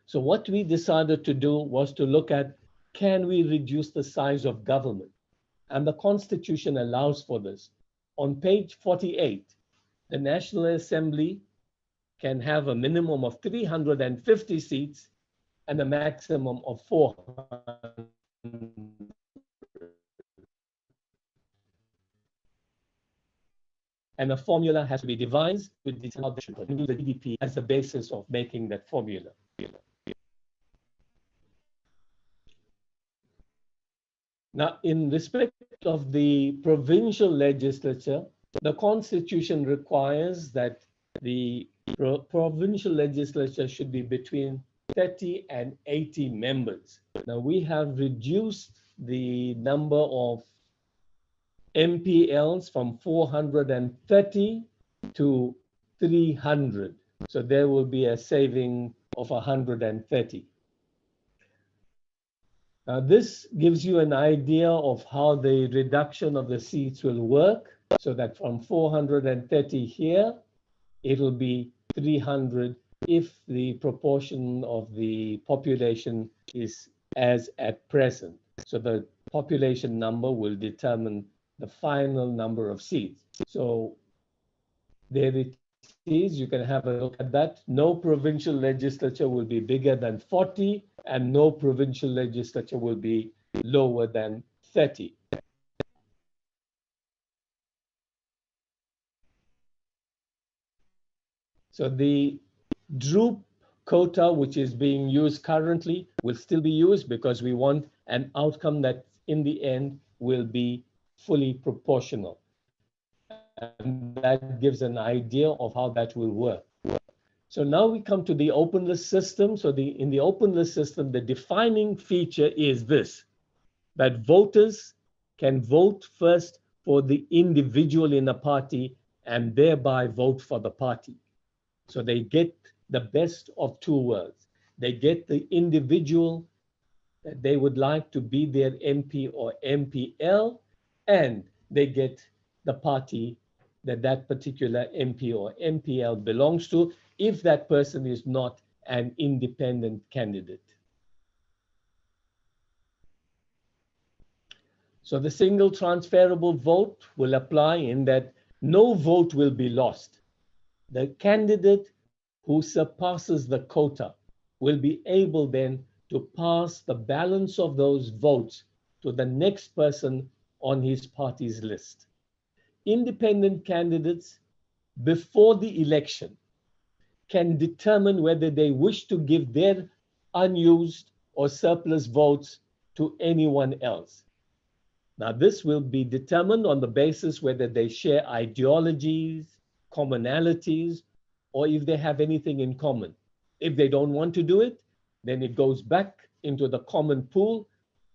So what we decided to do was to look at, can we reduce the size of government? And the Constitution allows for this. On page 48, the National Assembly can have a minimum of 350 seats and a maximum of 400. And a formula has to be devised to determine the GDP as the basis of making that formula. Now, in respect of the provincial legislature, the Constitution requires that the provincial legislature should be between 30 and 80 members. Now, we have reduced the number of MPLs from 430 to 300. So there will be a saving of 130. Now, this gives you an idea of how the reduction of the seats will work, so that from 430 here, it will be 300 if the proportion of the population is as at present. So the population number will determine the final number of seats. So there it is, you can have a look at that. No provincial legislature will be bigger than 40, and no provincial legislature will be lower than 30. So the droop quota, which is being used currently, will still be used because we want an outcome that in the end will be fully proportional. And that gives an idea of how that will work. So now we come to the open list system. So in the open list system, the defining feature is this, that voters can vote first for the individual in a party and thereby vote for the party. So they get the best of two worlds. They get the individual that they would like to be their MP or MPL, and they get the party that that particular MP or MPL belongs to, if that person is not an independent candidate. So the single transferable vote will apply in that no vote will be lost. The candidate who surpasses the quota will be able then to pass the balance of those votes to the next person on his party's list. Independent candidates before the election can determine whether they wish to give their unused or surplus votes to anyone else. Now, this will be determined on the basis whether they share ideologies, commonalities, or if they have anything in common. If they don't want to do it, then it goes back into the common pool,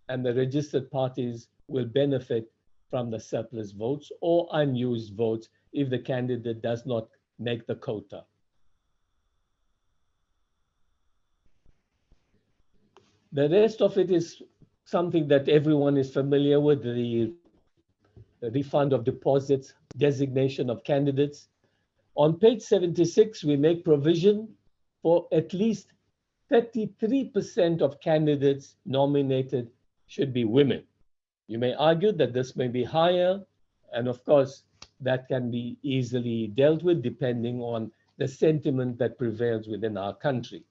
and the registered parties will benefit from the surplus votes or unused votes if the candidate does not make the quota. The rest of it is something that everyone is familiar with, the refund of deposits, designation of candidates. On page 76, we make provision for at least 33% of candidates nominated should be women. You may argue that this may be higher, and of course, that can be easily dealt with depending on the sentiment that prevails within our country.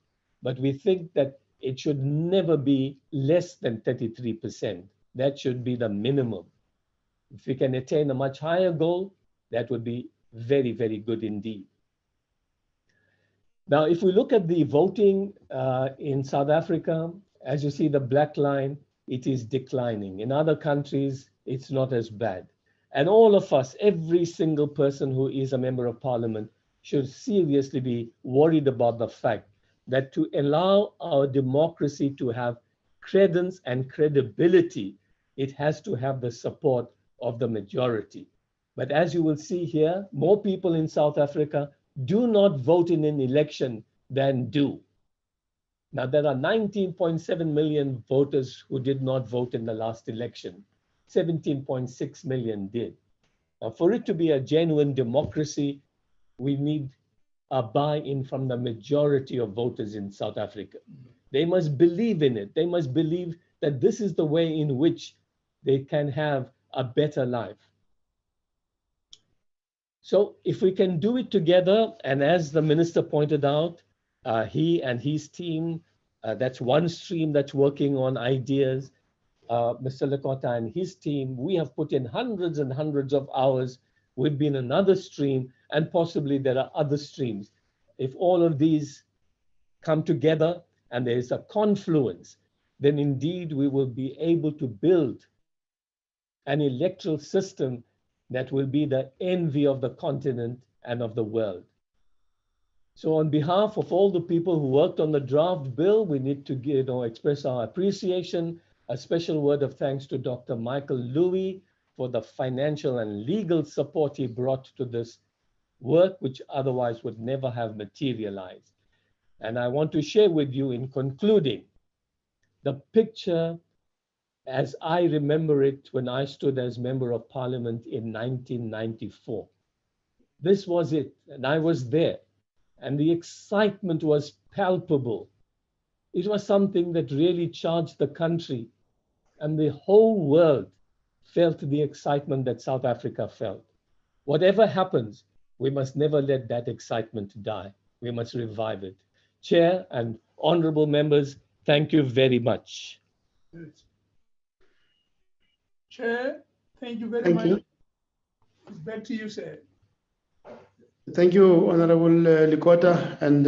But we think that it should never be less than 33%. That should be the minimum. If we can attain a much higher goal, that would be very, very good indeed. Now, if we look at the voting in South Africa, as you see the black line, it is declining. In other countries, it's not as bad. And all of us, every single person who is a member of parliament, should seriously be worried about the fact that to allow our democracy to have credence and credibility, it has to have the support of the majority. But as you will see here, more people in South Africa do not vote in an election than do. Now, there are 19.7 million voters who did not vote in the last election. 17.6 million did. Now, for it to be a genuine democracy, we need a buy-in from the majority of voters in South Africa. They must believe in it. They must believe that this is the way in which they can have a better life. So if we can do it together, and as the minister pointed out, he and his team, that's one stream that's working on ideas. Mr. Lekota and his team, we have put in hundreds and hundreds of hours. We've been another stream, and possibly there are other streams. If all of these come together and there is a confluence, then indeed we will be able to build an electoral system that will be the envy of the continent and of the world. So on behalf of all the people who worked on the draft bill, we need to express our appreciation. A special word of thanks to Dr. Michael Louis for the financial and legal support he brought to this work, which otherwise would never have materialized. And I want to share with you, in concluding, the picture as I remember it when I stood as Member of Parliament in 1994. This was it, and I was there, and the excitement was palpable. It was something that really charged the country, and the whole world felt the excitement that South Africa felt. Whatever happens, we must never let that excitement die. We must revive it. Chair and honorable members, thank you very much. Chair, thank you very Thank much. you. It's back to you, sir. Thank you, Honorable Lekota and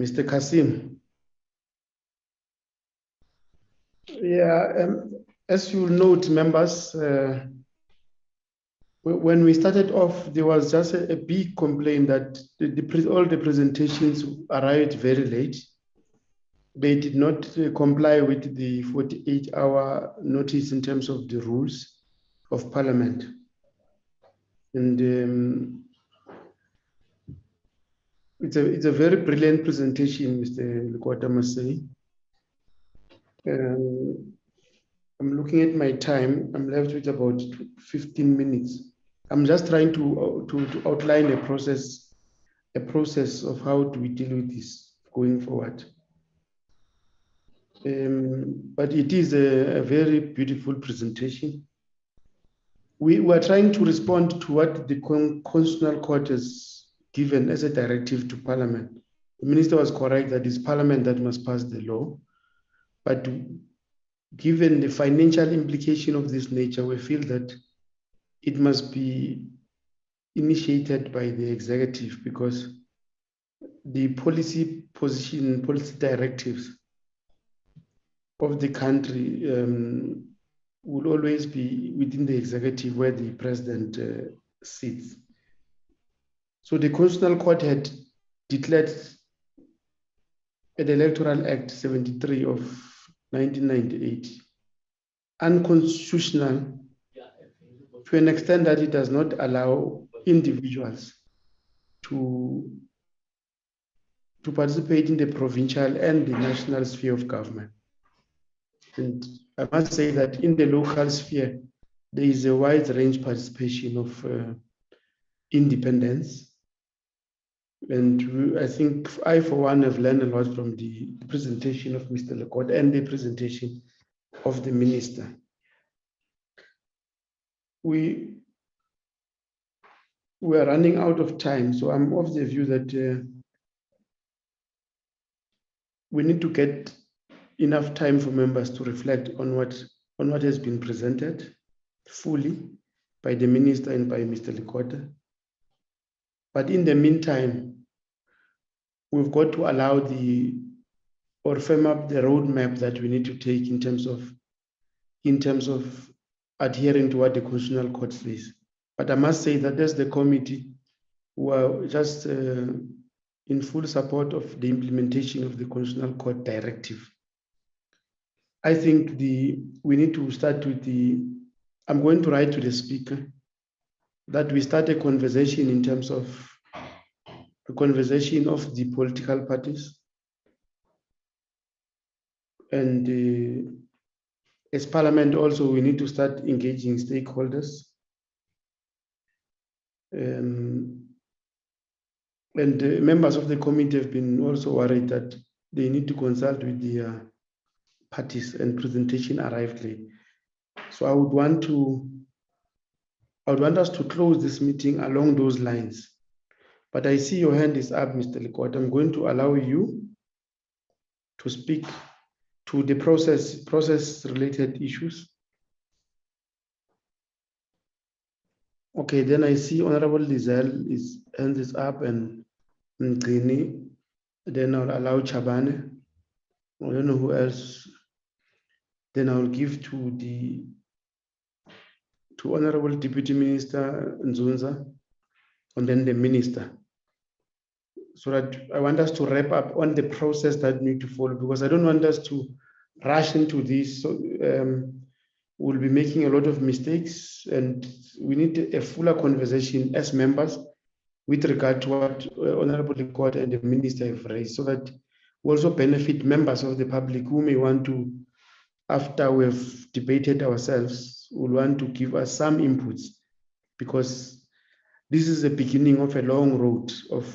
Mr. Kasim. Yeah, As you note, members, when we started off, there was just a big complaint that all the presentations arrived very late. They did not comply with the 48-hour notice in terms of the rules of Parliament. And it's a very brilliant presentation, Mr. Lekota, I must say. I'm looking at my time. I'm left with about 15 minutes. I'm just trying to outline a process of how do we deal with this going forward. But it is a very beautiful presentation. We were trying to respond to what the Constitutional Court has given as a directive to Parliament. The Minister was correct that it's Parliament that must pass the law, but given the financial implication of this nature, we feel that it must be initiated by the executive, because the policy position, policy directives of the country will always be within the executive where the president sits. So the Constitutional Court had declared the Electoral Act 73 of 1998 unconstitutional to an extent that it does not allow individuals to participate in the provincial and the national sphere of government. And I must say that in the local sphere, there is a wide range participation of independence. And I think I, for one, have learned a lot from the presentation of Mr. Lekota and the presentation of the minister. We are running out of time, so I'm of the view that we need to get enough time for members to reflect on what has been presented fully by the minister and by Mr. Lekota. But in the meantime, we've got to allow or firm up the roadmap that we need to take in terms of adhering to what the Constitutional Court says. But I must say that as the committee, we are just in full support of the implementation of the Constitutional Court directive. I think we need to start with I'm going to write to the speaker that we start a conversation in terms of the conversation of the political parties. And as Parliament also, we need to start engaging stakeholders. And members of the committee have been also worried that they need to consult with the parties and presentation arrived late. So I would want us to close this meeting along those lines. But I see your hand is up, Mr. Lekota. I'm going to allow you to speak to the process-related issues. Okay, then I see Honorable Lizelle is hand is up and Ngini. Then I'll allow Chabane. I don't know who else. Then I'll give to Honorable Deputy Minister Nzunza, and then the Minister. So that I want us to wrap up on the process that need to follow, because I don't want us to rush into this. So we'll be making a lot of mistakes, and we need a fuller conversation as members with regard to what Honorable Lekota and the Minister have raised, so that we also benefit members of the public who may want to, after we've debated ourselves, will want to give us some inputs, because this is the beginning of a long road of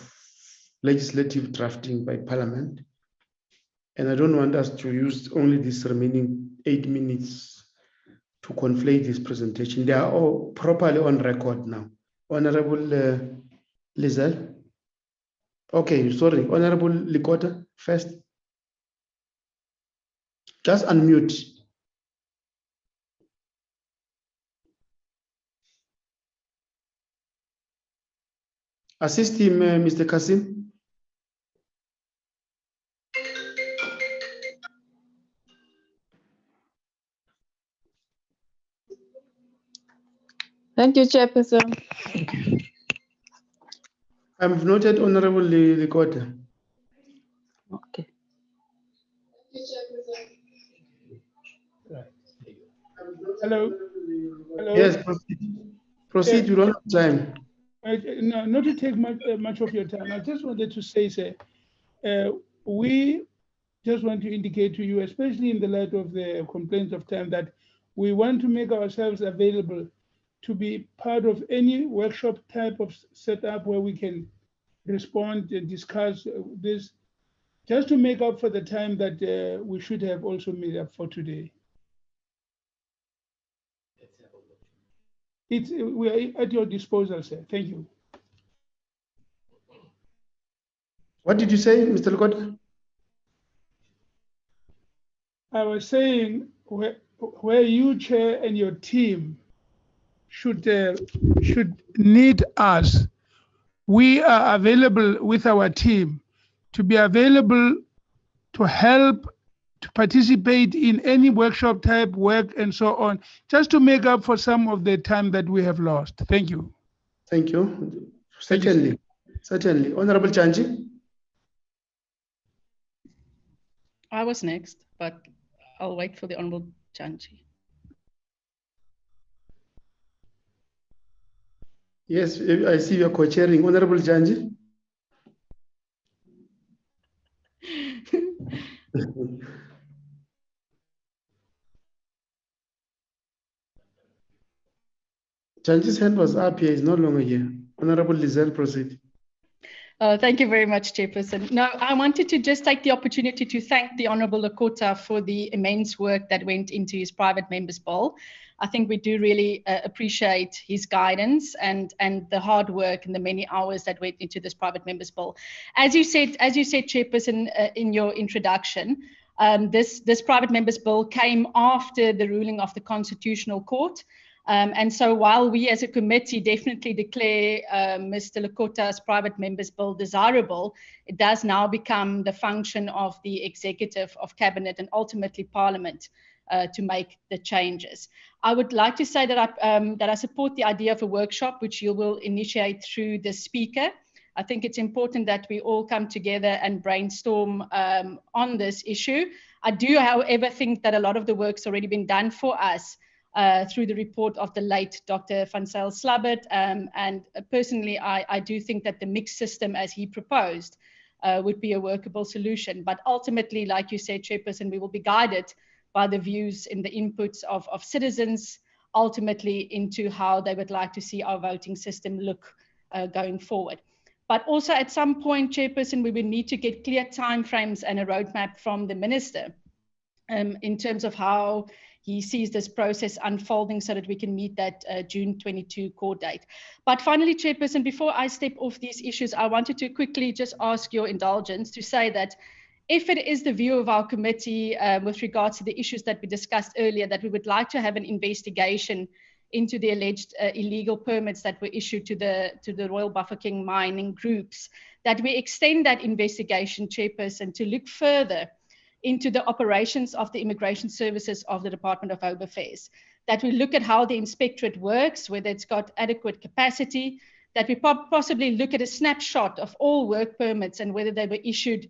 legislative drafting by Parliament. And I don't want us to use only this remaining 8 minutes to conflate this presentation. They are all properly on record now. Honorable Lizelle. Okay, sorry, Honorable Lekota first. Just unmute. Assist him, Mr. Kasim. Thank you, Chairperson. I've noted Honorable Lekota. Okay. Hello. Hello. Yes, proceed. Proceed, you don't have time. No, not to take much of your time. I just wanted to say, sir, we just want to indicate to you, especially in the light of the complaints of time, that we want to make ourselves available to be part of any workshop type of setup where we can respond and discuss this, just to make up for the time that we should have also made up for today. We are at your disposal, sir. Thank you. What did you say, Mr. Lekota? I was saying where you, Chair, and your team should need us. We are available with our team to be available to help, to participate in any workshop type work and so on, just to make up for some of the time that we have lost. Thank you. Thank you. Certainly. Certainly. Honorable Chanji. I was next, but I'll wait for the Honorable Chanji. Yes, I see you are co-chairing. Honorable Chanji. Chanji's hand was up here, he's no longer here. Honorable Lizelle, proceed. Thank you very much, Chairperson. No, I wanted to just take the opportunity to thank the Honourable Lekota for the immense work that went into his private members' bill. I think we do really appreciate his guidance and the hard work and the many hours that went into this private members' bill. As you said, Chairperson, in your introduction, this private members' bill came after the ruling of the Constitutional Court. And so while we as a committee definitely declare Mr. Lekota's private members' bill desirable, it does now become the function of the executive of cabinet and ultimately parliament to make the changes. I would like to say that I support the idea of a workshop, which you will initiate through the speaker. I think it's important that we all come together and brainstorm on this issue. I do, however, think that a lot of the work's already been done for us through the report of the late Dr. Van Zyl Slabbert. And personally, I do think that the mixed system as he proposed would be a workable solution. But ultimately, like you said, Chairperson, we will be guided by the views and the inputs of citizens, ultimately into how they would like to see our voting system look going forward. But also at some point, Chairperson, we will need to get clear timeframes and a roadmap from the Minister in terms of how he sees this process unfolding so that we can meet that June 22 court date. But finally, Chairperson, before I step off these issues, I wanted to quickly just ask your indulgence to say that if it is the view of our committee with regards to the issues that we discussed earlier, that we would like to have an investigation into the alleged illegal permits that were issued to the Royal Bafokeng mining groups, that we extend that investigation, Chairperson, to look further into the operations of the immigration services of the Department of Home Affairs, that we look at how the inspectorate works, whether it's got adequate capacity, that we possibly look at a snapshot of all work permits and whether they were issued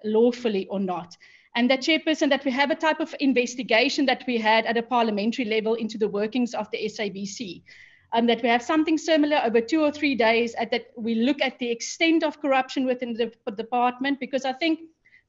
lawfully or not. And that, Chairperson, that we have a type of investigation that we had at a parliamentary level into the workings of the SABC. That we have something similar over 2 or 3 days, that we look at the extent of corruption within the department, because I think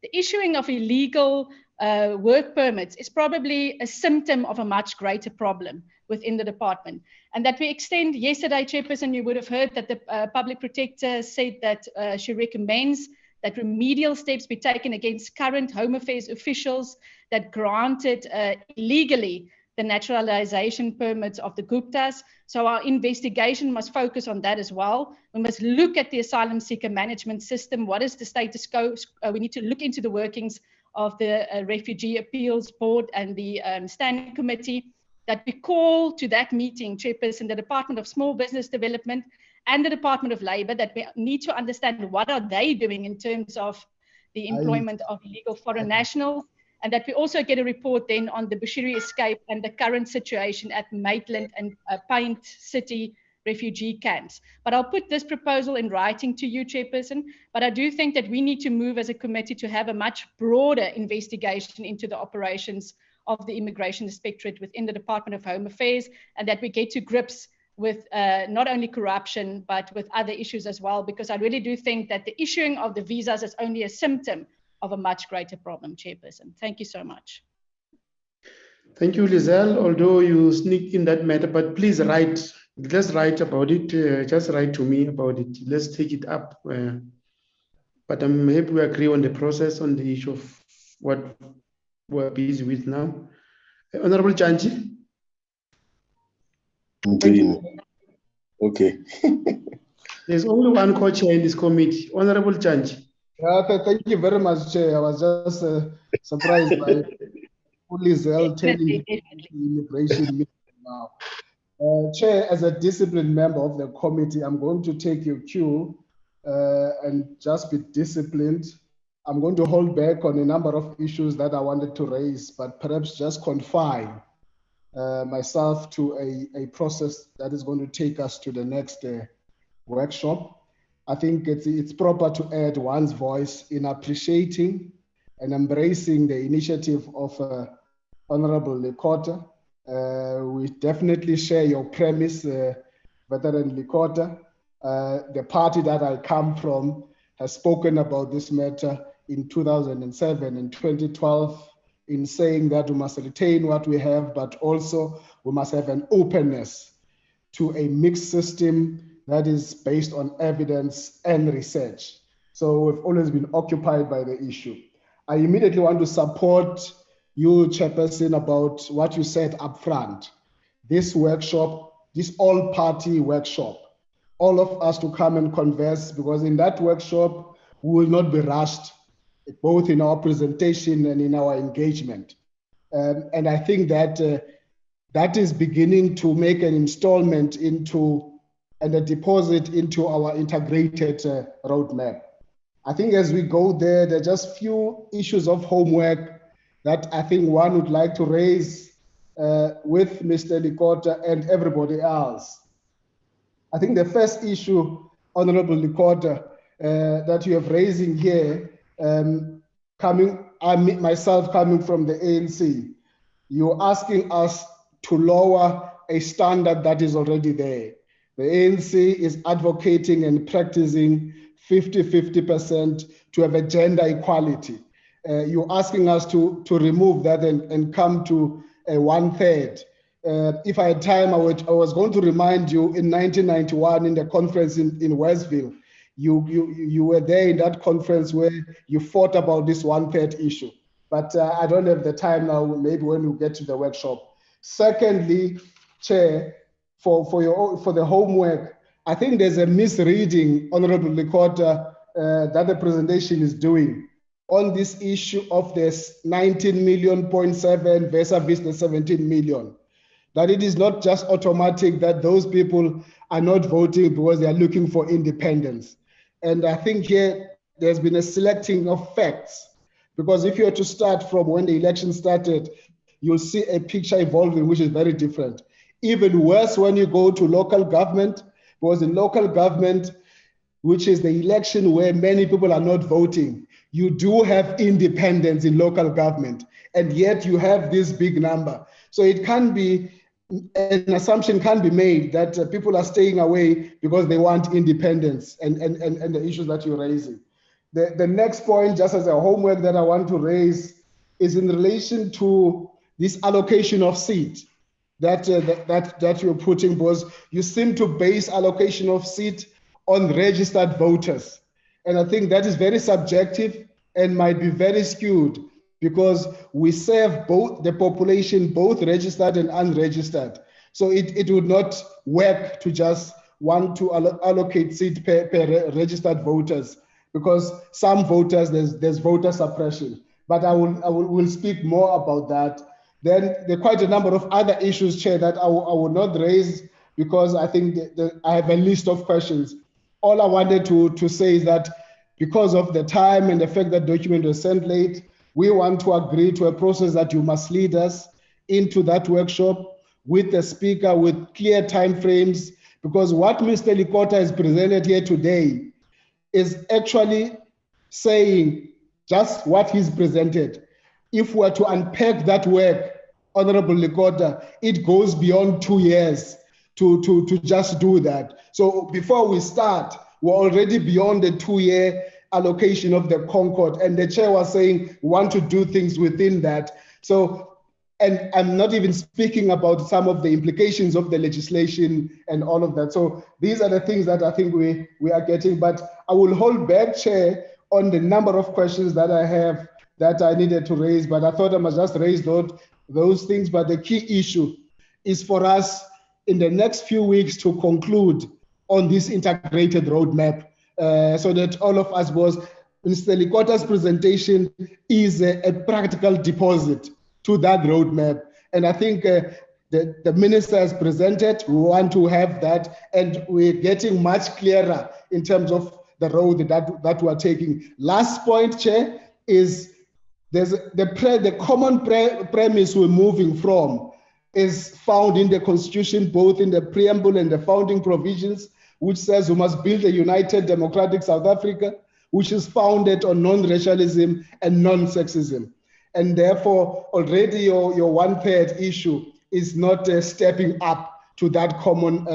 the issuing of illegal work permits is probably a symptom of a much greater problem within the department. And that we extend, yesterday, Chairperson, you would have heard that the Public Protector said that she recommends that remedial steps be taken against current Home Affairs officials that granted illegally the naturalization permits of the Guptas. So our investigation must focus on that as well. We must look at the asylum seeker management system. What is the status quo? We need to look into the workings of the Refugee Appeals Board and the Standing Committee. That we call to that meeting, Chairperson, the Department of Small Business Development and the Department of Labour, that we need to understand what are they doing in terms of the employment of illegal foreign nationals, and that we also get a report then on the Bushiri escape and the current situation at Maitland and Paint City refugee camps. But I'll put this proposal in writing to you, Chairperson, but I do think that we need to move as a committee to have a much broader investigation into the operations of the Immigration Inspectorate within the Department of Home Affairs, and that we get to grips with not only corruption, but with other issues as well, because I really do think that the issuing of the visas is only a symptom of a much greater problem, Chairperson. Thank you so much. Thank you, Lizelle, although you sneaked in that matter, but please write, let's write about it, just write to me about it. Let's take it up. But I'm happy we agree on the process, on the issue of what we're busy with now. Honorable Janji. Okay. There's only one co-chair in this committee, Honorable Janji. Thank you very much, Chair. I was just surprised by Lizelle telling the immigration meeting now. Chair, as a disciplined member of the committee, I'm going to take your cue and just be disciplined. I'm going to hold back on a number of issues that I wanted to raise, but perhaps just confine myself to a process that is going to take us to the next workshop. I think it's proper to add one's voice in appreciating and embracing the initiative of Honorable Lekota. We definitely share your premise, Veteran Lekota. The party that I come from has spoken about this matter in 2007 and 2012 in saying that we must retain what we have, but also we must have an openness to a mixed system that is based on evidence and research. So we've always been occupied by the issue. I immediately want to support you, Chairperson, about what you said up front. This workshop, this all-party workshop, all of us to come and converse, because in that workshop, we will not be rushed, both in our presentation and in our engagement. And I think that that is beginning to make an installment into and a deposit into our integrated roadmap. I think as we go there, there are just few issues of homework that I think one would like to raise with Mr. Lekota and everybody else. I think the first issue, Honorable Lekota, that you have raising here, myself coming from the ANC, you're asking us to lower a standard that is already there. The ANC is advocating and practicing 50-50% to have a gender equality. You're asking us to remove that and come to a 1/3. If I had time, I was going to remind you in 1991 in the conference in Westville, you were there in that conference where you fought about this 1/3 issue. But I don't have the time now, maybe when we get to the workshop. Secondly, Chair, for the homework, I think there's a misreading, Honorable Lekota, that the presentation is doing on this issue of this 19.7 million versus the 17 million. That it is not just automatic that those people are not voting because they are looking for independence. And I think here there's been a selecting of facts, because if you were to start from when the election started, you'll see a picture evolving, which is very different. Even worse when you go to local government, because in local government, which is the election where many people are not voting, you do have independence in local government, and yet you have this big number. So it can be, an assumption can be made that people are staying away because they want independence and the issues that you're raising. The next point, just as a homework that I want to raise, is in relation to this allocation of seat that you're putting, because you seem to base allocation of seat on registered voters. And I think that is very subjective and might be very skewed, because we serve both the population, both registered and unregistered. So it would not work to just want to allocate seat per registered voters, because some voters, there's voter suppression. But I will speak more about that. Then there are quite a number of other issues, Chair, that I will not raise, because I think I have a list of questions. All I wanted to say is that because of the time and the fact that document was sent late, we want to agree to a process that you must lead us into that workshop with the speaker, with clear timeframes, because what Mr. Lekota has presented here today is actually saying just what he's presented. If we're to unpack that work, Honorable Lekota, it goes beyond 2 years to just do that. So before we start, we're already beyond the 2-year allocation of the Concord, and the chair was saying we want to do things within that. So, and I'm not even speaking about some of the implications of the legislation and all of that. So these are the things that I think we are getting, but I will hold back, Chair, on the number of questions that I have that I needed to raise, but I thought I must just raise those things. But the key issue is for us in the next few weeks to conclude on this integrated roadmap, so that all of us, was Mr. Lekota's presentation is a practical deposit to that roadmap. And I think the minister has presented, we want to have that, and we're getting much clearer in terms of the road that we're taking. Last point, Chair, is there's the common premise we're moving from is found in the Constitution, both in the preamble and the founding provisions, which says we must build a united democratic South Africa, which is founded on non-racialism and non-sexism. And therefore, already your 1/3 issue is not stepping up to that common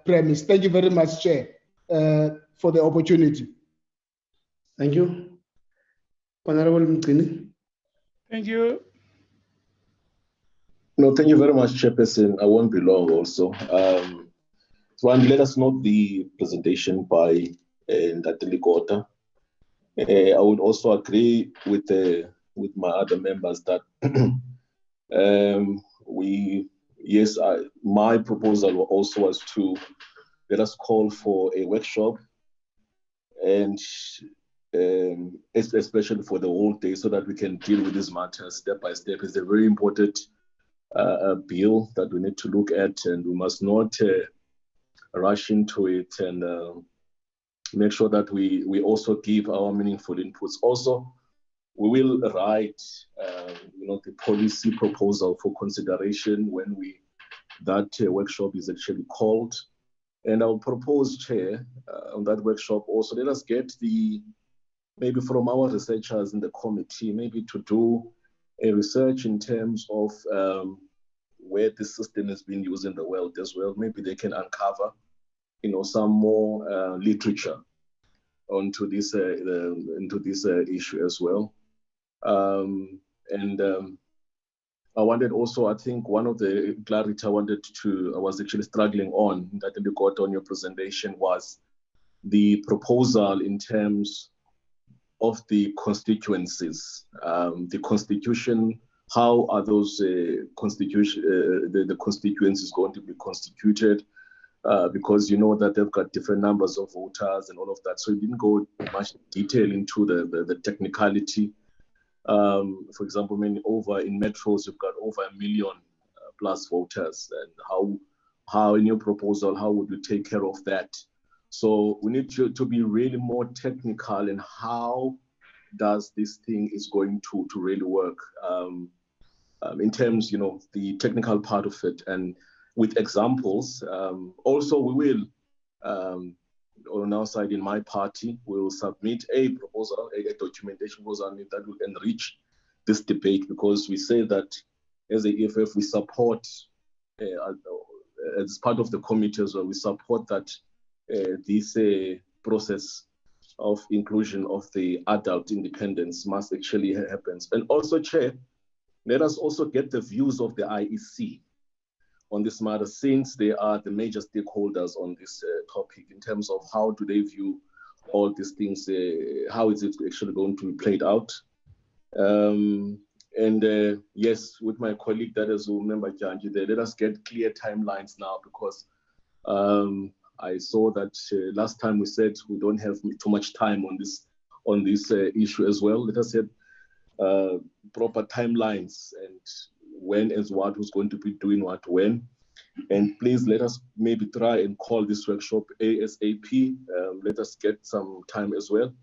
premise. Thank you very much, Chair, for the opportunity. Thank you. Honorable Mgini. Thank you. No, thank you very much, Chairperson. I won't be long also. One, let us note the presentation by Dr. Lekota. I would also agree with my other members that my proposal also was to let us call for a workshop, and especially for the whole day, so that we can deal with these matters step by step. It's a very important bill that we need to look at, and we must not rush into it, and make sure that we also give our meaningful inputs. Also, we will write the policy proposal for consideration when that workshop is actually called. And I'll propose, Chair, on that workshop also, let us get maybe from our researchers in the committee, maybe to do a research in terms of where this system has been used in the world as well. Maybe they can uncover, some more literature into this issue as well. I wanted also, I think one of the clarity I was actually struggling on, that you got on your presentation, was the proposal in terms of the constituencies, the constitution. How are those the constituencies going to be constituted? Because you know that they've got different numbers of voters and all of that. So it didn't go much detail into the technicality. For example, in metros, you've got over 1 million plus voters, and how in your proposal, how would you take care of that? So we need to be really more technical in how does this thing is going to really work in terms, the technical part of it, and with examples. Also, we will, on our side in my party, we will submit a proposal, a documentation proposal that will enrich this debate, because we say that as the EFF, we support, as part of the committee as well, we support that this process of inclusion of the adult independence must actually happen. And also, Chair, let us also get the views of the IEC on this matter, since they are the major stakeholders on this topic, in terms of how do they view all these things, how is it actually going to be played out. Yes, with my colleague that is member Janji there, let us get clear timelines now, because I saw that last time we said we don't have too much time on this issue as well. Let us have proper timelines, and when and what, who's going to be doing what when. And please let us maybe try and call this workshop ASAP. Let us get some time as well.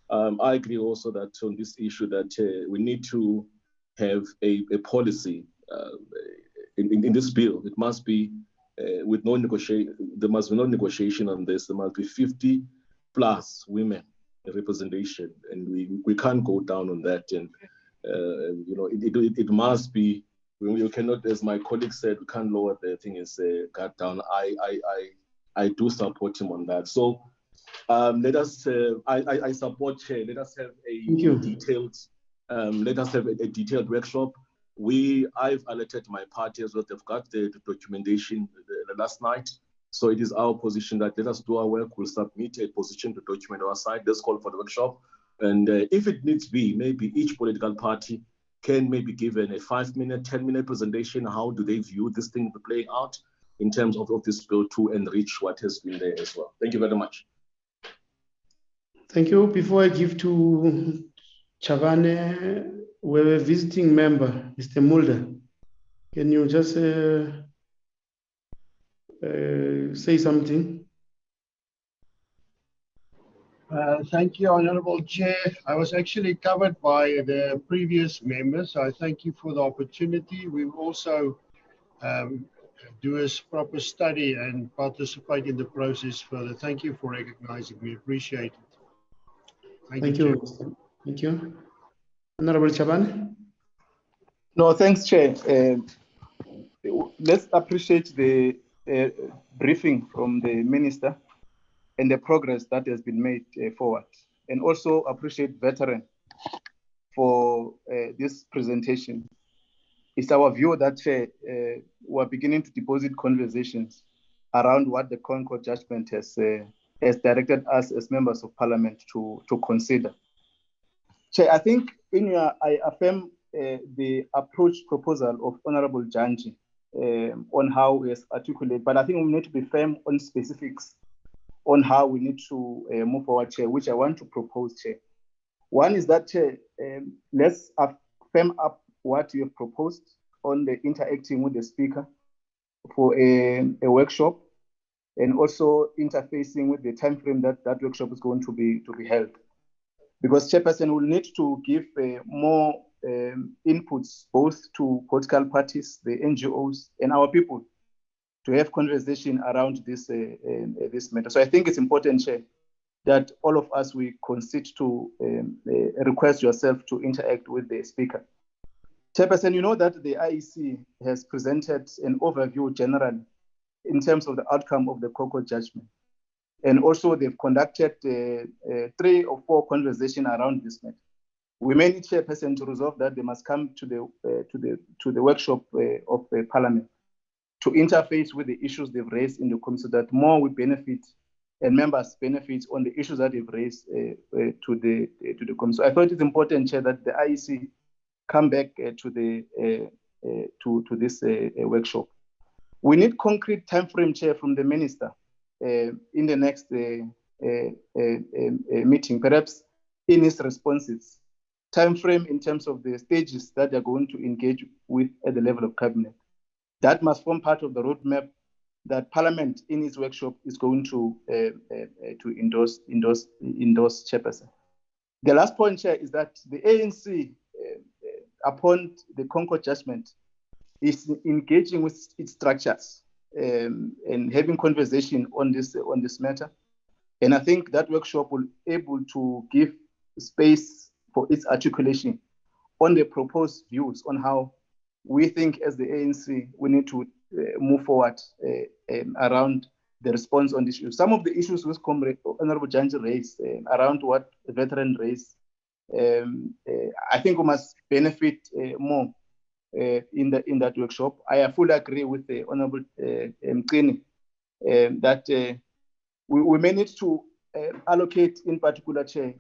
I agree also that on this issue that we need to have a policy in this bill. It must be with no negotiation. There must be no negotiation on this. There must be 50 plus women representation, and we can't go down on that. And it must be. You cannot, as my colleague said, we can't lower the thing is cut down. I do support him on that. So let us. I support Chair. Let us have a detailed. Let us have a detailed workshop. I've alerted my party as well. They've got the documentation last night. So it is our position that let us do our work. We'll submit a position to document our side. Let's call for the workshop. And if it needs be, maybe each political party can maybe give a 5-minute, 10-minute presentation. How do they view this thing playing out in terms of this bill to enrich what has been there as well? Thank you very much. Thank you. Before I give to Chavane, we have a visiting member, Mr. Mulder. Can you just say something? Thank you, Honourable Chair. I was actually covered by the previous members, so I thank you for the opportunity. We will also do a proper study and participate in the process further. Thank you for recognizing me. Appreciate it. Thank you. Thank you. Honourable Chaban. No, thanks, Chair. Let's appreciate the briefing from the Minister and the progress that has been made forward. And also appreciate Veteran for this presentation. It's our view that we're beginning to deposit conversations around what the Concord judgment has directed us as members of Parliament to consider. Chair, I think I affirm the approach proposal of Honourable Janji on how we articulate, but I think we need to be firm on specifics on how we need to move forward, Chair, which I want to propose, Chair. One is that, Chair, let's firm up what you have proposed on the interacting with the Speaker for a workshop, and also interfacing with the time frame that workshop is going to be held. Because Chairperson will need to give more inputs both to political parties, the NGOs, and our people to have conversation around this matter. So I think it's important, Chair, that all of us, we concede to request yourself to interact with the Speaker. Chairperson, you know that the IEC has presented an overview generally in terms of the outcome of the Concord judgment. And also they've conducted 3 or 4 conversations around this matter. We may need, Chairperson, to resolve that. They must come to the workshop of the Parliament to interface with the issues they've raised in the committee, so that more we benefit and members benefit on the issues that they've raised to the committee. So I thought it's important, Chair, that the IEC come back to this workshop. We need concrete time frame, Chair, from the Minister in the next meeting, perhaps in his responses. Time frame in terms of the stages that they're going to engage with at the level of Cabinet. That must form part of the roadmap that Parliament in its workshop is going to endorse, Chairperson. The last point, Chair, is that the ANC, upon the Concord judgment, is engaging with its structures and having conversation on this matter. And I think that workshop will be able to give space for its articulation on the proposed views on how we think as the ANC we need to move forward around the response on this issue. Some of the issues which Honourable Janji raised around what the Veteran raised, I think we must benefit more in that workshop. I fully agree with the Honourable Mkini that we may need to allocate, in particular, Chair,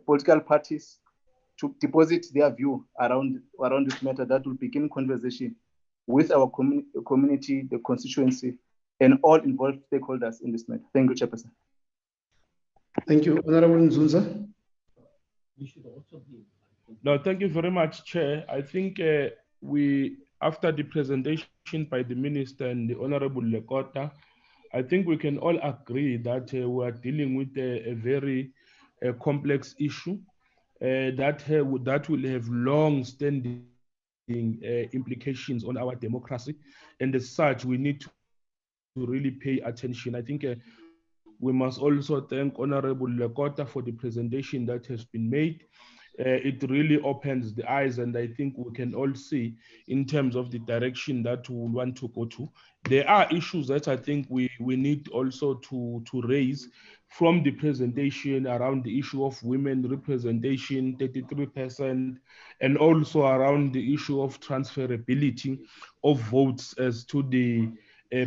political parties to deposit their view around this matter. That will begin conversation with our community, the constituency, and all involved stakeholders in this matter. Thank you, Chairperson. Thank you. Honourable Nzunza. No, thank you very much, Chair. I think after the presentation by the Minister and the Honourable Lekota, I think we can all agree that we are dealing with a very a complex issue that will have long-standing implications on our democracy, and as such, we need to really pay attention. I think we must also thank Honorable Lekota for the presentation that has been made. It really opens the eyes, and I think we can all see in terms of the direction that we want to go to. There are issues that I think we need also to raise from the presentation around the issue of women representation, 33%, and also around the issue of transferability of votes as to the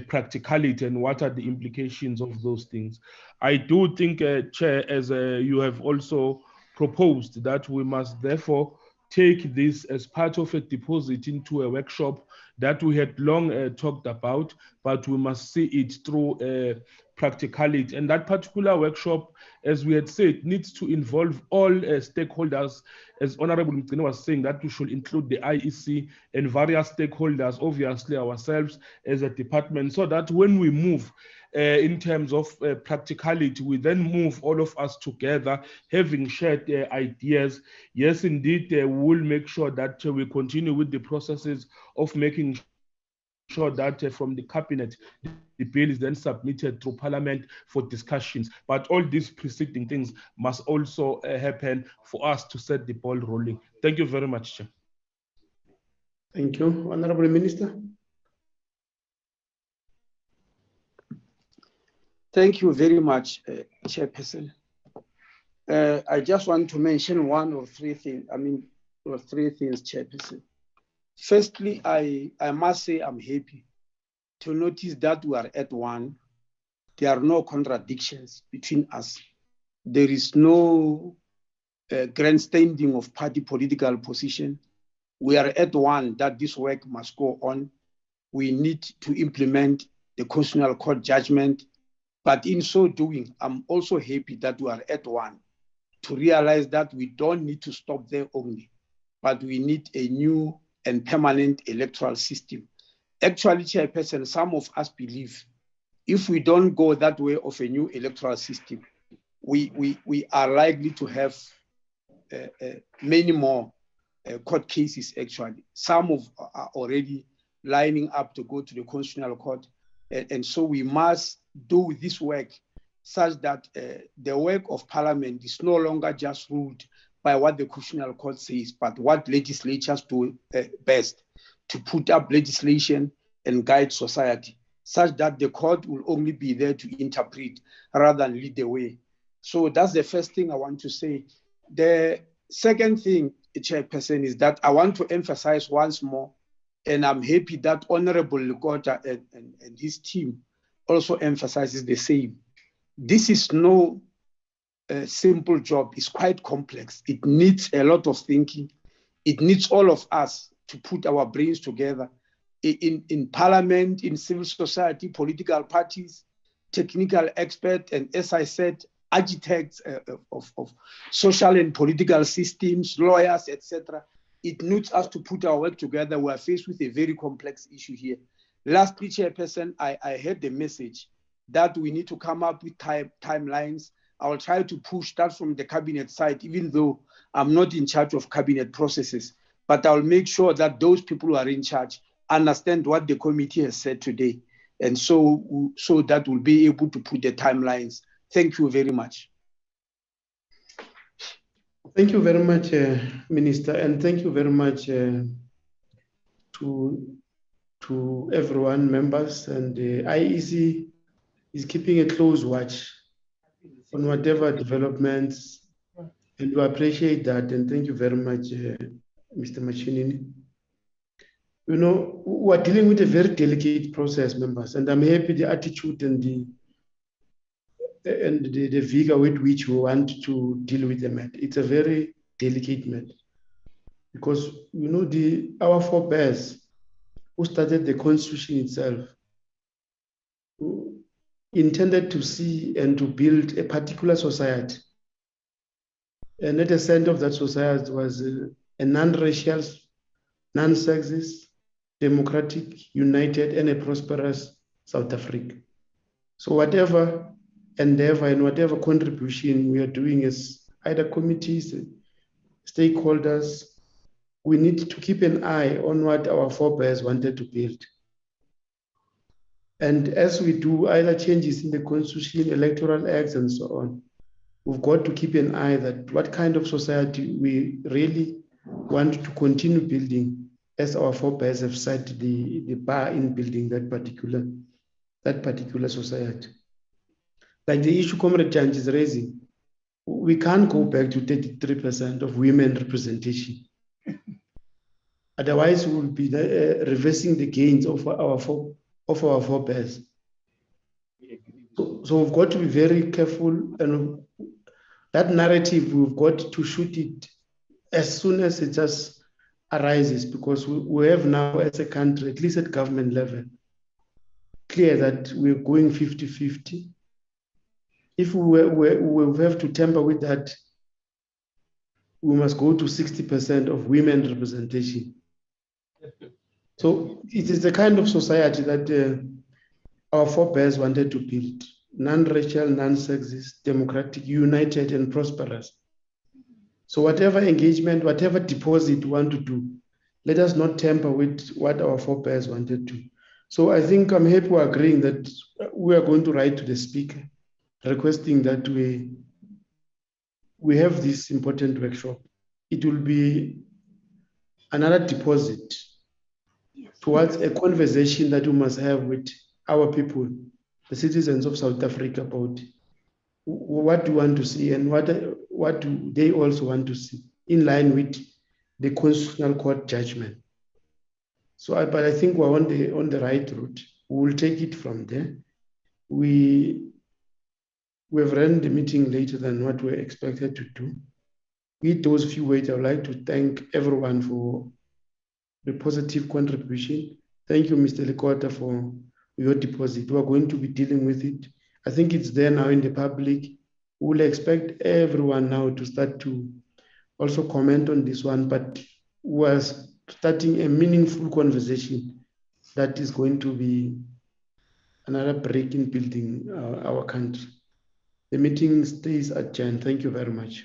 practicality and what are the implications of those things. I do think, Chair, as you have also proposed, that we must therefore take this as part of a deposit into a workshop that we had long talked about, but we must see it through practicality. And that particular workshop, as we had said, needs to involve all stakeholders. As Honorable Mgcine was saying, that we should include the IEC and various stakeholders, obviously ourselves as a department, so that when we move in terms of practicality, we then move all of us together, having shared ideas. Yes, indeed, we will make sure that we continue with the processes of making sure that from the cabinet, the bill is then submitted through parliament for discussions. But all these preceding things must also happen for us to set the ball rolling. Thank you very much, Chair. Thank you. Honorable Minister. Thank you very much, Chairperson. I just want to mention one or three things. Three things, Chairperson. Firstly, I must say I'm happy to notice that we are at one. There are no contradictions between us. There is no grandstanding of party political position. We are at one that this work must go on. We need to implement the Constitutional Court judgment. But in so doing, I'm also happy that we are at one to realize that we don't need to stop there only, but we need a new and permanent electoral system. Actually, Chairperson, some of us believe if we don't go that way of a new electoral system, we are likely to have many more court cases, actually. Some are already lining up to go to the Constitutional Court. And so we must do this work such that the work of Parliament is no longer just ruled by what the Constitutional Court says, but what legislatures do best, to put up legislation and guide society, such that the court will only be there to interpret rather than lead the way. So that's the first thing I want to say. The second thing, Chairperson, is that I want to emphasize once more, and I'm happy that Honorable Lekota and his team also emphasizes the same. This is no simple job. It's quite complex. It needs a lot of thinking. It needs all of us to put our brains together in Parliament, in civil society, political parties, technical experts, and as I said, architects of social and political systems, lawyers, etc. It needs us to put our work together. We are faced with a very complex issue here. Lastly, Chairperson, I heard the message that we need to come up with timelines. I will try to push that from the cabinet side, even though I'm not in charge of cabinet processes. But I'll make sure that those people who are in charge understand what the committee has said today. And so that we'll be able to put the timelines. Thank you very much. Thank you very much, Minister, and thank you very much to everyone, members, and the IEC is keeping a close watch on whatever developments, and we appreciate that, and thank you very much, Mr. Machinini. You know, we're dealing with a very delicate process, members, and I'm happy the attitude and the vigor with which we want to deal with the matter. It's a very delicate matter because, you know, our forebears who started the Constitution itself who intended to see and to build a particular society. And at the center of that society was a non-racial, non-sexist, democratic, united, and a prosperous South Africa. So whatever endeavor and whatever contribution we are doing as either committees, stakeholders, we need to keep an eye on what our forebears wanted to build. And as we do either changes in the Constitution, Electoral Acts, and so on, we've got to keep an eye that what kind of society we really want to continue building, as our forebears have set the bar in building that particular society. Like the issue Comrade Janji is raising, we can't go back to 33% of women representation. Otherwise, we will be reversing the gains of our forebears. So we've got to be very careful, and that narrative, we've got to shoot it as soon as it just arises, because we have now as a country, at least at government level, clear that we're going 50-50. If we have to tamper with that, we must go to 60% of women representation. So it is the kind of society that our forebears wanted to build: non-racial, non-sexist, democratic, united, and prosperous. So whatever engagement, whatever deposit we want to do, let us not tamper with what our forebears wanted to. So I think I'm happy we're agreeing that we are going to write to the Speaker, requesting that we have this important workshop. It will be another deposit towards a conversation that we must have with our people, the citizens of South Africa, about what do we want to see and what do they also want to see, in line with the Constitutional Court judgment. So, but I think we're on the right route. We will take it from there. We have run the meeting later than what we expected to do. With those few words, I would like to thank everyone for the positive contribution. Thank you, Mr. Lekota, for your deposit. We are going to be dealing with it. I think it's there now in the public. We will expect everyone now to start to also comment on this one, but we're starting a meaningful conversation that is going to be another break in building our country. The meeting stays adjourned. Thank you very much.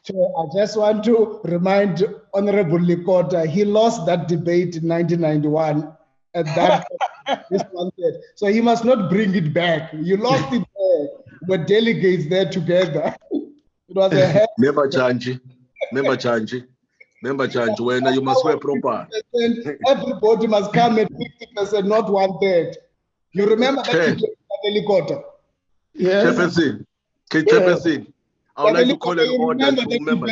Chair, I just want to remind Honorable Lekota, he lost that debate in 1991 at that this one said. So he must not bring it back. You lost it there, with delegates there together. It was a Member Chanji, when you must wear proper. Everybody must come at 50%, not 1/3. You remember that Lekota? Yes. Chairperson, I would like to call an order to members.